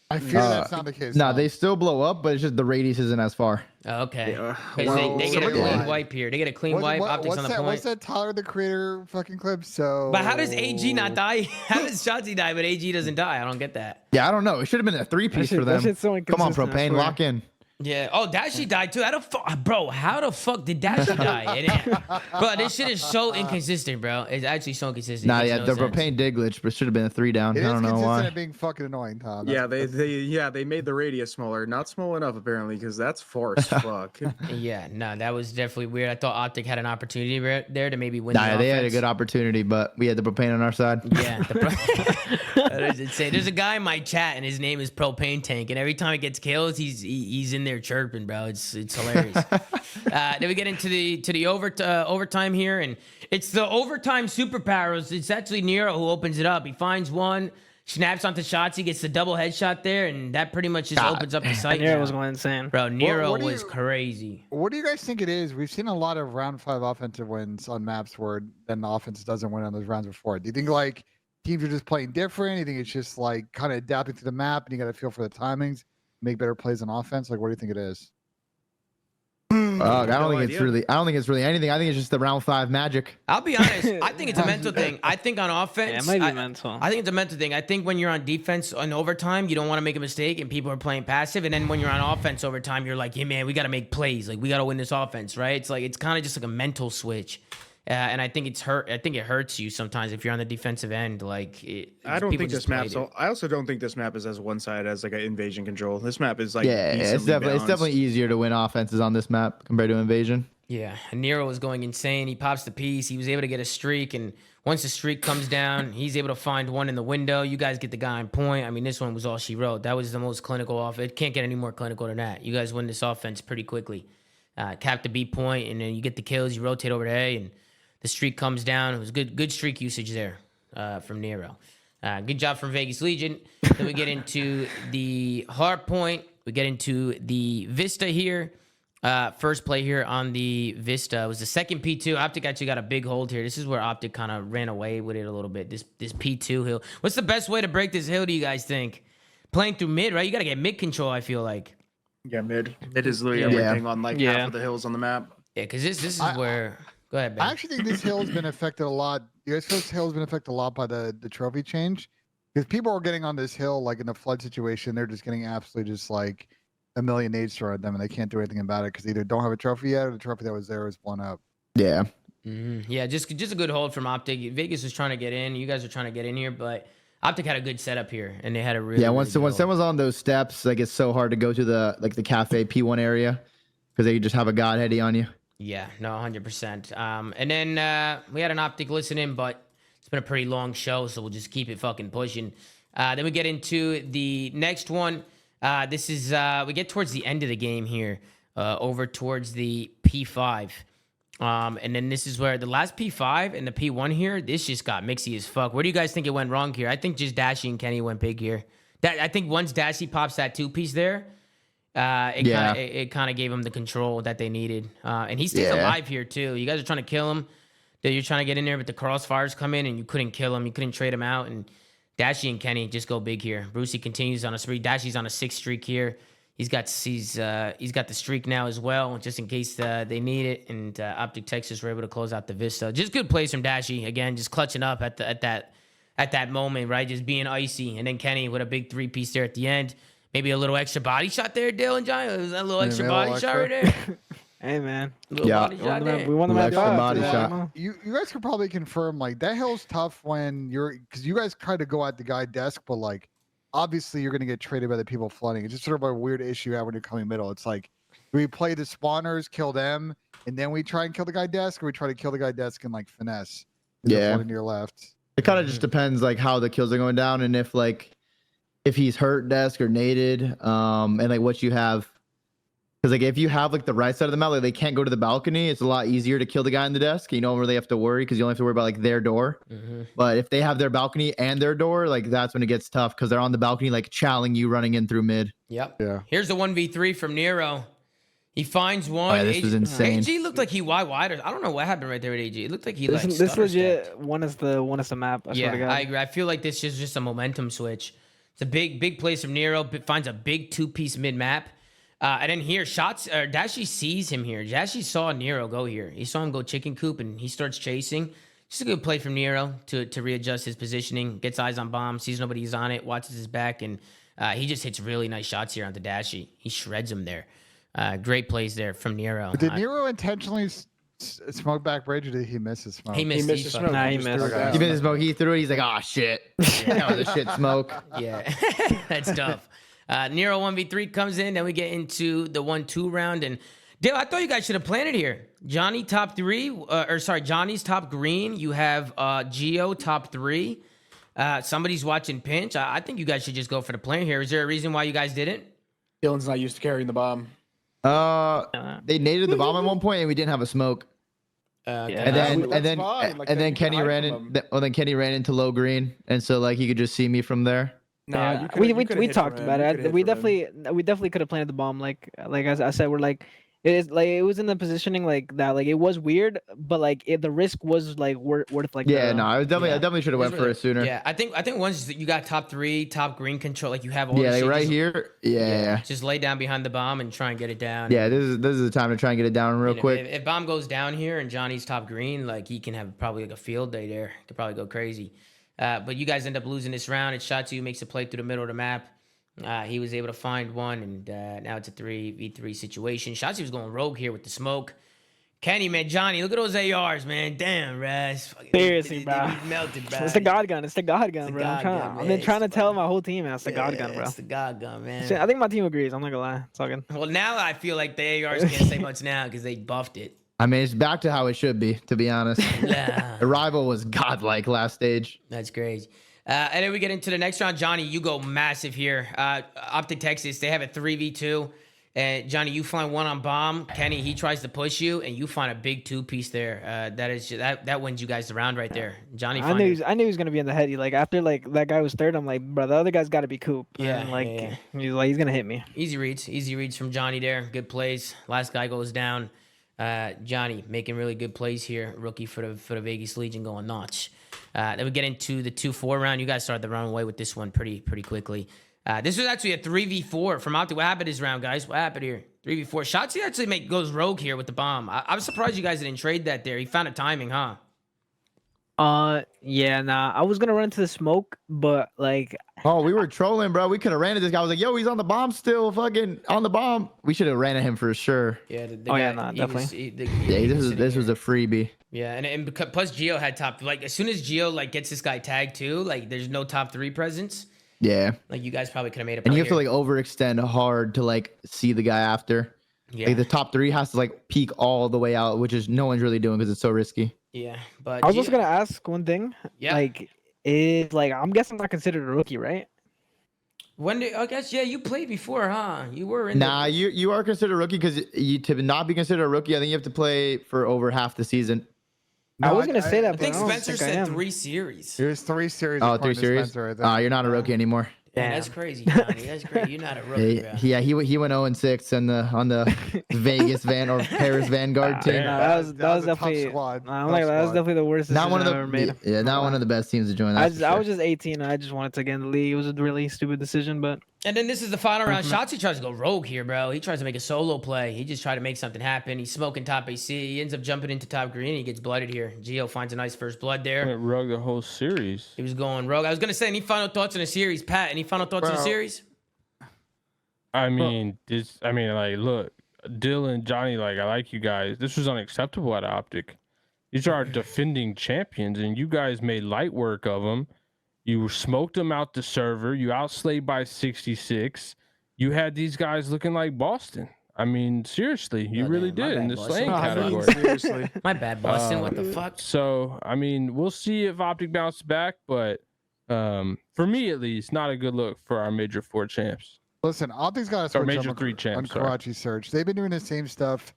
I fear that's not the case. No, they still blow up, but it's just the radius isn't as far. Oh, okay. Yeah. Because they get a somebody clean lied. wipe here. They get a clean wipe. Optics on the point. What's that Tyler the Creator fucking clip? So. But how does AG not die? How does Shotzi die, but AG doesn't die? I don't get that. Yeah, I don't know. It should have been a 3-piece for that them. shit's so Come on, inconsistent, I propane, swear. lock in. Yeah. Oh, Dashi died too. Bro, how the fuck did Dashi die? Bro, this shit is so inconsistent, bro. It's actually so inconsistent. Nah, It makes yeah, no the sense. propane did glitch, but it should have been a 3 down. It I is don't know consistent why. at being fucking annoying, Tom. Yeah, they made the radius smaller. Not small enough apparently, because that's forced. Fuck. Yeah, no, that was definitely weird. I thought Optic had an opportunity there to maybe win. Nah, the they had a offense. good opportunity, but we had the propane on our side. Yeah. That is insane. There's a guy in my chat, and his name is Propane Tank, and every time he gets kills, he's in there chirping, bro. It's hilarious. Then we get into the overtime here, and it's the overtime superpowers. It's actually Nero who opens it up. He finds one, snaps onto shots. He gets the double headshot there, and that pretty much just opens up the site. Nero now. was going insane. Bro, Nero What do was you- crazy. What do you guys think it is? We've seen a lot of round 5 offensive wins on maps where then the offense doesn't win on those rounds before. Do you think like teams are just playing different? Do you think it's just like kind of adapting to the map and you got to feel for the timings, make better plays on offense? Like, what do you think it is? I don't think it's really anything. I think it's just the round 5 magic. I'll be honest. I think it's a mental thing. I think on offense, Yeah, it might be mental. I think it's a mental thing. I think when you're on defense on overtime, you don't want to make a mistake, and people are playing passive. And then when you're on offense overtime, you're like, "Yeah, man, we got to make plays. Like, we got to win this offense, right?" It's kind of just like a mental switch. And I think it hurts you sometimes if you're on the defensive end. I don't think this map. So I also don't think this map is as one-sided as like an invasion control. This map is like Yeah, it's definitely easier to win offenses on this map compared to invasion. Yeah, and Nero was going insane. He pops the piece. He was able to get a streak, and once the streak comes down, he's able to find one in the window. You guys get the guy on point. I mean, this one was all she wrote. That was the most clinical off. It can't get any more clinical than that. You guys win this offense pretty quickly. Cap the B point, and then you get the kills. You rotate over to A, and the streak comes down. It was good streak usage there from Nero. Good job from Vegas Legion. Then we get into the hard point. We get into the Vista here. First play here on the Vista. It was the second P2. Optic actually got a big hold here. This is where Optic kind of ran away with it a little bit. This P2 hill. What's the best way to break this hill, do you guys think? Playing through mid, right? You got to get mid control, I feel like. Yeah, mid. Mid is literally everything on like half of the hills on the map. Yeah, because this is where... Go ahead, Ben. I actually think this hill has been affected a lot. You guys feel this hill has been affected a lot by the trophy change? Because people are getting on this hill, like in the flood situation, they're just getting absolutely just like a million nades thrown at them, and they can't do anything about it because either don't have a trophy yet or the trophy that was there is blown up. Yeah. Mm-hmm. Yeah, just a good hold from Optic. Vegas was trying to get in. You guys are trying to get in here, but Optic had a good setup here, and they had a really When someone's on those steps, like it's so hard to go to the cafe P1 area because they just have a god heady on you. Yeah, no, 100%. And then we had an Optic listening, but it's been a pretty long show, so we'll just keep it fucking pushing. Then we get into the next one. This is we get towards the end of the game here, over towards the P5. And then this is where the last P5 and the P1 here, this just got mixy as fuck. Where do you guys think it went wrong here? I think just Dashy and Kenny went big here. I think once Dashy pops that 2-piece there, It kind of gave him the control that they needed. And he stays alive here too. You guys are trying to kill him. You're trying to get in there, but the crossfires come in and you couldn't kill him. You couldn't trade him out. And Dashy and Kenny just go big here. Brucey continues on a spree. Dashy's on a 6 streak here. He's got the streak now as well, just in case they need it. And Optic Texas were able to close out the Vista. Just good plays from Dashy. Again, just clutching up at that moment, right? Just being icy. And then Kenny with a big 3-piece there at the end. Maybe a little extra body shot there, Dylan John. Was that a little extra body shot right there? Hey man, Body shot there. we won the match. Body shot. You guys could probably confirm like that hill's tough when because you guys try to go at the guy desk, but like obviously you're gonna get traded by the people flooding. It's just sort of a weird issue you have when you're coming middle. It's like do we play the spawners, kill them, and then we try and kill the guy desk, or we try to kill the guy desk and like finesse? Flooding to your left. It kind of just depends like how the kills are going down and if he's hurt desk or naded, and like what you have. Because like if you have like the right side of the map, like they can't go to the balcony. It's a lot easier to kill the guy in the desk. You don't really have to worry because you only have to worry about like their door. But if they have their balcony and their door, like that's when it gets tough because they're on the balcony like challenging you running in through mid. Yep. Yeah. Here's the 1v3 from Nero. He finds one. Oh, yeah, this was insane. AG looked like he wider. I don't know what happened right there with AG. It looked like he This legit one is the map. I swear to God. I agree. I feel like this is just a momentum switch. It's a big place from Nero. Finds a big 2-piece mid map. And then here, Dashy sees him here. Dashy saw Nero go here. He saw him go chicken coop, and he starts chasing. Just a good play from Nero to readjust his positioning, gets eyes on bomb, sees nobody's on it, watches his back, and he just hits really nice shots here onto Dashy. He shreds him there. Great plays there from Nero. But did Nero intentionally smoke back bridge, or did he miss his smoke? He missed his smoke. Nah, he missed. Okay. He missed his smoke. He threw it. He's like, oh shit. That was a shit smoke. Yeah, that's tough. Nero 1v3 comes in, then we get into the 1-2 round. And Dale, I thought you guys should have planned it here. Johnny's top green. You have Geo top 3. Somebody's watching pinch. I think you guys should just go for the plan here. Is there a reason why you guys didn't? Dylan's not used to carrying the bomb. They naded the bomb at one point and we didn't have a smoke. And then Kenny ran in. Then Kenny ran into low green, and so like he could just see me from there. No, we talked about it. We definitely could have planted the bomb. Like I said, we're like it was in the positioning like that. Like it was weird, but like the risk was like worth like. Yeah, I definitely should have went for it sooner. Yeah, I think once you got top 3, top green control, like you have all. Yeah, like right here. Yeah. Just lay down behind the bomb and try and get it down. Yeah, this is the time to try and get it down real quick. If bomb goes down here and Johnny's top green, like he can have probably like a field day there. Could probably go crazy. But you guys end up losing this round. It's Shotzi who makes a play through the middle of the map. He was able to find one, and now it's a 3v3 situation. Shotzi was going rogue here with the smoke. Kenny, man, Johnny, look at those ARs, man. Damn, Raz. Seriously, bro. Melted, bro. It's the God gun. It's the God gun, bro. I've been trying to tell my whole team, man. It's the God gun, bro. It's the God gun, man. I think my team agrees. I'm not gonna lie. It's all good. Well, now I feel like the ARs can't say much now because they buffed it. I mean, it's back to how it should be, to be honest. Arrival was godlike last stage. That's crazy. And then we get into the next round. Johnny, you go massive here. Optic Texas, they have a 3v2. And Johnny, you find one on bomb. Kenny, he tries to push you, and you find a big 2-piece there. That wins you guys the round right there. Johnny, I knew he was gonna be in the heady. Like after like that guy was third, I'm like, bro, the other guy's got to be Coop. Yeah, he's gonna hit me. Easy reads from Johnny there. Good plays. Last guy goes down. Johnny making really good plays here. Rookie for the Vegas Legion going notch. Then we get into the 2-4 round. You guys started the round away with this one pretty quickly. This was actually a 3v4 from Optic. What happened this round, guys? What happened here? 3v4. Shotzi actually goes rogue here with the bomb. I was surprised you guys didn't trade that there. He found a timing, huh? Yeah, nah. I was gonna run into the smoke, but like. Oh, we were trolling, bro. We could have ran at this guy. I was like, yo, he's on the bomb still, fucking on the bomb. We should have ran at him for sure. Yeah. Definitely. This was a freebie. Yeah, and because, plus Geo had top. Like as soon as Geo like gets this guy tagged too, like there's no top 3 presence. Yeah. Like you guys probably could have made a. And you have to like overextend hard to like see the guy after. Yeah. Like the top 3 has to like peek all the way out, which is no one's really doing because it's so risky. Yeah, but I was also gonna ask one thing. Yeah. Like, I'm guessing not considered a rookie, right? I guess you played before, huh? You were in. Nah, you are considered a rookie because to not be considered a rookie, I think you have to play for over half the season. No, I was gonna say that. I think Spencer said 3 series. There's 3 series. Oh, 3 series. Right, you're not a rookie anymore. Man, that's crazy, Johnny. That's crazy. You're not a rookie, bro. Yeah, he went 0-6 on the Vegas Paris Vanguard team. That was a tough definitely. squad. I'm like, that was definitely the worst Not decision one of I've ever made. not one of the best teams to join. I was just 18. I just wanted to get in the league. It was a really stupid decision, but And then this is the final round. Shotzi tries to go rogue here, bro. He tries to make a solo play. He just tried to make something happen. He's smoking top AC. He ends up jumping into top green. And he gets blooded here. Gio finds a nice first blood there. Went rogue the whole series. He was going rogue. I was gonna say, any final thoughts on the series, Pat? Any final thoughts on the series? I mean, like, look, Dylan, Johnny, like, I like you guys. This was unacceptable at Optic. These are our defending champions, and you guys made light work of them. You smoked them out the server. You outslayed by 66. You had these guys looking like Boston. I mean, seriously, you really did in the slaying category. Seriously. My bad, Boston. What the fuck? So, I mean, we'll see if Optic bounces back, but for me at least, not a good look for our Major 4 champs. Listen, Optic's got to switch Major on 3 champs, on Karachi Surge. They've been doing the same stuff.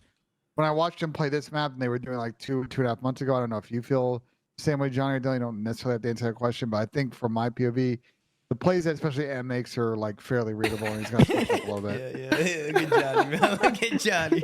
When I watched them play this map, and they were doing like 2.5 months ago. I don't know if you feel the same way, Johnny or Dylan. You don't necessarily have to answer that question, but I think from my POV, the plays that especially M makes are like fairly readable, and he's got to switch up a little bit. Yeah. Look at Johnny, bro. Look at Johnny.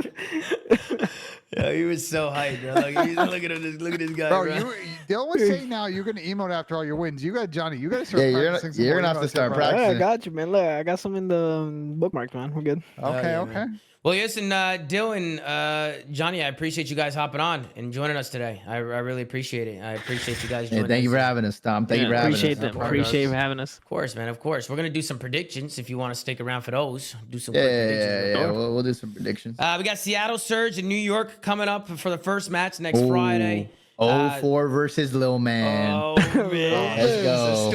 Yeah, he was so hyped, bro. Look at this guy, bro. They always say now you're gonna emote after all your wins. You got Johnny. You got to start practicing. You're gonna have to start practicing. yeah, I got you, man. Look, I got some in the bookmark, man. We're good. Okay. Man. Well, listen, Dylan, Johnny, I appreciate you guys hopping on and joining us today. I really appreciate it. I appreciate you guys joining us. Thank you for having us, Tom. Thank you for having us. Appreciate you having us. Of course, man. Of course. We're going to do some predictions if you want to stick around for those. Do some Yeah, quick predictions. yeah. We'll do some predictions. We got Seattle Surge and New York coming up for the first match next Friday. 04 versus Lil Man. Oh, man. Let's go.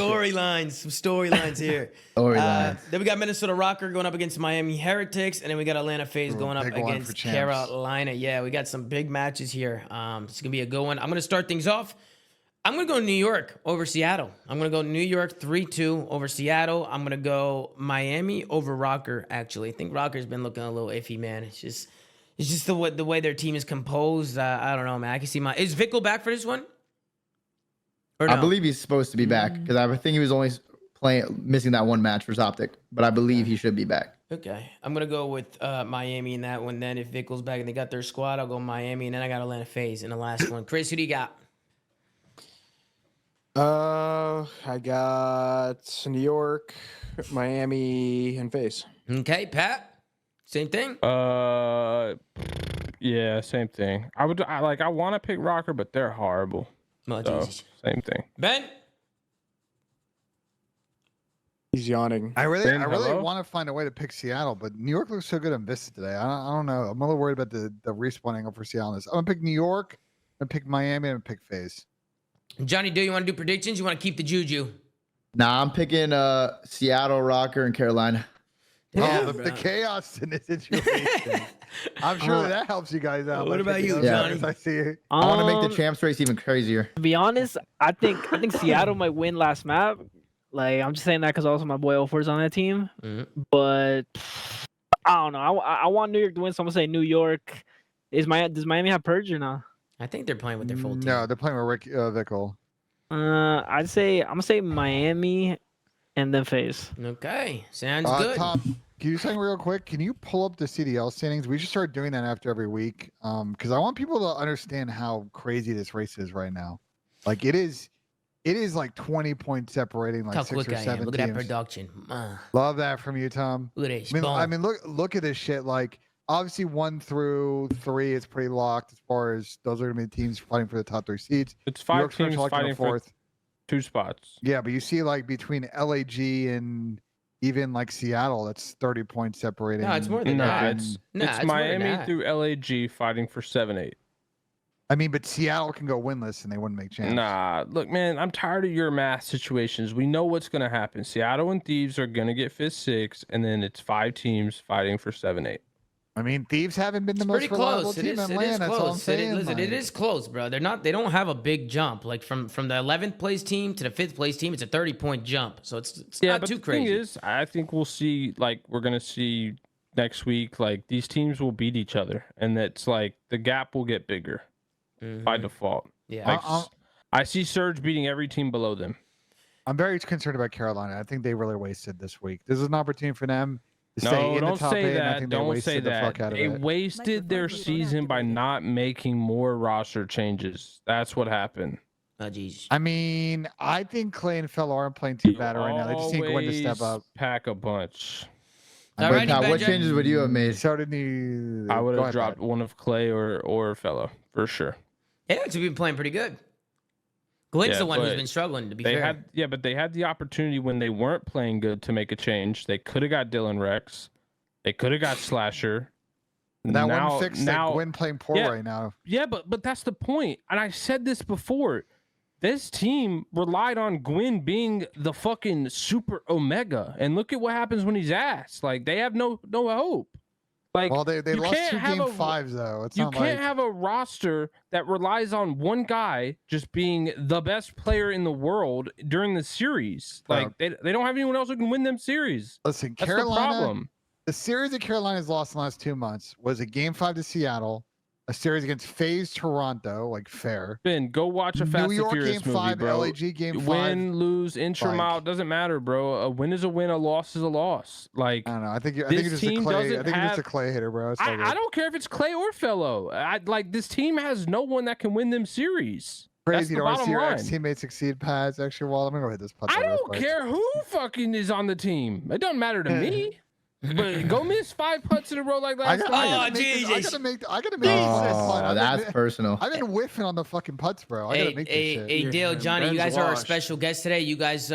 Some storylines here. Then we got Minnesota Rokkr going up against Miami Heretics, and then we got Atlanta FaZe going up against Carolina. Yeah, we got some big matches here. It's going to be a good one. I'm going to start things off. I'm going to go New York over Seattle. I'm going to go New York 3-2 over Seattle. I'm going to go Miami over Rokkr, actually. I think Rocker's been looking a little iffy, man. It's just the way their team is composed. I don't know, man. I can see is Vickle back for this one? Or no? I believe he's supposed to be back because I think he was only missing that one match for Optic, but I believe he should be back. Okay, I'm gonna go with Miami in that one. Then if Vickle's back and they got their squad, I'll go Miami, and then I got Atlanta FaZe in the last one. Chris, who do you got? I got New York, Miami, and FaZe. Okay, Pat. Same thing. Yeah, same thing. I want to pick Rokkr, but they're horrible. Well, so, same thing. Ben. He's yawning. I really want to find a way to pick Seattle, but New York looks so good on Vista today. I don't know. I'm a little worried about the respawn angle for Seattle. I'm gonna pick New York. I'm gonna pick Miami. I'm gonna pick FaZe. Johnny, do you want to do predictions? You want to keep the juju? Nah, I'm picking Seattle, Rokkr, and Carolina. Oh, the chaos in this situation. I'm sure that helps you guys out. What about you, Johnny? I see it. I want to make the champs race even crazier. To be honest, I think Seattle might win last map. Like, I'm just saying that because also my boy 04's on that team. Mm-hmm. But I don't know. I want New York to win, so I'm gonna say New York. Does Miami have Purge or not? I think they're playing with their full team. No, they're playing with Vickle. I'm gonna say Miami, and then FaZe. Okay, sounds good. Tom, can you say real quick? Can you pull up the CDL standings? We should start doing that after every week. Because I want people to understand how crazy this race is right now. Like it is like 20 points separating like 6 or 7 Look teams. at that production. Love that from you, Tom. Look at this. I mean, look at this shit. Like obviously 1 through 3 is pretty locked as far as those are gonna be teams fighting for the top 3 seats. It's 5 teams fighting for 2 spots. Yeah, but you see like between LAG and even like Seattle, that's 30 points separating. No, it's more than that. It's Miami through LAG fighting for 7-8. I mean, but Seattle can go winless and they wouldn't make champs. Nah, look, man, I'm tired of your math situations. We know what's going to happen. Seattle and Thieves are going to get 5th, 6th, and then it's 5 teams fighting for 7-8. I mean, Thieves haven't been the most reliable team in land. That's all I'm saying. Listen, it is close, bro. They don't have a big jump. Like from the 11th place team to the 5th place team, it's a 30-point jump. So it's not too crazy. The thing is, I think we'll see, like, we're going to see next week, like, these teams will beat each other. And that's, like, the gap will get bigger by default. Yeah. Like, I see Surge beating every team below them. I'm very concerned about Carolina. I think they really wasted this week. This is an opportunity for them to stay in the don't top say 8. And I that. think they Don't wasted say the that. fuck out of They it. wasted their season by not making more roster changes. That's what happened. Oh, geez. I mean, I think Clay and Phil aren't playing too bad right now. They just need Gwen to step up. Pack a bunch. Alrighty, Wait, Pat, what Benja. changes would you have made? So did the. I would Go have ahead, dropped Pat. one of Clay or Fellow for sure. They actually been playing pretty good. Gwen's Yeah, the one who's but been struggling, to be They fair. but they had the opportunity when they weren't playing good to make a change. They could have got Dylan Rex. They could have got Slasher. That one fix that Gwen playing poor yeah, right now. Yeah, but that's the point. And I said this before. This team relied on Gwyn being the fucking super Omega. And look at what happens when he's ass. Like, they have no hope. Like, Well, they you lost can't 2 have game a- 5s though. It's You not can't like have a roster that relies on one guy just being the best player in the world during the series. Like, they don't have anyone else who can win them series. listen, That's the Carolina. problem. The series that Carolina's lost in the last 2 months was a game 5 to Seattle, a series against FaZe Toronto, like fair. Ben, go watch a Fast New and York Furious game movie, 5, bro. LAG game 5. Win, lose, intra-mile, like- doesn't matter, bro. A win is a win, a loss is a loss. Like, I don't know. I think you're This just a team Clay. I doesn't think you're just a have- Clay hitter, bro. It's all I good. don't care if it's Clay or Fellow. Like, this team has no one that can win them series. Crazy That's to the see bottom your line. ex-teammates succeed, Pads. Actually, well, I'm gonna go hit this putt. I real don't quick. care who fucking is on the team. It doesn't matter to me. But go miss 5 putts in a row like I last gotta, night. I gotta make this, I Jesus. gotta make this putt. Oh, that's personal. I've been whiffing on the fucking putts, bro. I gotta make this shit. Hey, Dale, Johnny, you Ben's guys are our washed. special guest today. You guys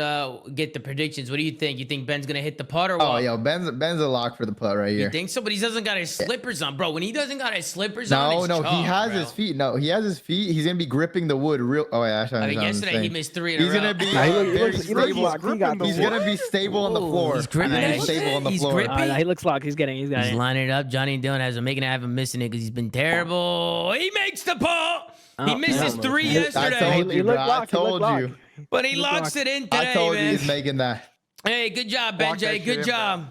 get the predictions. What do you think? You think Ben's gonna hit the putt or what? Oh, yo, Ben's a lock for the putt right You here. think so? But he doesn't got his slippers on, bro. When he doesn't got his slippers on, No, it's he chalk, has bro. his feet. No, he has his feet. He's gonna be gripping the wood real. Oh, yeah, actually, I mean, I'm yesterday he saying. missed 3 in a He's row. gonna be Nah, he very looks stable. locked. He got the He's gonna be stable on the Ooh, floor. he's gripping And that he's stable shit? on the He's floor. gripping? He looks locked. He's getting. He's He's getting. lining it up. Johnny and Dylan has him making it have him missing it because he's been terrible. He makes the putt. He Oh, misses yeah. 3 I yesterday, told He you, looked bro. I locked, he looked told locked. you. but he locks it in today, I told you man. he's making that. Hey, good job, Lock that Benjay. shit Good in, job.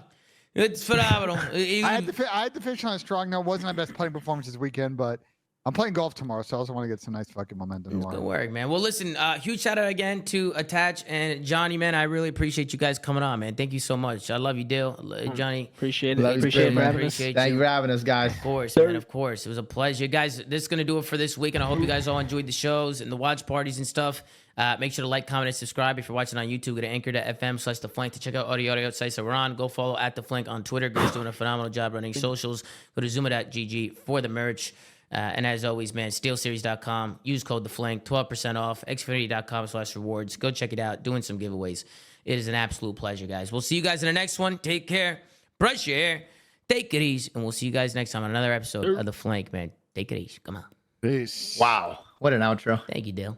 It's phenomenal. I had to finish on a strong note. Wasn't my best putting performance this weekend, but I'm playing golf tomorrow, so I also want to get some nice fucking momentum Good tomorrow. work, man. Well, listen, huge shout out again to Attach and Johnny, man. I really appreciate you guys coming on, man. Thank you so much. I love you, Dale. Johnny. Appreciate it. Love you, Appreciate it for man. having us. Appreciate Thank you you. for having us, guys. Of course, man. Of course. It was a pleasure. Guys, this is going to do it for this week, and I hope you guys all enjoyed the shows and the watch parties and stuff. Make sure to like, comment, and subscribe. If you're watching on YouTube, go to anchor.fm/theflank to check out all the audio sites that we're on. Go follow @theflank on Twitter. Guy's doing a phenomenal job running socials. Go to zooma.gg for the merch. And as always, man, steelseries.com. Use code THEFLANK, 12% off. Xfinity.com/rewards. Go check it out. Doing some giveaways. It is an absolute pleasure, guys. We'll see you guys in the next one. Take care. Brush your hair. Take it easy. And we'll see you guys next time on another episode of The Flank, man. Take it easy. Come on. Peace. Wow. What an outro. Thank you, Dale.